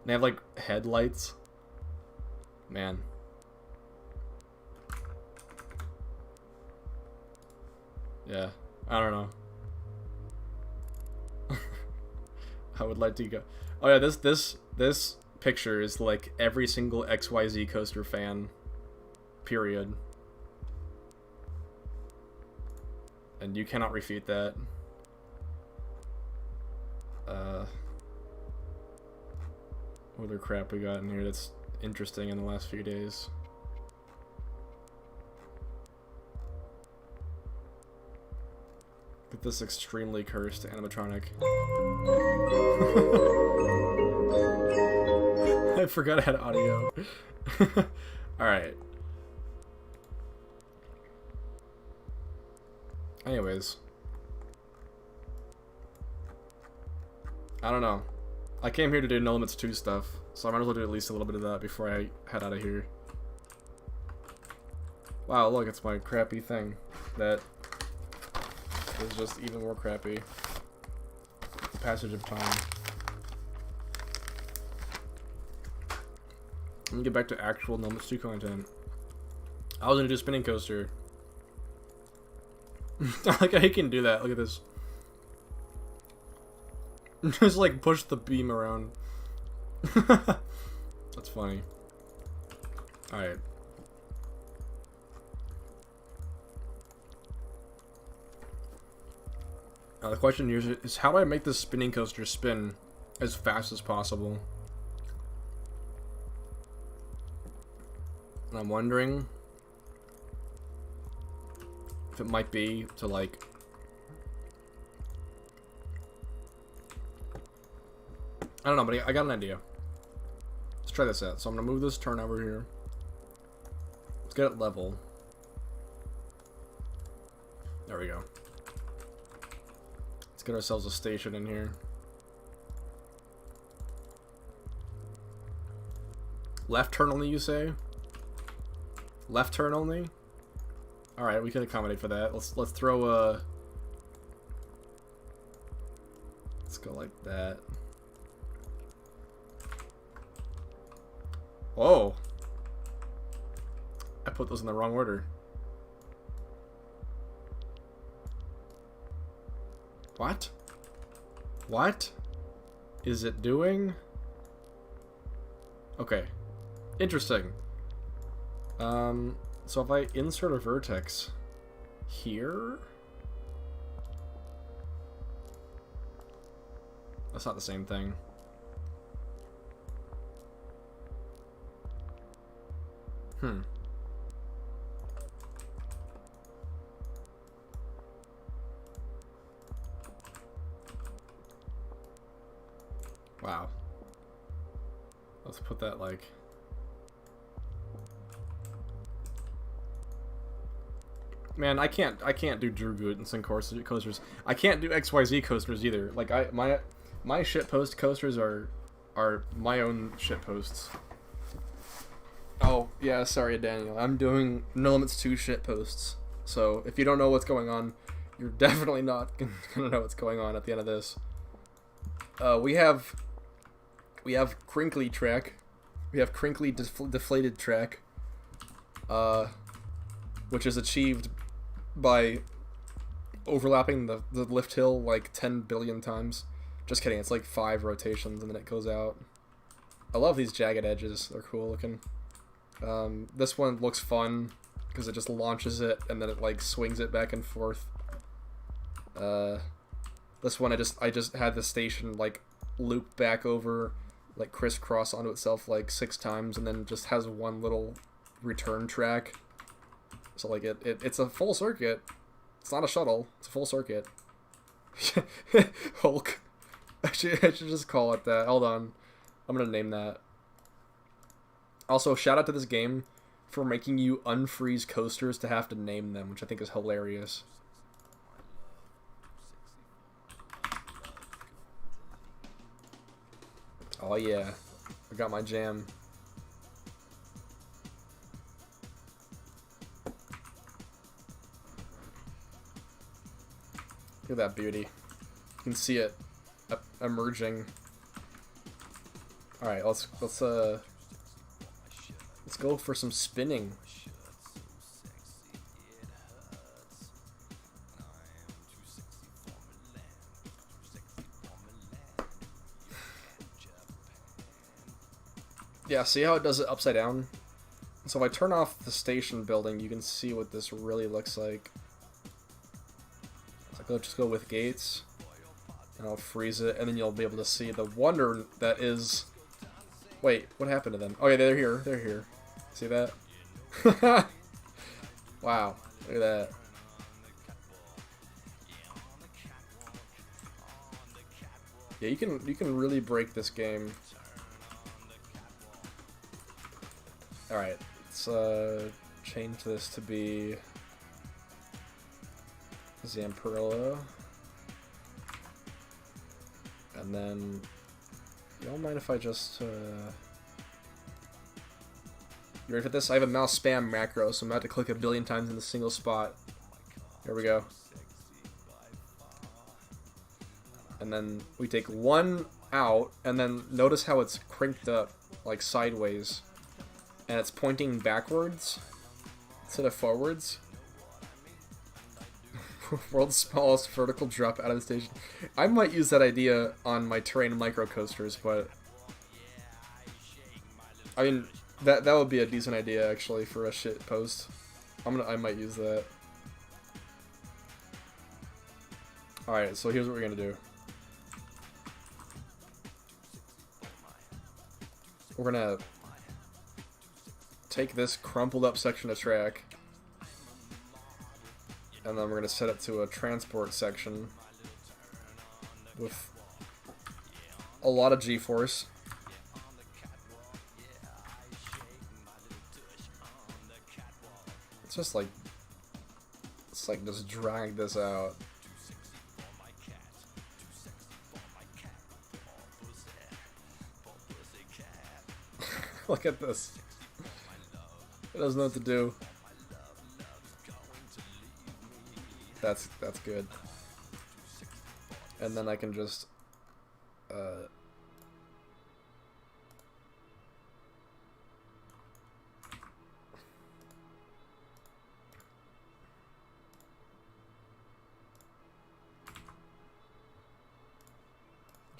Speaker 1: And they have like headlights. Man. Yeah, I don't know. I would like to go. Oh yeah, this picture is like every single XYZ coaster fan. Period. And you cannot refute that. What other crap we got in here that's interesting in the last few days? Get this extremely cursed animatronic. I forgot I had audio. Alright. Anyways. I don't know. I came here to do NoLimits 2 stuff, so I might as well do at least a little bit of that before I head out of here. Wow, look, it's my crappy thing that is just even more crappy. The passage of time. Let me get back to actual NoLimits 2 content. I was gonna do a spinning coaster. Like I can do that. Look at this. Just like push the beam around. That's funny. Alright. Now the question here is how do I make this spinning coaster spin as fast as possible? And I'm wondering if it might be to like I don't know, but I got an idea. Let's try this out. So I'm gonna move this turn over here. Let's get it level. There we go. Let's get ourselves a station in here. Left turn only, you say? Left turn only? Alright, we can accommodate for that. Let's throw a... Let's go like that. Whoa! I put those in the wrong order. What? What is it doing? Okay. Interesting. So if I insert a vertex here... That's not the same thing. Hmm. Wow. Let's put that like... Man, I can't do Drew Goodenson coasters. I can't do XYZ coasters either. Like my shitpost coasters are my own shitposts. Oh, yeah, sorry Daniel. I'm doing NoLimits 2 shitposts. So, if you don't know what's going on, you're definitely not gonna know what's going on at the end of this. We have crinkly track. We have crinkly deflated track. Which is achieved by overlapping the lift hill like 10 billion times. Just kidding, it's like 5 rotations and then it goes out. I love these jagged edges, they're cool looking. This one looks fun because it just launches it and then it like swings it back and forth. This one I just had the station like loop back over, like crisscross onto itself like 6 times and then just has one little return track. So like it's a full circuit. It's not a shuttle. It's a full circuit. Hulk. Actually, I should just call it that. Hold on. I'm gonna name that. Also, shout out to this game for making you unfreeze coasters to have to name them, which I think is hilarious. Oh yeah. I got my jam. Look at that beauty. You can see it emerging. All right, let's go for some spinning. Yeah, see how it does it upside down? So if I turn off the station building, you can see what this really looks like. So just go with gates, and I'll freeze it, and then you'll be able to see the wonder that is... Wait, what happened to them? Oh yeah, they're here. They're here. See that? Wow, look at that. Yeah, you can really break this game. All right, let's change this to be Zamperillo, and then you don't mind if I just you ready for this? I have a mouse spam macro, so I'm about to click a billion times in a single spot. Here we go. And then we take one out, and then notice how it's cranked up, like sideways. And it's pointing backwards instead of forwards. World's smallest vertical drop out of the station. I might use that idea on my terrain micro coasters, but I mean that would be a decent idea actually for a shit post. I might use that. All right, so here's what we're gonna do. We're gonna take this crumpled up section of track, and then we're gonna set it to a transport section with a lot of G-force. It's just like just drag this out. Look at this. It doesn't know what to do. That's good. And then I can just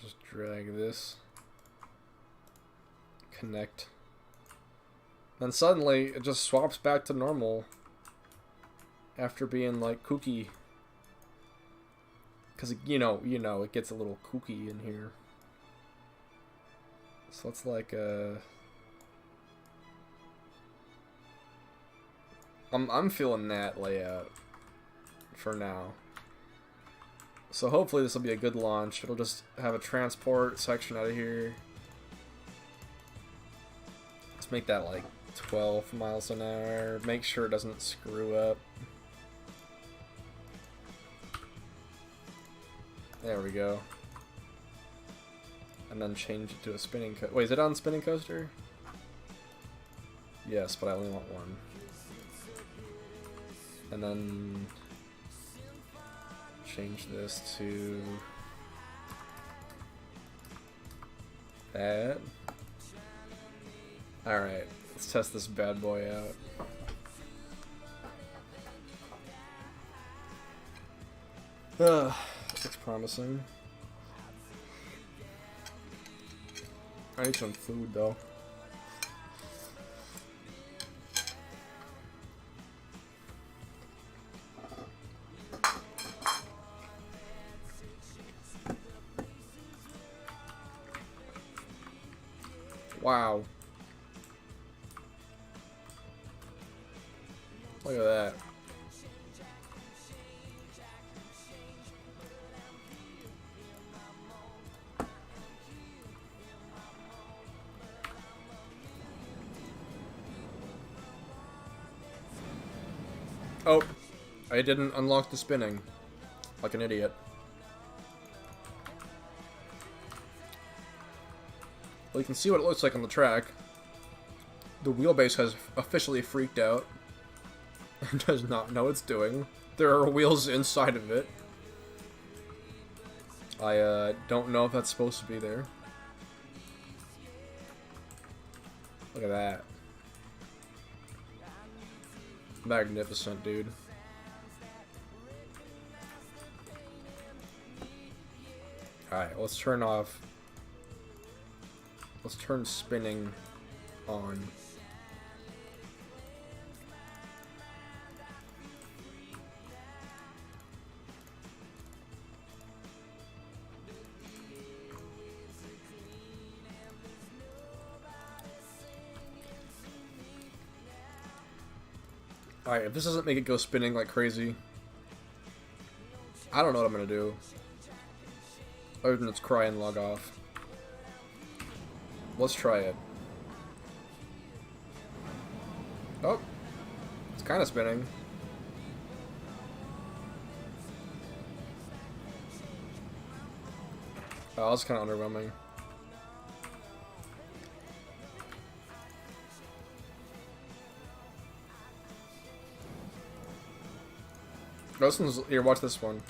Speaker 1: just drag this, connect. Then suddenly it just swaps back to normal after being like kooky, because you know it gets a little kooky in here. So let's like I'm feeling that layout for now. So hopefully this will be a good launch. It'll just have a transport section out of here. Let's make that like 12 miles an hour. Make sure it doesn't screw up. There we go. And then change it to a spinning coaster. Wait, is it on spinning coaster? Yes, but I only want one. And then change this to that. Alright, let's test this bad boy out. That looks promising. I need some food though. Wow. Look at that. Oh, I didn't unlock the spinning. Like an idiot. Well, you can see what it looks like on the track. The wheelbase has officially freaked out and does not know what it's doing. There are wheels inside of it. I don't know if that's supposed to be there. Look at that. Magnificent, dude. Alright, let's turn off. Let's turn spinning on. Alright, if this doesn't make it go spinning like crazy, I don't know what I'm gonna do. Other than just cry and log off. Let's try it. Oh, it's kind of spinning. Oh, that's kind of underwhelming. Oh, this one's here. Watch this one.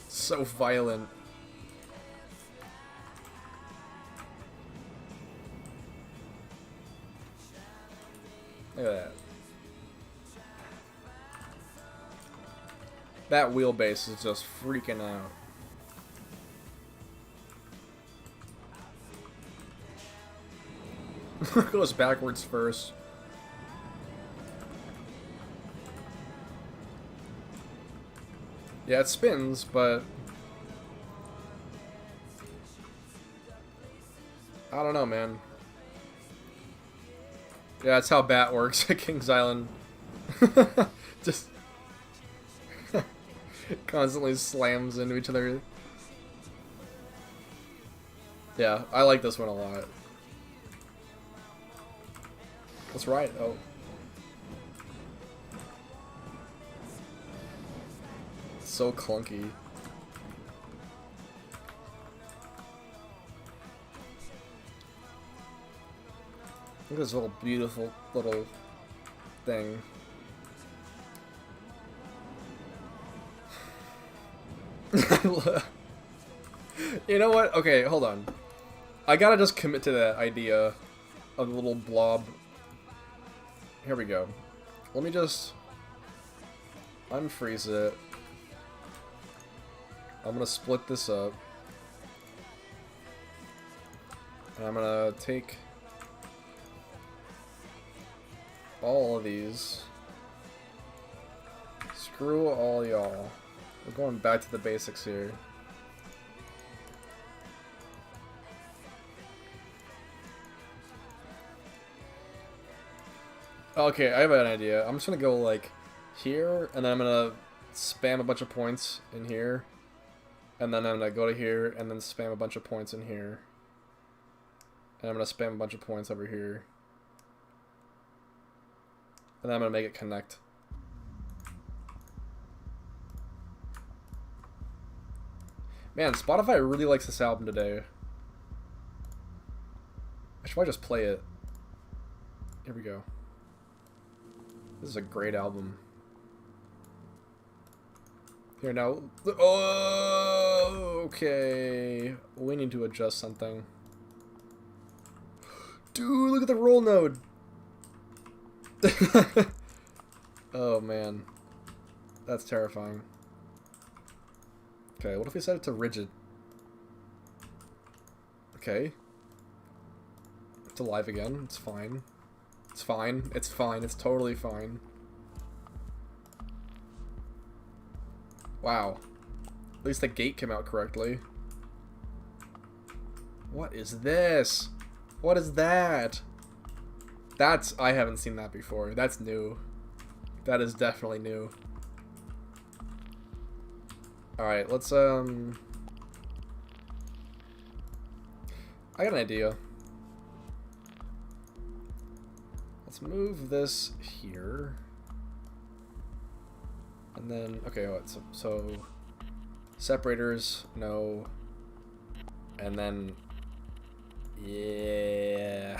Speaker 1: So violent. Look at that. That wheelbase is just freaking out. Goes backwards first. Yeah, it spins, but I don't know, man. Yeah, that's how Bat works at King's Island. Just constantly slams into each other. Yeah, I like this one a lot. Let's ride. Oh. It's so clunky. Look at this little beautiful little thing. You know what? Okay, hold on. I gotta just commit to that idea of the little blob. Here we go. Let me just unfreeze it. I'm gonna split this up. And I'm gonna take all of these. Screw all y'all. We're going back to the basics here. Okay, I have an idea. I'm just gonna go like here, and then I'm gonna spam a bunch of points in here, and then I'm gonna go to here, and then spam a bunch of points in here, and I'm gonna spam a bunch of points over here, and then I'm gonna make it connect. Man, Spotify really likes this album today. I should probably just play it. Here we go. This is a great album. Here now. Oh, okay. We need to adjust something. Dude, look at the roll node. Oh man, that's terrifying. Okay, what if we set it to rigid? Okay. It's alive again. It's fine. It's fine. It's fine. It's totally fine. Wow. At least the gate came out correctly. What is this? What is that? That's... I haven't seen that before. That's new. That is definitely new. Alright, let's, I got an idea. Let's move this here. And then, okay, so separators, no. And then, yeah.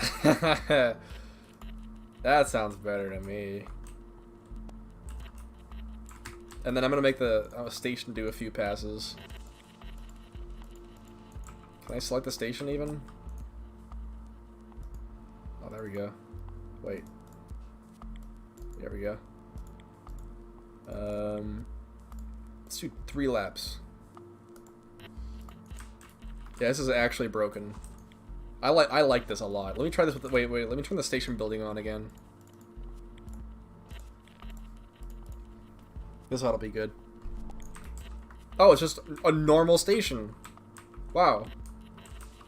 Speaker 1: That sounds better to me. And then I'm gonna make the station do a few passes. Can I select the station even? Oh, there we go. Wait. There we go. Let's do 3 laps. Yeah, this is actually broken. I like this a lot. Let me try this with the, wait, let me turn the station building on again. This ought to be good. Oh, it's just a normal station. Wow.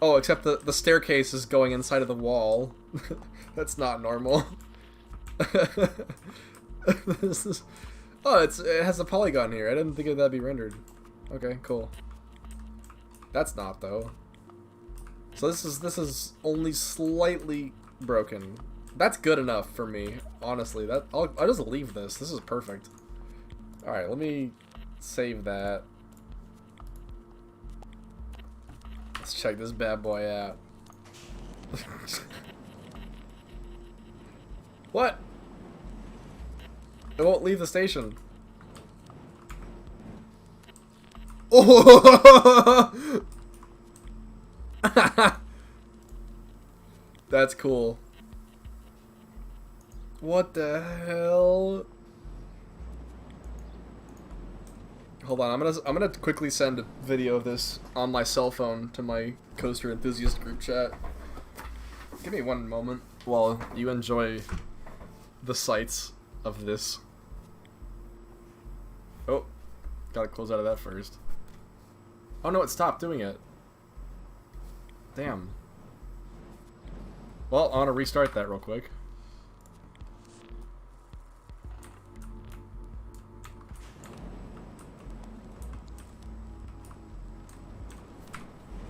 Speaker 1: Oh, except the staircase is going inside of the wall. That's not normal. This is... Oh, it has a polygon here. I didn't think that'd be rendered. Okay, cool. That's not though. So this is only slightly broken. That's good enough for me, honestly. I'll just leave this. This is perfect. All right, let me save that. Let's check this bad boy out. What? It won't leave the station. Oh! That's cool. What the hell? Hold on, I'm gonna quickly send a video of this on my cell phone to my coaster enthusiast group chat. Give me one moment while you enjoy the sights of this. Oh, gotta close out of that first. Oh no, it stopped doing it. Damn. Well, I want to restart that real quick.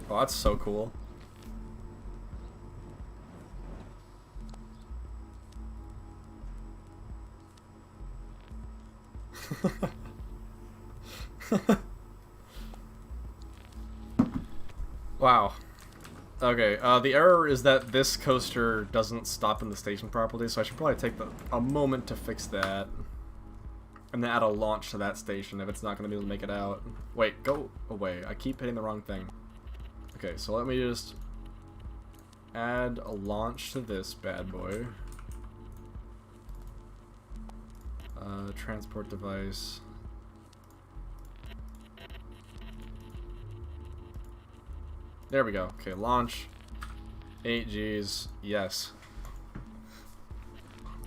Speaker 1: Oh, that's so cool. Wow. Okay, the error is that this coaster doesn't stop in the station properly, so I should probably take a moment to fix that. And then add a launch to that station if it's not going to be able to make it out. Wait, go away. I keep hitting the wrong thing. Okay, so let me just add a launch to this bad boy. Transport device. There we go. Okay, launch. 8Gs. Yes.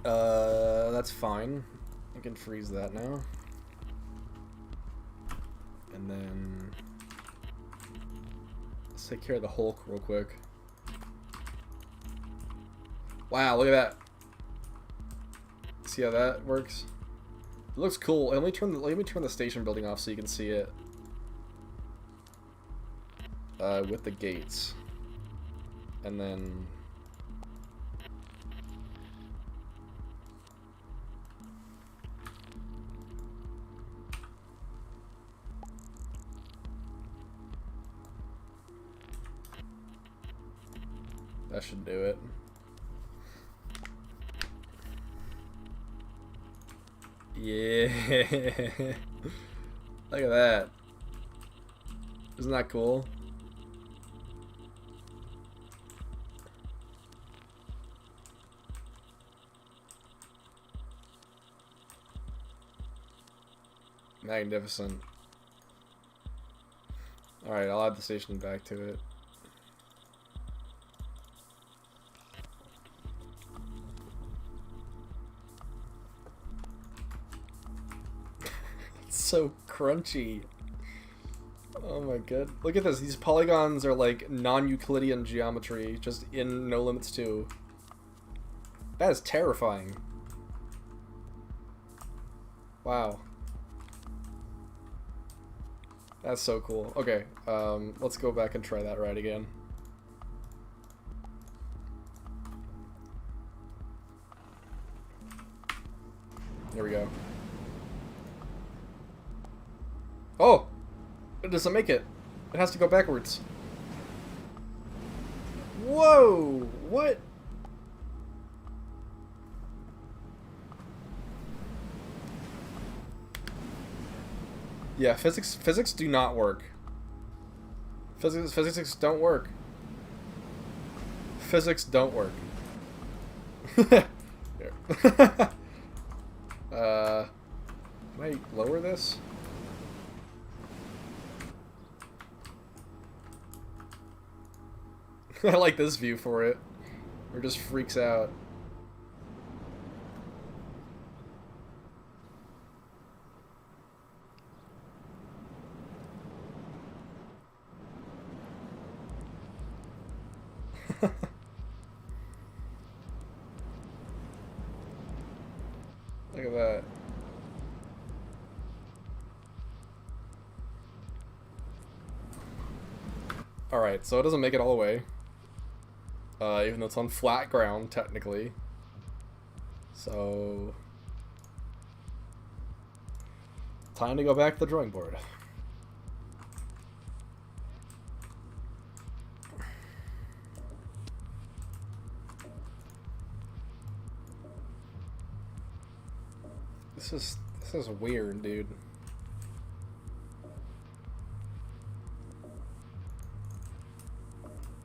Speaker 1: That's fine. I can freeze that now. And then let's take care of the Hulk real quick. Wow, look at that. See how that works? It looks cool. Let me turn the station building off so you can see it. With the gates. And then that should do it. Yeah. Look at that. Isn't that cool? Magnificent. Alright, I'll add the station back to it. It's so crunchy. Oh my god. Look at this. These polygons are like non-Euclidean geometry, just in NoLimits 2. That is terrifying. Wow. That's so cool. Okay, let's go back and try that ride again. Here we go. Oh! It doesn't make it. It has to go backwards. Whoa! What? Yeah, physics do not work. Physics don't work. Physics don't work. Here. Can I lower this? I like this view for it. Or just freaks out. Look at that. Alright, so it doesn't make it all the way. Even though it's on flat ground, technically. So... time to go back to the drawing board. This is weird, dude.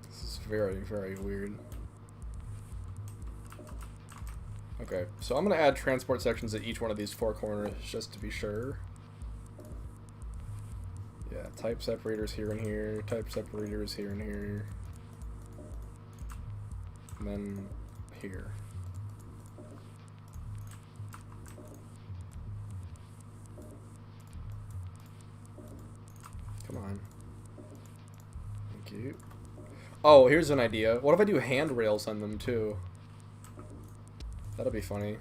Speaker 1: This is very, very weird. Okay, so I'm gonna add transport sections at each one of these four corners just to be sure. Yeah, type separators here and here, type separators here and here. And then here. Come on. Thank you. Oh, here's an idea. What if I do handrails on them too? That'll be funny.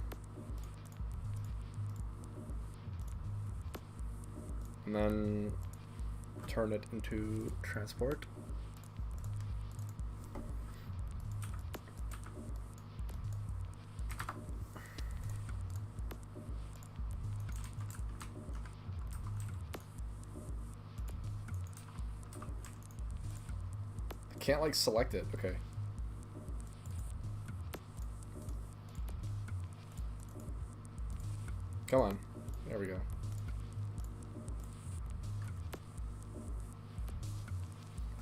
Speaker 1: And then turn it into transport. I can't like select it. Okay. Come on. There we go.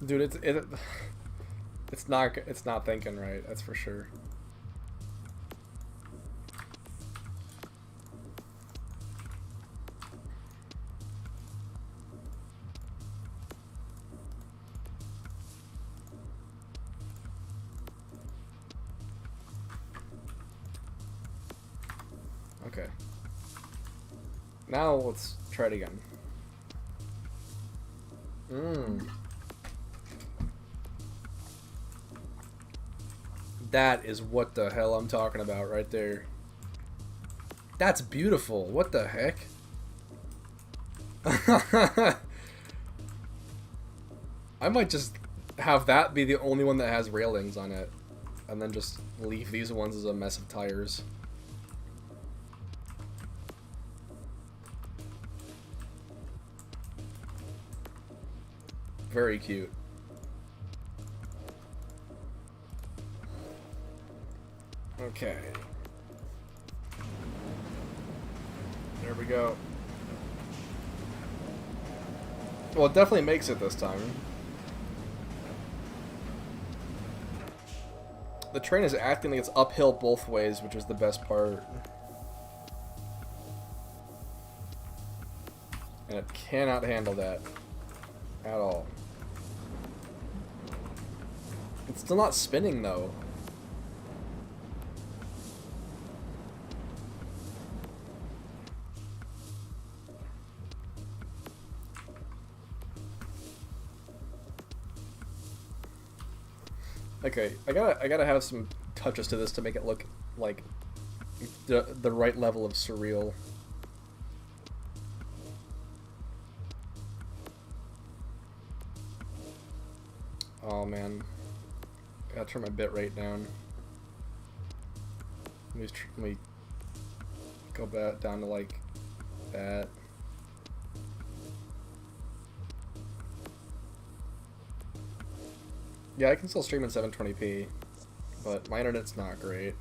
Speaker 1: Dude, it's not thinking right, that's for sure. Okay. Now let's try it again. That is what the hell I'm talking about right there. That's beautiful. What the heck? I might just have that be the only one that has railings on it, and then just leave these ones as a mess of tires. Very cute. Okay. There we go. Well, it definitely makes it this time. The train is acting like it's uphill both ways, which is the best part. And it cannot handle that at all. It's still not spinning, though. Okay, I gotta have some touches to this to make it look like the right level of surreal. Oh man, I gotta turn my bit rate down. Let me go back down to like that. Yeah, I can still stream in 720p, but my internet's not great.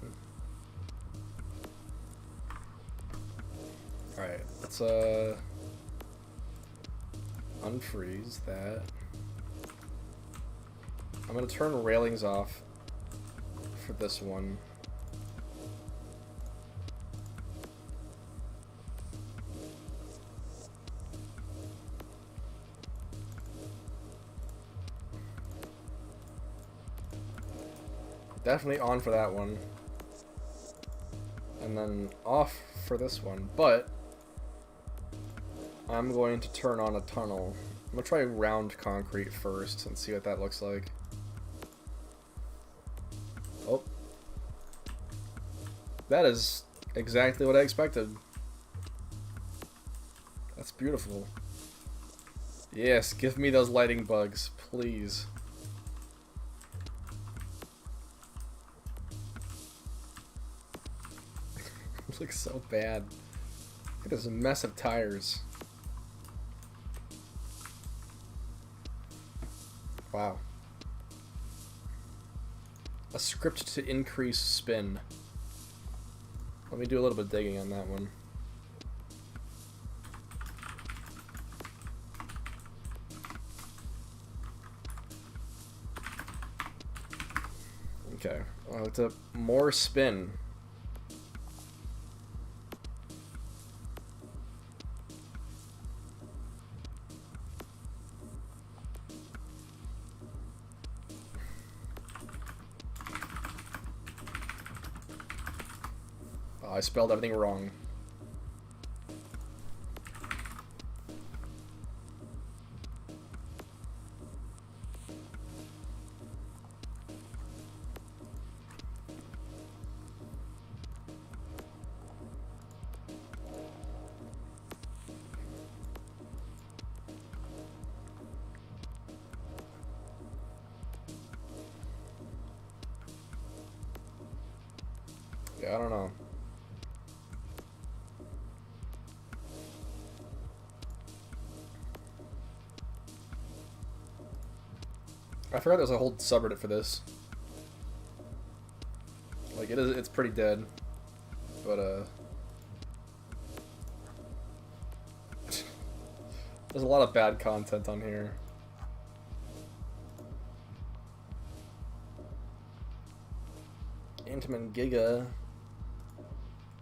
Speaker 1: Alright, let's unfreeze that. I'm gonna turn railings off for this one. Definitely on for that one. And then off for this one. But I'm going to turn on a tunnel. I'm going to try round concrete first and see what that looks like. Oh. That is exactly what I expected. That's beautiful. Yes, give me those lighting bugs, please. It looks so bad. Look at this mess of tires. Wow. A script to increase spin. Let me do a little bit of digging on that one. Okay. It's a more spin. I spelled everything wrong. Yeah, I don't know. I forgot there's a whole subreddit for this. Like, it's pretty dead. But, there's a lot of bad content on here. Intamin Giga.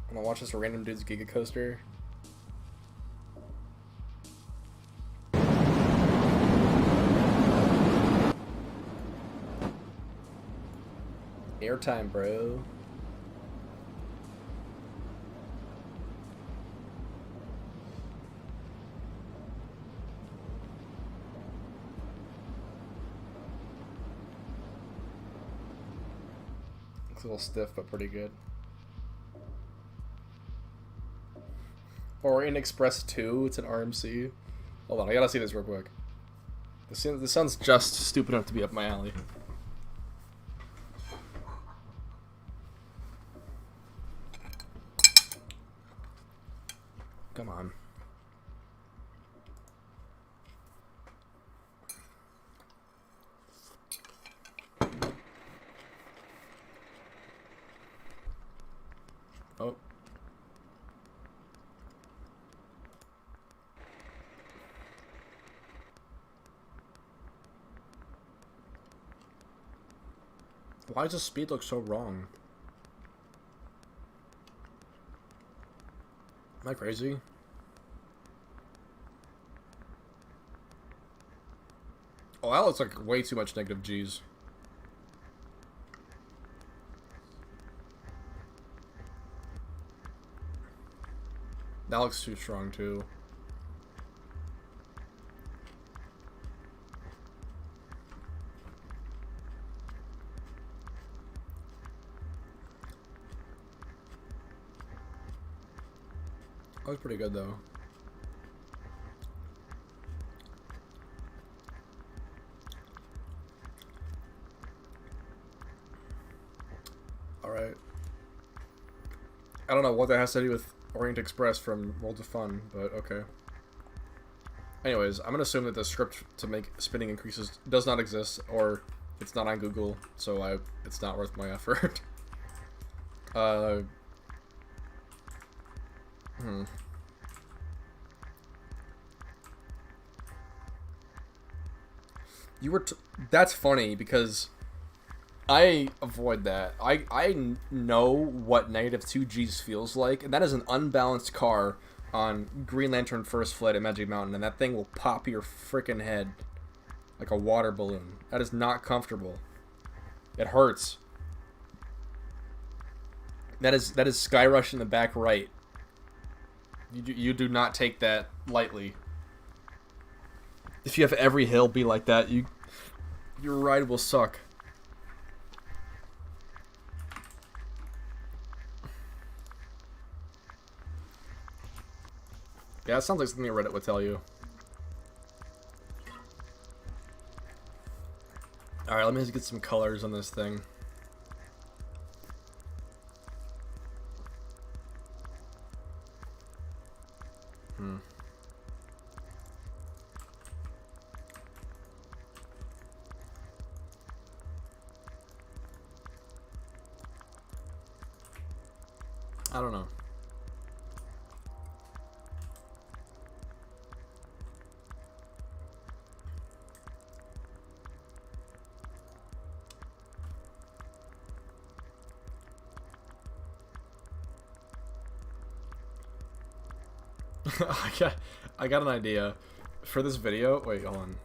Speaker 1: I'm gonna watch this random dude's Giga coaster. Airtime, bro. Looks a little stiff, but pretty good. Orient Express 2, it's an RMC. Hold on, I gotta see this real quick. This sounds just stupid enough to be up my alley. Come on. Oh. Why does the speed look so wrong? Am I crazy? Oh, that looks like way too much negative G's. That looks too strong, too. That was pretty good, though. Alright. I don't know what that has to do with Orient Express from World of Fun, but okay. Anyways, I'm gonna assume that the script to make spinning increases does not exist, or it's not on Google, so it's not worth my effort. That's funny because I avoid that. I know what negative 2Gs feels like, and that is an unbalanced car on Green Lantern First Flight at Magic Mountain, and that thing will pop your freaking head like a water balloon. That is not comfortable. It hurts. That is Sky Rush in the back right. You do not take that lightly. If you have every hill be like that, your ride will suck. Yeah, it sounds like something Reddit would tell you. Alright, let me just get some colors on this thing. I don't know. I got an idea for this video. Wait, hold on.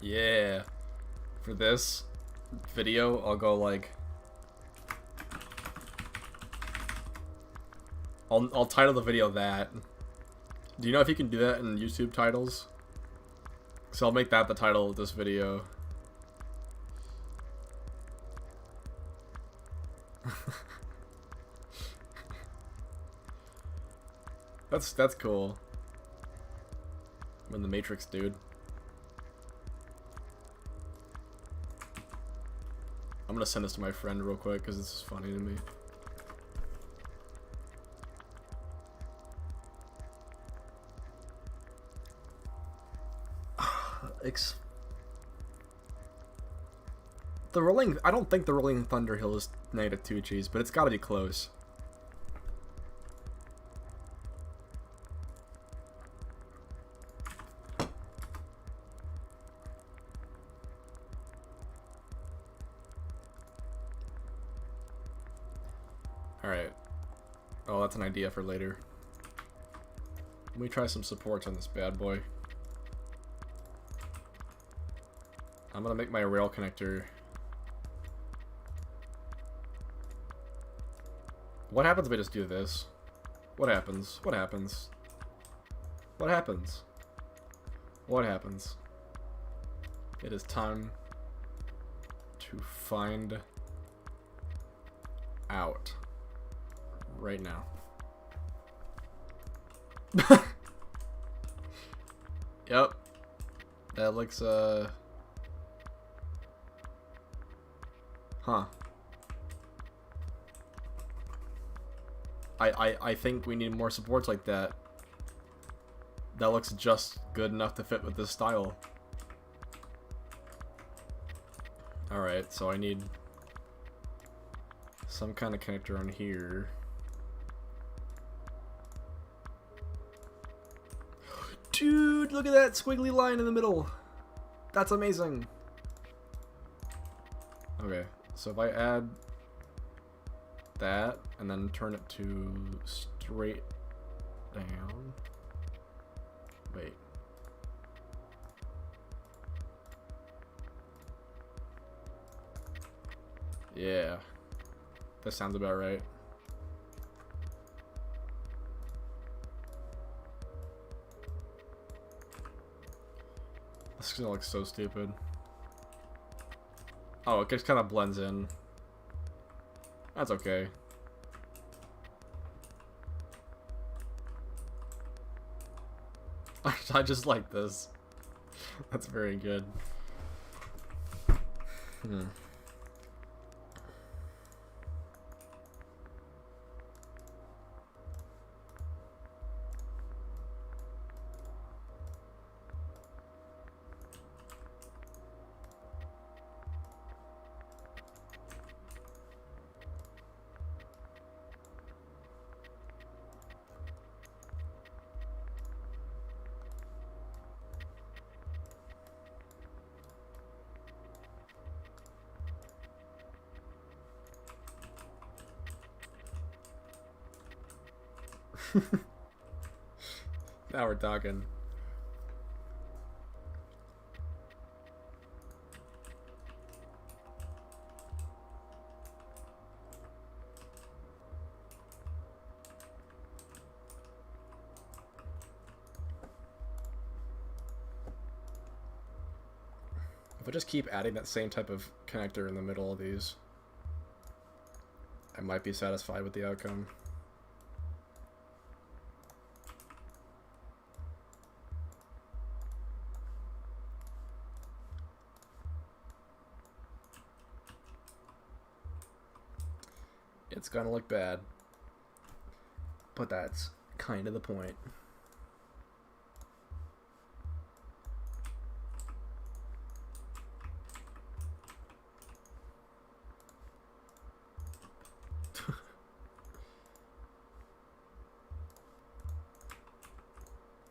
Speaker 1: Yeah. For this video, I'll go like I'll title the video that. Do you know if you can do that in YouTube titles? So I'll make that the title of this video. That's cool. I'm in the Matrix, dude. I'm gonna send this to my friend real quick because this is funny to me. I don't think the Rolling Thunder Hill is negative 2Gs, but it's gotta be close. Alright. Oh, that's an idea for later. Let me try some supports on this bad boy. I'm gonna make my rail connector. What happens if I just do this? What happens? What happens? What happens? What happens? It is time to find out right now. Yep. That looks, huh. I think we need more supports like that. That looks just good enough to fit with this style. Alright, so I need some kind of connector on here. Dude, look at that squiggly line in the middle. That's amazing. Okay, so if I add that and then turn it to straight down. Wait. Yeah. That sounds about right. This is gonna look so stupid. Oh, it just kind of blends in. That's okay. I just like this. That's very good. Now we're talking. If I just keep adding that same type of connector in the middle of these, I might be satisfied with the outcome. It's gonna look bad, but that's kind of the point.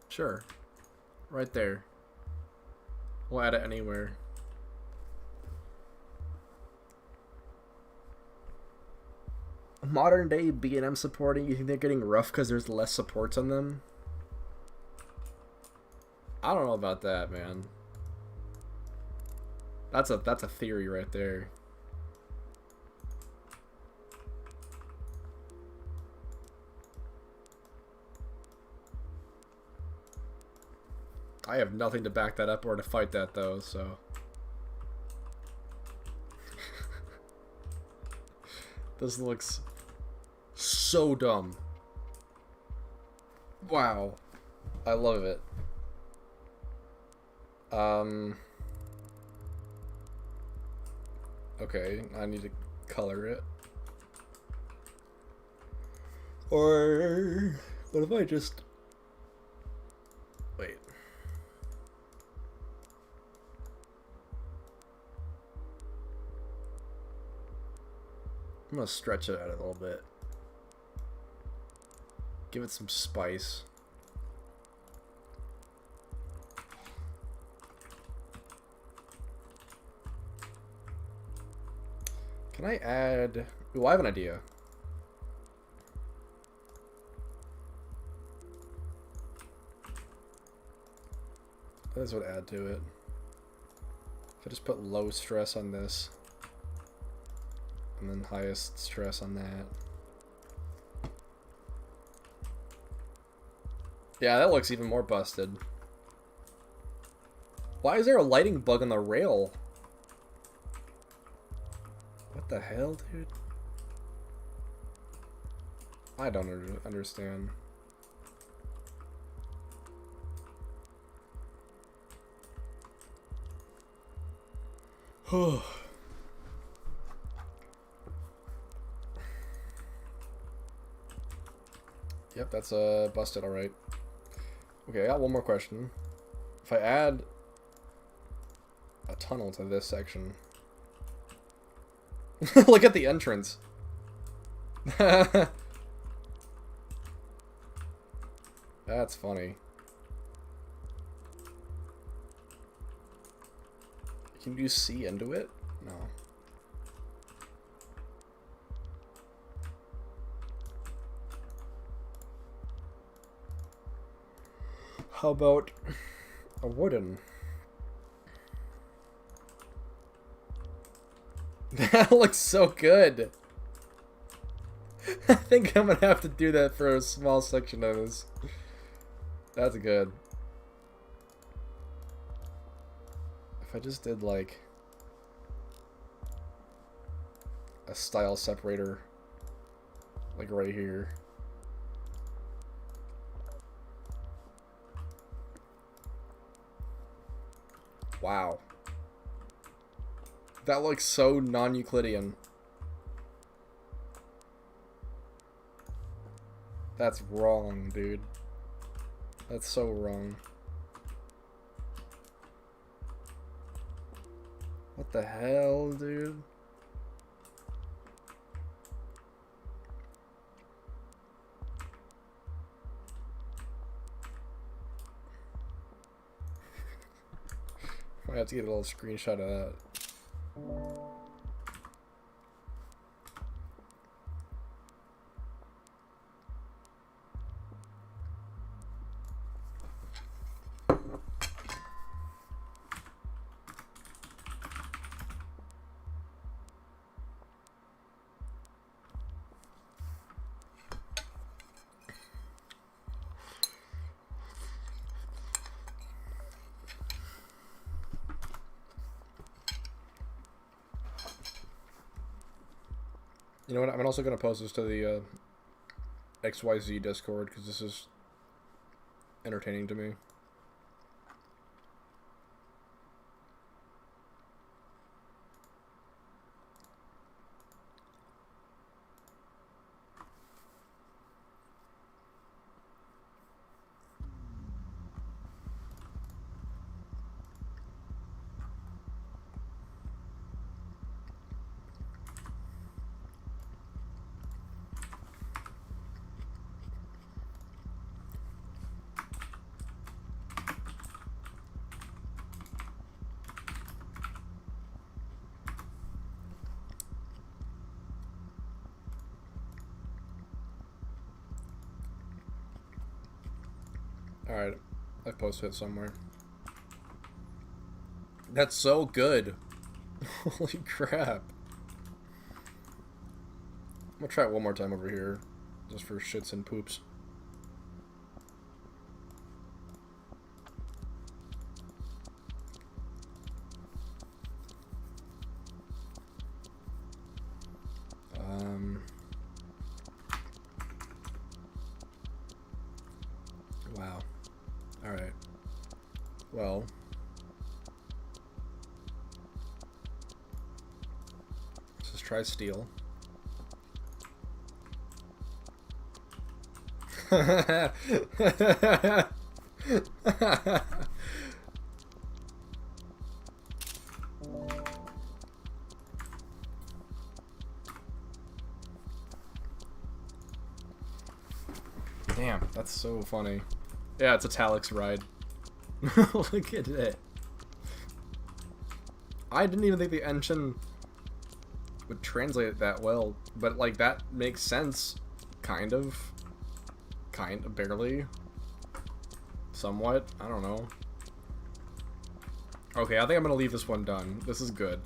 Speaker 1: Sure, right there. We'll add it anywhere. Modern day B&M supporting, you think they're getting rough because there's less supports on them? I don't know about that, man. That's a theory right there. I have nothing to back that up or to fight that though, so this looks so dumb. Wow. I love it. Okay, I need to color it. Or what if I just wait. I'm gonna stretch it out a little bit. Give it some spice. Can I add... Ooh, I have an idea. This would add to it. If I just put low stress on this, and then highest stress on that. Yeah, that looks even more busted. Why is there a lighting bug on the rail? What the hell, dude? I don't understand. Yep, that's busted, alright. Okay, I got one more question. If I add a tunnel to this section... Look at the entrance! That's funny. Can you see into it? No. How about a wooden? That looks so good. I think I'm gonna have to do that for a small section of this. That's good. If I just did like a style separator like right here. Wow. That looks so non-Euclidean. That's wrong, dude. That's so wrong. What the hell, dude? I have to get a little screenshot of that. You know what? I'm also going to post this to the XYZ Discord because this is entertaining to me. Alright, I posted it somewhere. That's so good. Holy crap. I'm gonna try it one more time over here, just for shits and poops. Wow. Alright. Well. Let's just try steel. Damn, that's so funny. Yeah, it's Italic's ride. Look at it. I didn't even think the engine would translate it that well, but like that makes sense, kind of, barely, somewhat. I don't know. Okay, I think I'm gonna leave this one done. This is good.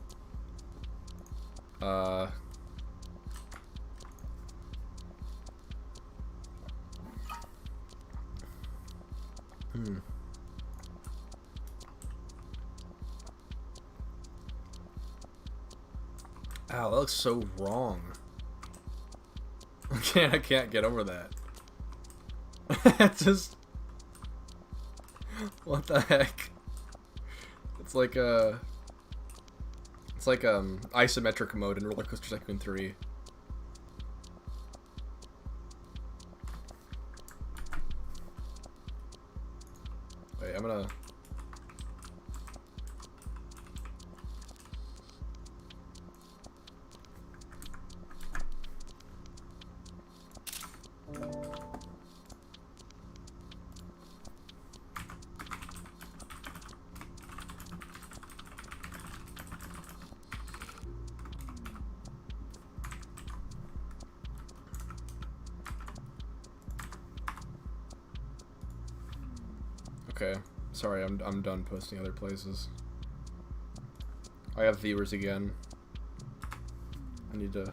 Speaker 1: Ow, that looks so wrong. I can't get over that. It's just... What the heck? It's like isometric mode in Roller Coaster Tycoon 3. Wait, I'm gonna... Okay, sorry, I'm done posting other places. I have viewers again. I need to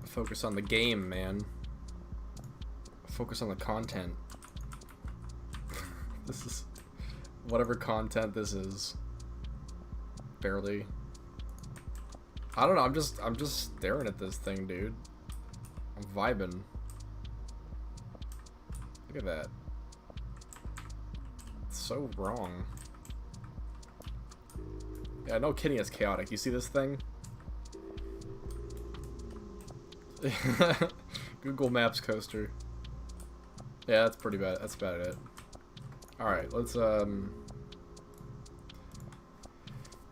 Speaker 1: focus on the game, man. Focus on the content. This is whatever content this is. Barely. I don't know, I'm just staring at this thing, dude. I'm vibing. Look at that. So wrong. Yeah, no kidding, it's chaotic. You see this thing? Google Maps coaster. Yeah, that's pretty bad. That's about it. Alright, let's we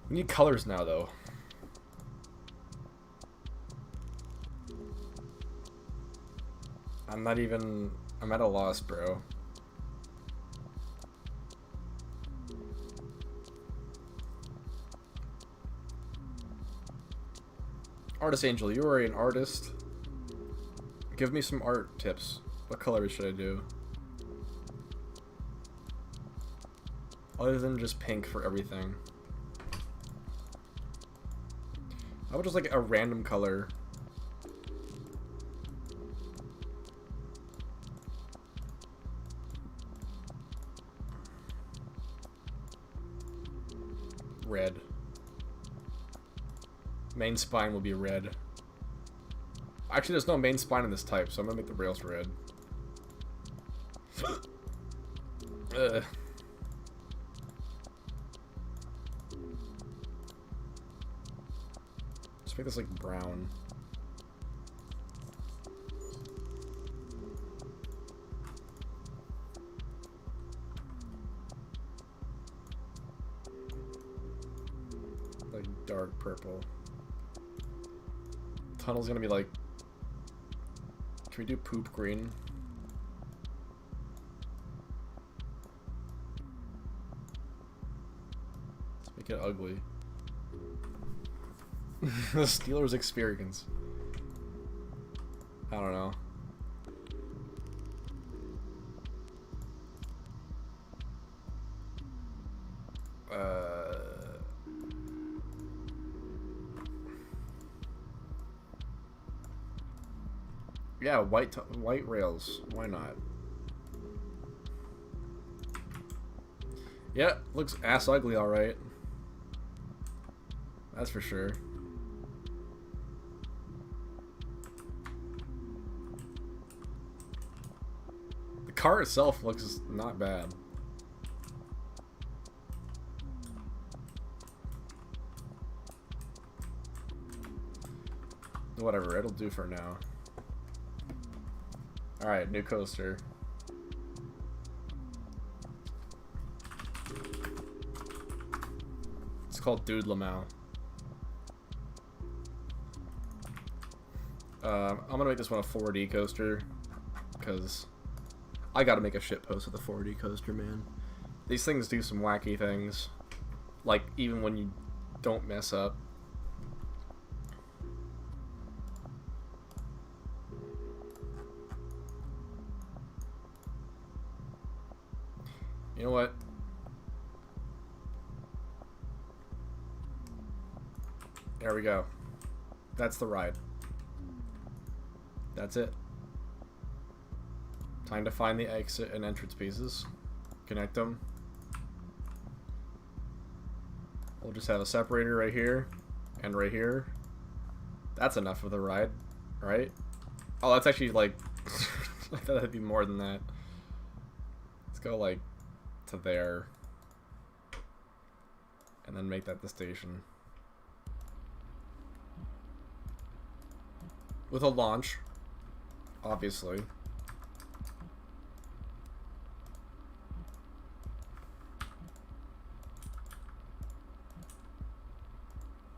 Speaker 1: need colors now though. I'm at a loss, bro. Artist Angel, you are an artist. Give me some art tips. What colors should I do? Other than just pink for everything. How about just like a random color? Red. Main spine will be red. Actually, there's no main spine in this type, so I'm gonna make the rails red. Just make this like brown. Like dark purple. Tunnel's gonna be like... Can we do poop green? Let's make it ugly. The Steelers experience. I don't know. Yeah, white rails. Why not? Yeah, looks ass ugly, all right. That's for sure. The car itself looks not bad. Whatever, it'll do for now. Alright, new coaster. It's called Dude Lamau. I'm gonna make this one a 4D coaster, because I gotta make a shit post with a 4D coaster, man. These things do some wacky things. Like, even when you don't mess up. You know what? There we go. That's the ride. That's it. Time to find the exit and entrance pieces. Connect them. We'll just have a separator right here and right here. That's enough of the ride, right? Oh, that's actually like... I thought that'd be more than that. Let's go like to there. And then make that the station. With a launch, obviously.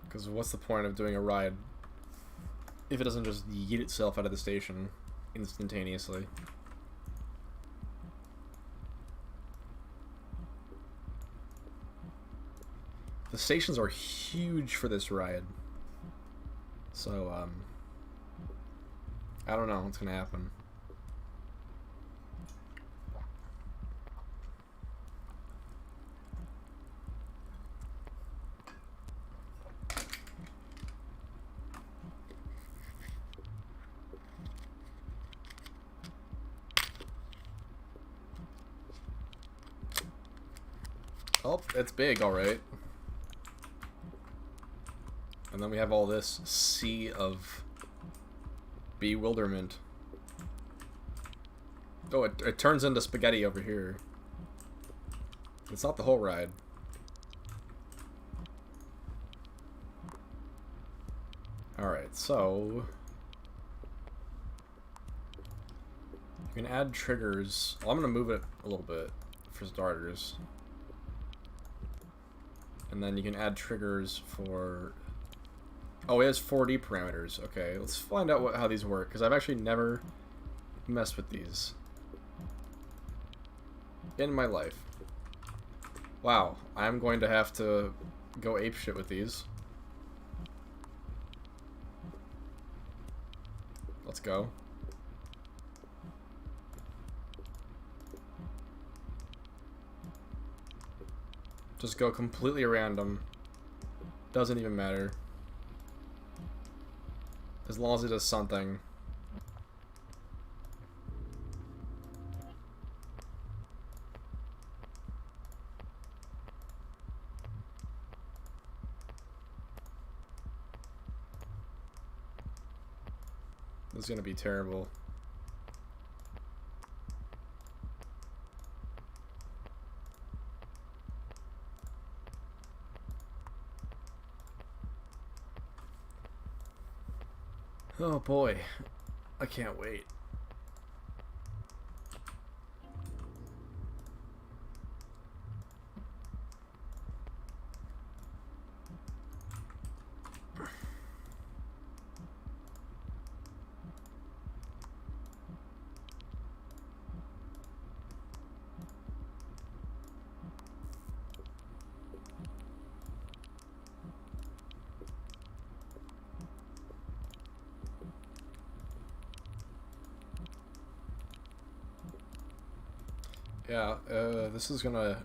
Speaker 1: Because what's the point of doing a ride if it doesn't just yeet itself out of the station instantaneously? The stations are huge for this ride. So, I don't know what's gonna happen. Oh, it's big, alright. And then we have all this sea of bewilderment. Oh, it turns into spaghetti over here. It's not the whole ride. Alright, so... you can add triggers. Well, I'm going to move it a little bit for starters. And then you can add triggers for... oh, it has 4D parameters. Okay, let's find out how these work, because I've actually never messed with these in my life. Wow, I'm going to have to go apeshit with these. Let's go. Just go completely random. Doesn't even matter. As long as it does something. This is gonna be terrible. Oh boy, I can't wait. Yeah, this is gonna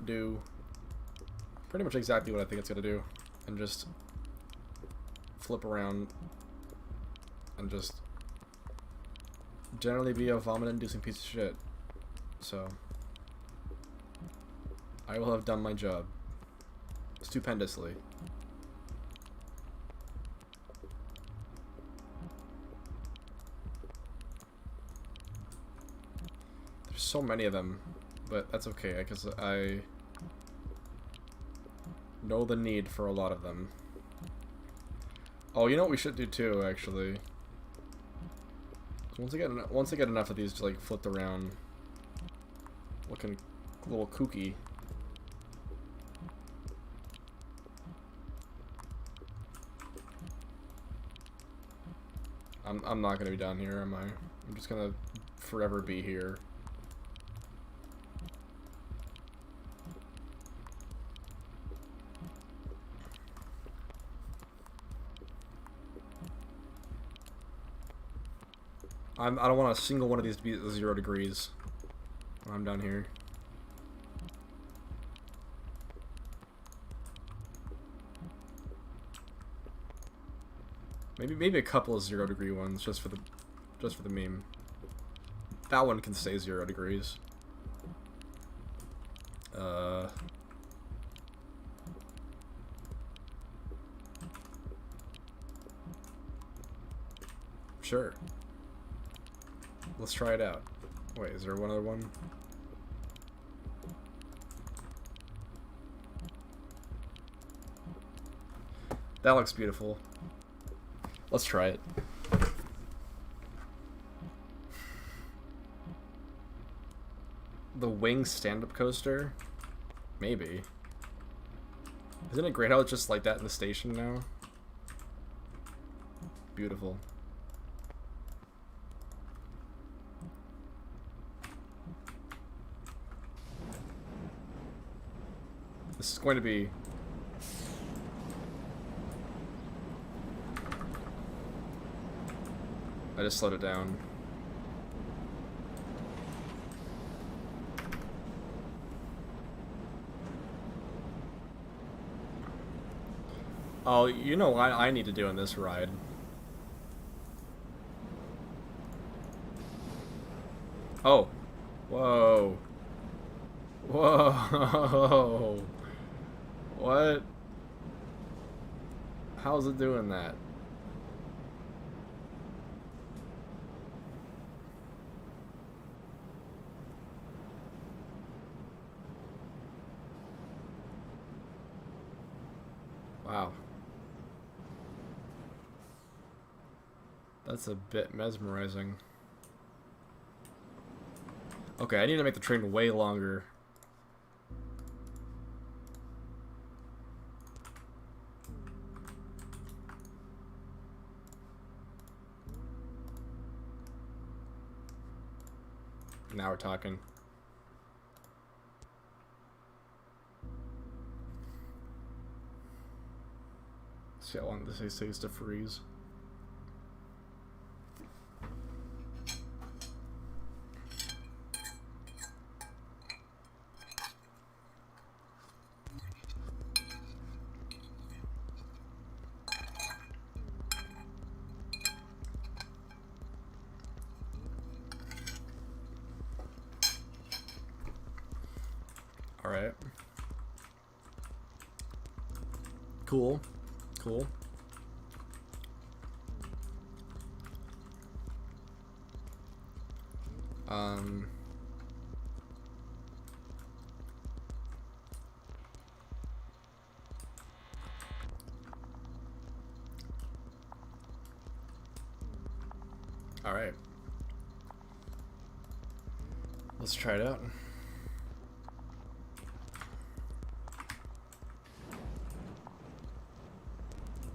Speaker 1: do pretty much exactly what I think it's gonna do, and just flip around and just generally be a vomit-inducing piece of shit. So I will have done my job stupendously. So many of them, but that's okay because I know the need for a lot of them. Oh, you know what we should do too, actually. Once I get enough of these like flipped around, looking a little kooky. I'm not gonna be down here, am I? I'm just gonna forever be here. I don't want a single one of these to be 0 degrees when I'm down here. Maybe a couple of 0 degree ones just for the meme. That one can stay 0 degrees. Sure. Let's try it out. Wait, is there one other one? That looks beautiful. Let's try it. The Wings stand-up coaster? Maybe. Isn't it great how it's just like that in the station now? Beautiful. This is going to be... I just slowed it down. Oh, you know what I need to do in this ride? Oh. Whoa. Whoa. What? How's it doing that? Wow. That's a bit mesmerizing. Okay, I need to make the train way longer. Now we're talking. See how long this takes to freeze. Alright. Cool. Cool. Alright. Let's try it out.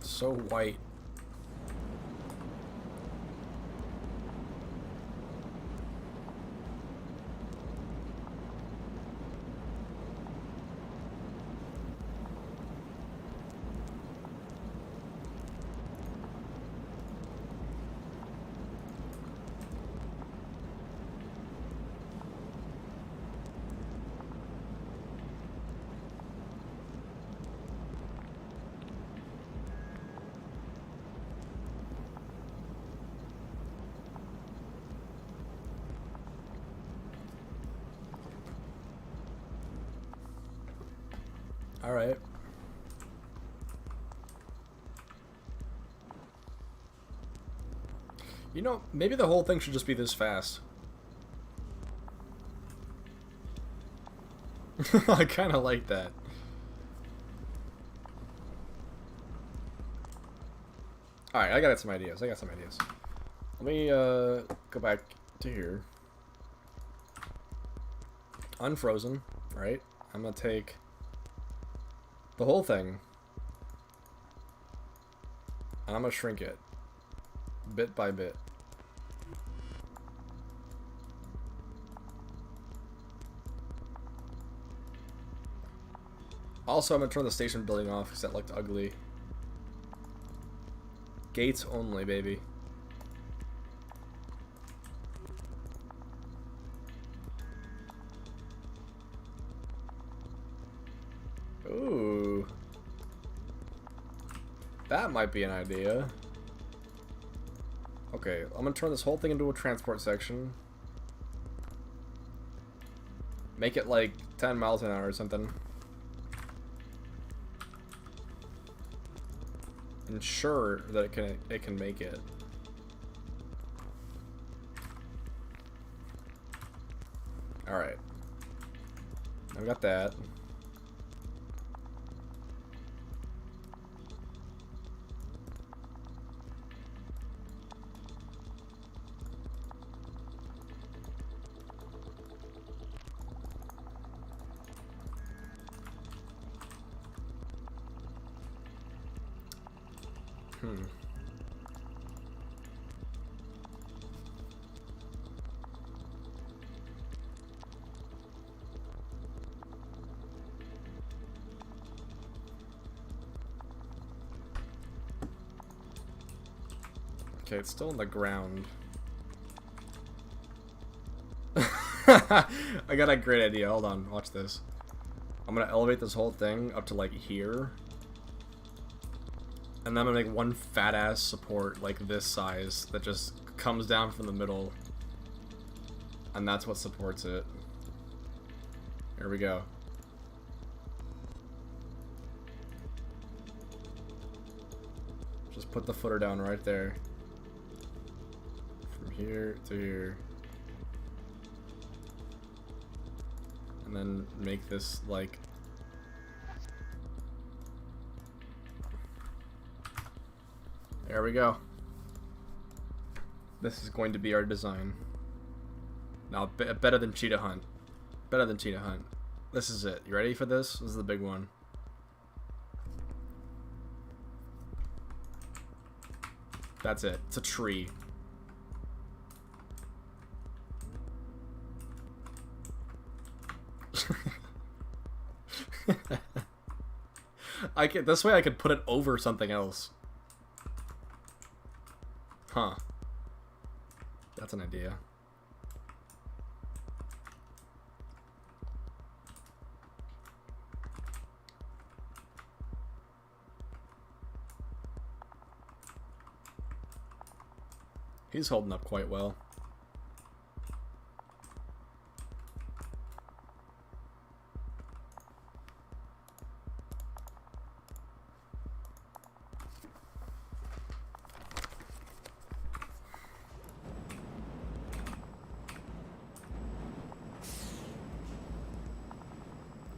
Speaker 1: So white. All right. You know, maybe the whole thing should just be this fast. I kind of like that. All right, I got some ideas. Let me go back to here. Unfrozen, right? I'm gonna take the whole thing, and I'm gonna shrink it bit by bit. Also, I'm gonna turn the station building off because that looked ugly. Gates only, baby. Ooh. That might be an idea. Okay, I'm gonna turn this whole thing into a transport section. Make it like 10 miles an hour or something. Ensure that it can make it. Alright. I've got that. Okay, it's still in the ground. I got a great idea. Hold on, watch this. I'm gonna elevate this whole thing up to like here. And then I'm gonna make one fat ass support like this size that just comes down from the middle. And that's what supports it. Here we go. Just put the footer down right there. From here to here. And then make this like... There we go. This is going to be our design. Now, better than Cheetah Hunt. Better than Cheetah Hunt. This is it. You ready for this? This is the big one. That's it. It's a tree. This way I could put it over something else. Huh. That's an idea. He's holding up quite well.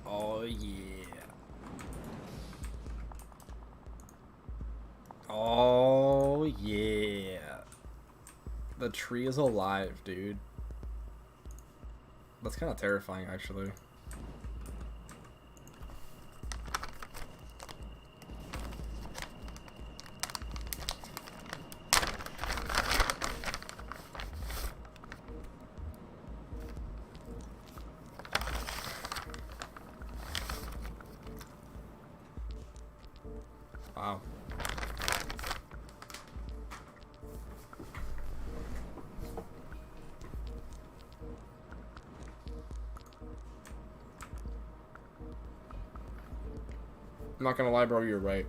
Speaker 1: Oh yeah. Oh yeah. The tree is alive, dude. That's kind of terrifying, actually. Wow. I'm not gonna lie, bro, you're right.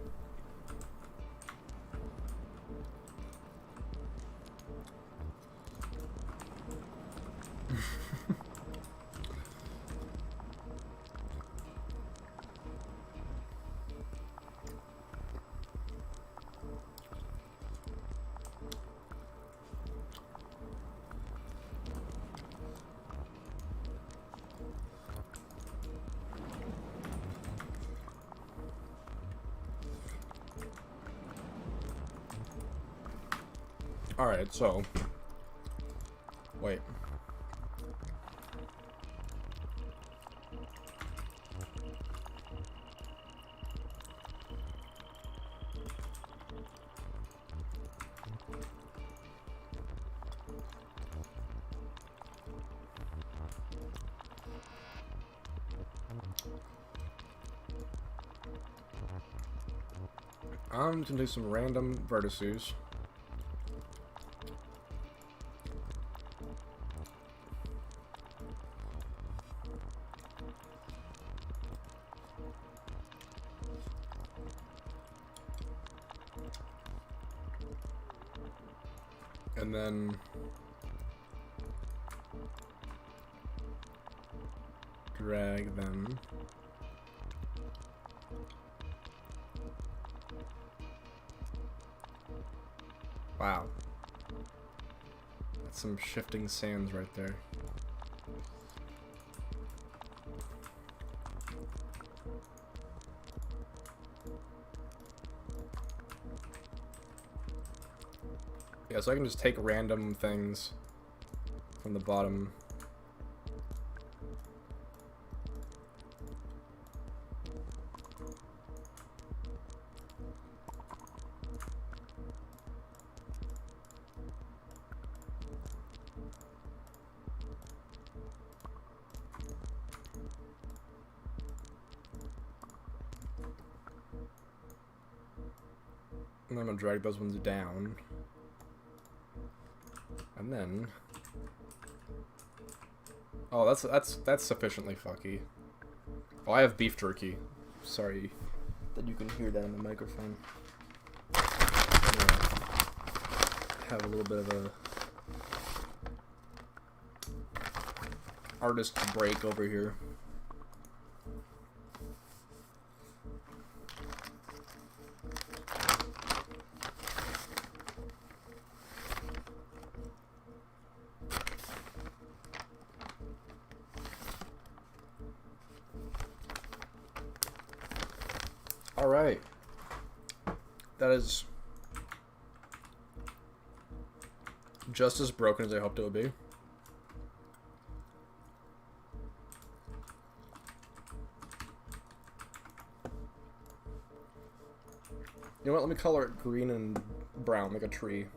Speaker 1: Alright, so... Wait. I'm gonna do some random vertices. And then drag them wow, that's some shifting sands right there. Yeah, so I can just take random things from the bottom. And I'm gonna drag those ones down. And then, oh, that's sufficiently fucky. Oh, I have beef jerky. Sorry that you can hear that on the microphone. I'm gonna have a little bit of a artist break over here. Alright. That is just as broken as I hoped it would be. You know what? Let me color it green and brown like a tree.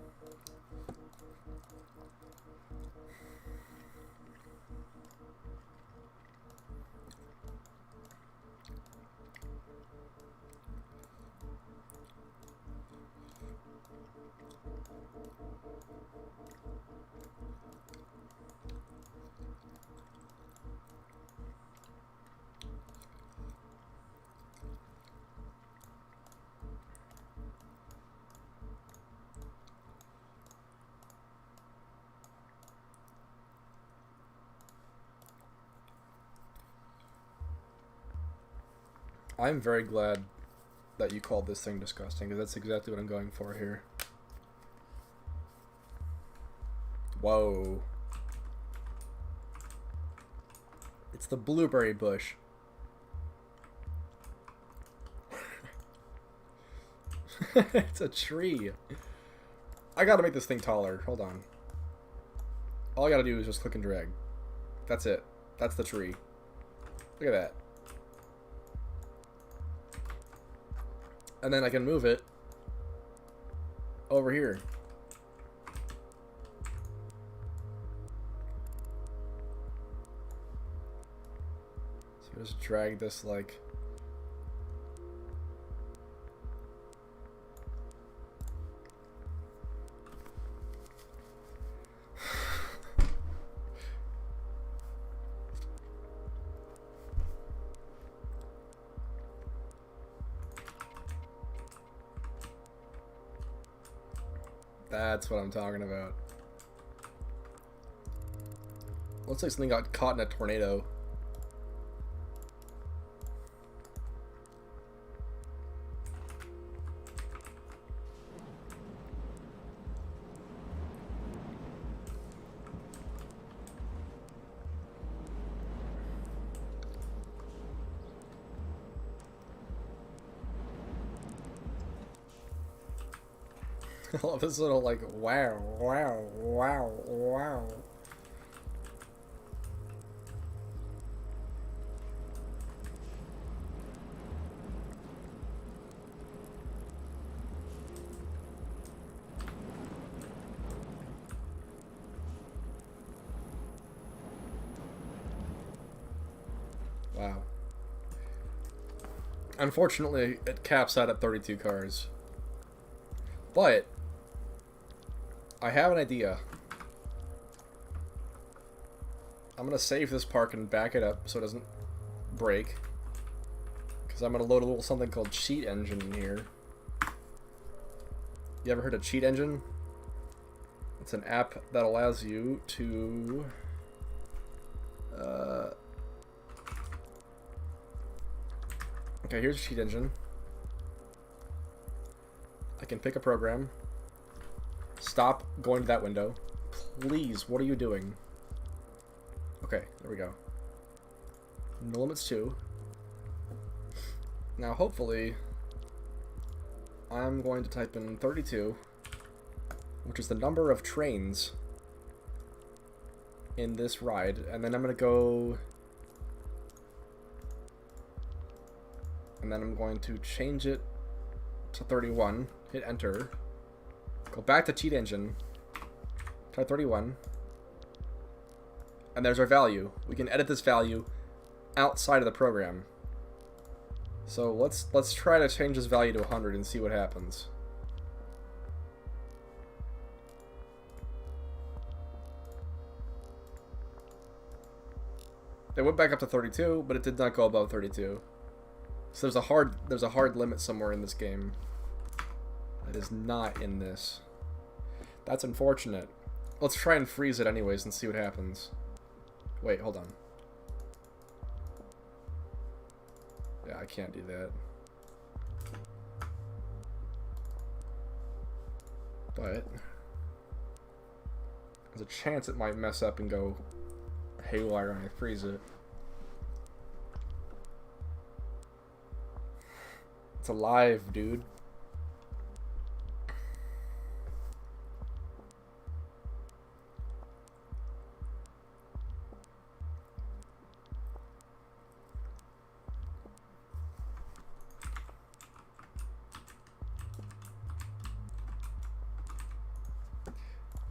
Speaker 1: I'm very glad that you called this thing disgusting, because that's exactly what I'm going for here. Whoa. It's the blueberry bush. It's a tree. I gotta make this thing taller. Hold on. All I gotta do is just click and drag. That's it. That's the tree. Look at that. And then I can move it over here. So just drag this like... That's what I'm talking about. Looks like something got caught in a tornado. I love this little like wow, wow, wow, wow. Wow. Unfortunately, it caps out at 32 cars. But I have an idea. I'm gonna save this park and back it up so it doesn't break. Because I'm gonna load a little something called Cheat Engine in here. You ever heard of Cheat Engine? It's an app that allows you to okay, here's Cheat Engine. I can pick a program. Stop going to that window. Please, what are you doing? Okay, there we go. NoLimits 2. Now, hopefully, I'm going to type in 32. which is the number of trains in this ride, and then I'm gonna go, and then I'm going to change it to 31, hit enter, go back to cheat engine, type 31, and there's our value. We can edit this value outside of the program. So let's try to change this value to 100 and see what happens. It went back up to 32, but it did not go above 32. So there's a hard limit somewhere in this game that is not in this. That's unfortunate. Let's try and freeze it anyways and see what happens. Wait, hold on. Yeah, I can't do that. But there's a chance it might mess up and go haywire when I freeze it. It's alive, dude.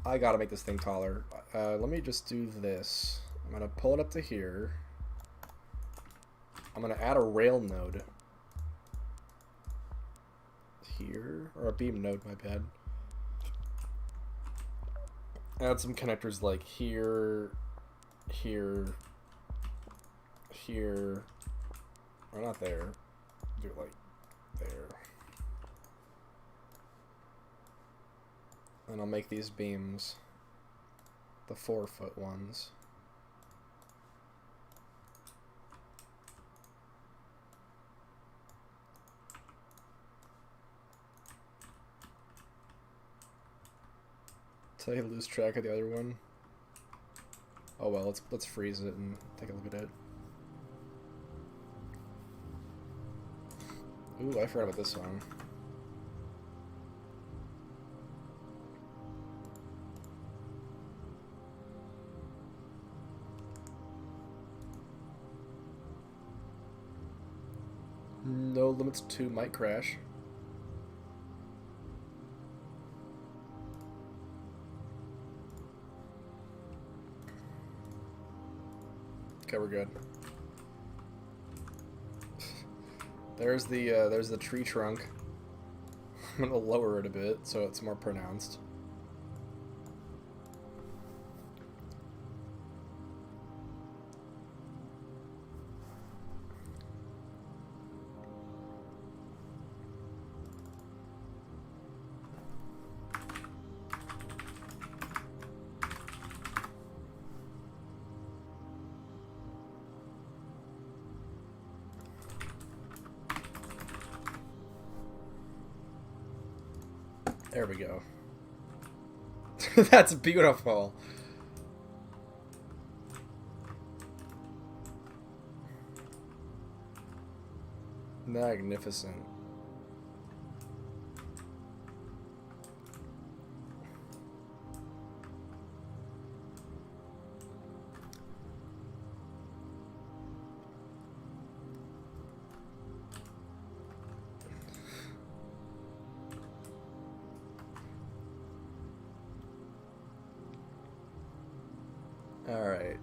Speaker 1: I gotta make this thing taller. Let me just do this. I'm gonna pull it up to here. I'm gonna add a rail node here, or a beam node, my bad. Add some connectors like here, here, here, or not there. Do it like there. And I'll make these beams the 4-foot ones. Did I lose track of the other one? Oh well, let's freeze it and take a look at it. Ooh, I forgot about this one. NoLimits 2 might crash. Okay, we're good. There's the tree trunk. I'm gonna lower it a bit so it's more pronounced. There we go. That's beautiful. Magnificent. Alright,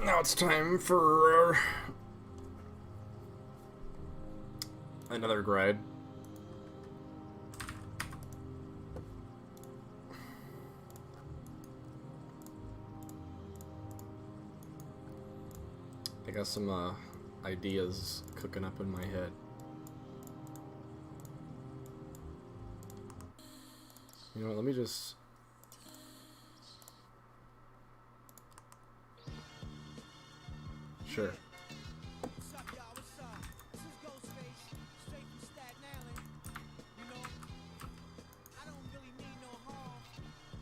Speaker 1: now it's time for another grade. I got some ideas cooking up in my head. You know what, let me just... Sure. In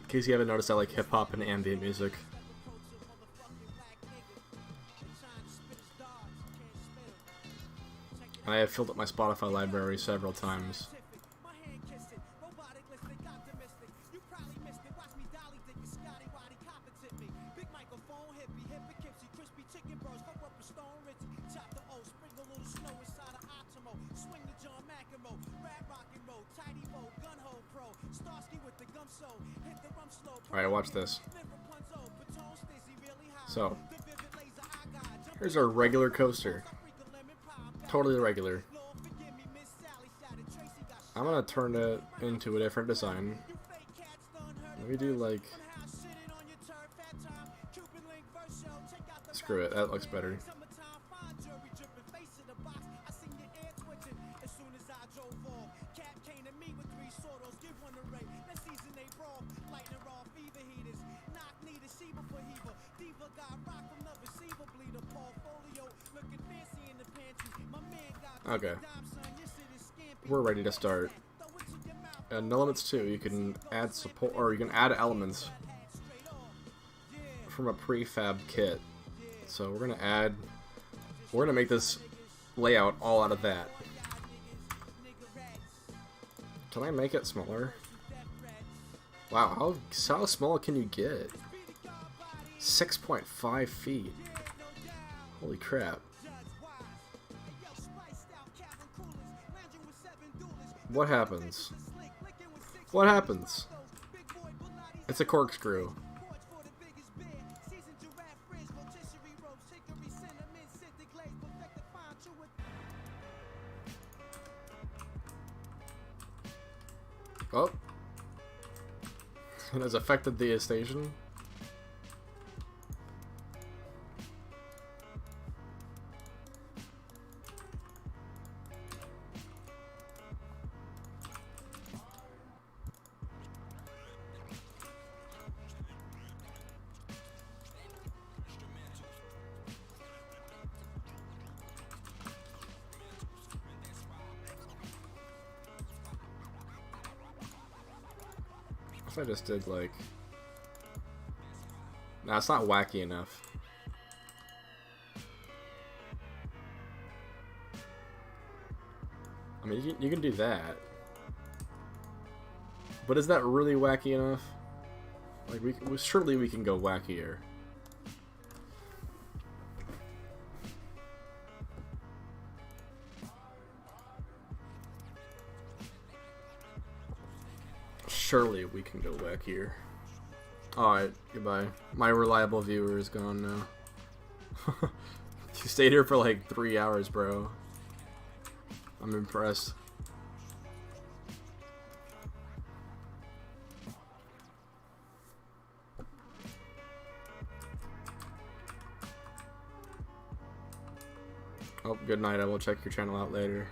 Speaker 1: case you haven't noticed, I like hip-hop and ambient music. I have filled up my Spotify library several times. Alright, watch this. So, here's our regular coaster. Totally regular. I'm gonna turn it into a different design. Let me do like... Screw it, that looks better. Okay. We're ready to start. And NoLimits 2, you can add support, or you can add elements from a prefab kit. So we're gonna make this layout all out of that. Can I make it smaller? Wow, how small can you get? 6.5 feet. Holy crap. What happens? What happens? It's a corkscrew. Oh. It has affected the station. I just did like... Nah, it's not wacky enough. I mean, you can do that. But is that really wacky enough? Like, surely we can go wackier. Surely we can go back here. Alright, goodbye. My reliable viewer is gone now. You stayed here for like 3 hours, bro. I'm impressed. Oh, good night. I will check your channel out later.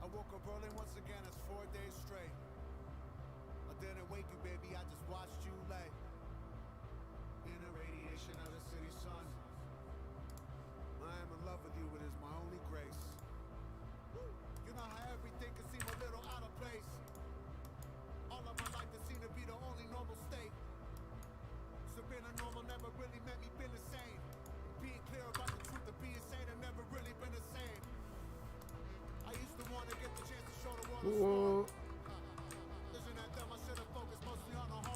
Speaker 3: I woke up early once again, it's 4 days straight. I didn't wake you, baby, I just watched you lay in the radiation of the city sun. I am in love with you, it is my only grace. You know how everything can seem a little out of place. All of my life it seemed to be the only normal state. So being a normal never really meant me being insane. Being clear about the truth of being sane have never really been the same. I used to want to get the chance to show the world a story. Isn't that dumb? I should have focused mostly on the hard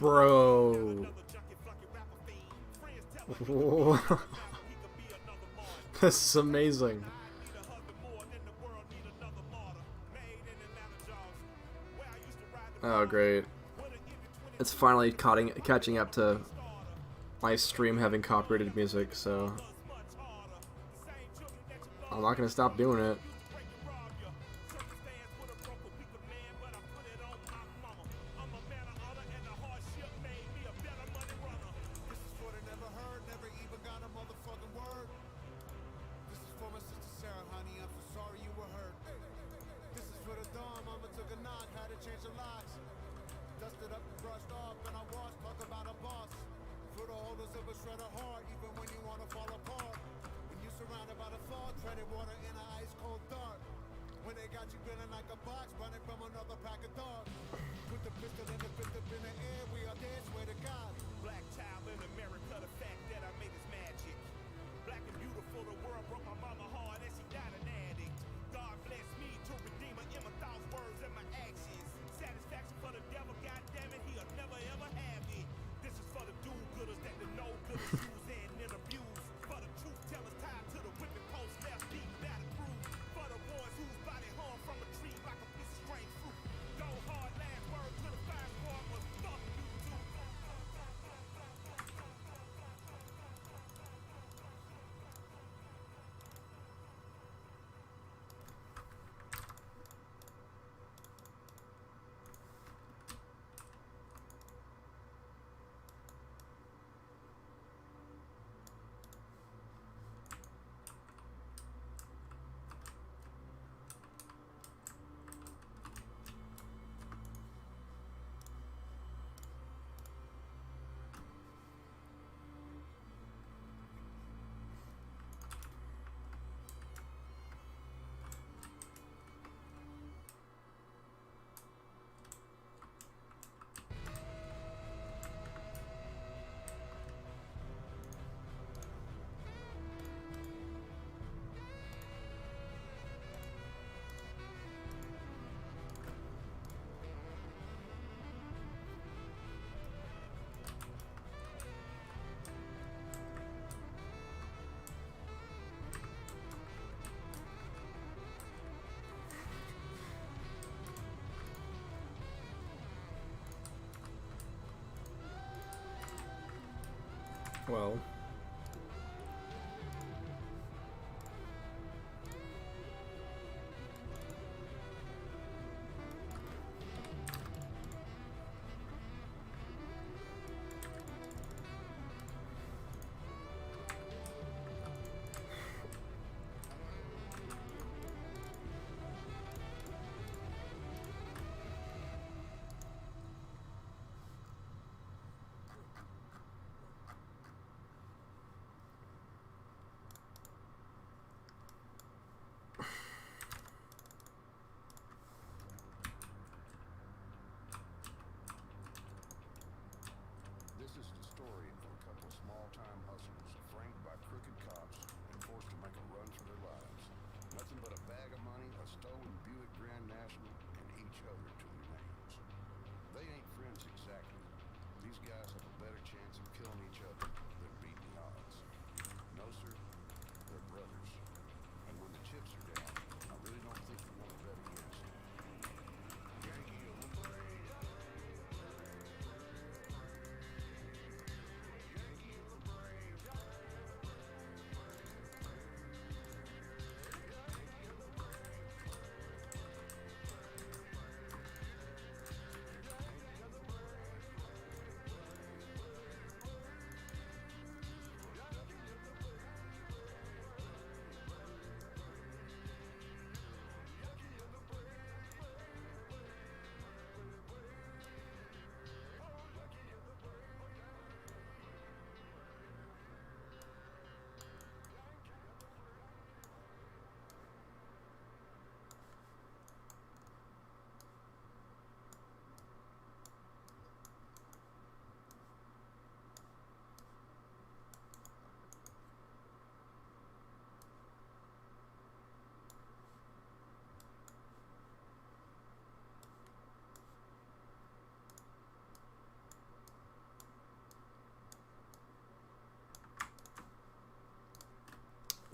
Speaker 1: Bro. This is amazing. Oh, great. It's finally catching up to my stream having copyrighted music, so I'm not gonna stop doing it. Well,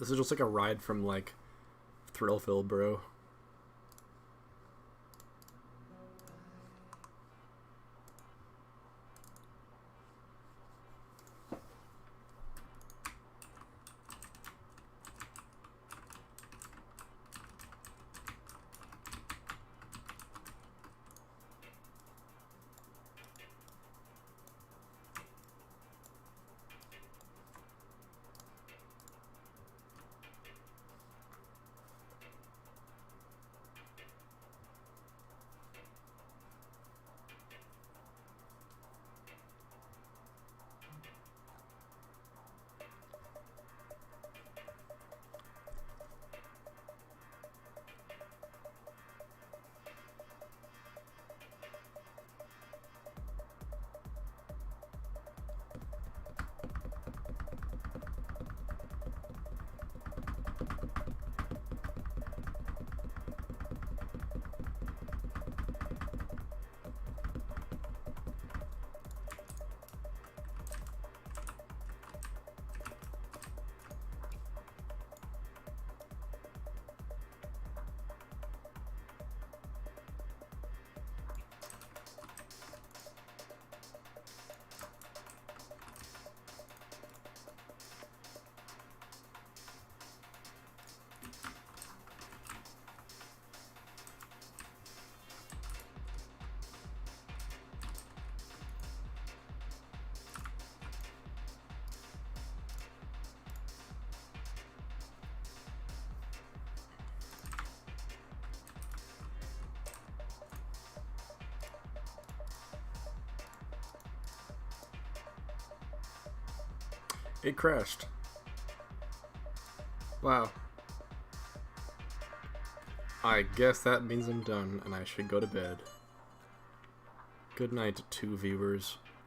Speaker 1: This is just like a ride from like Thrillville, bro. It crashed. Wow. I guess that means I'm done and I should go to bed. Good night, 2 viewers.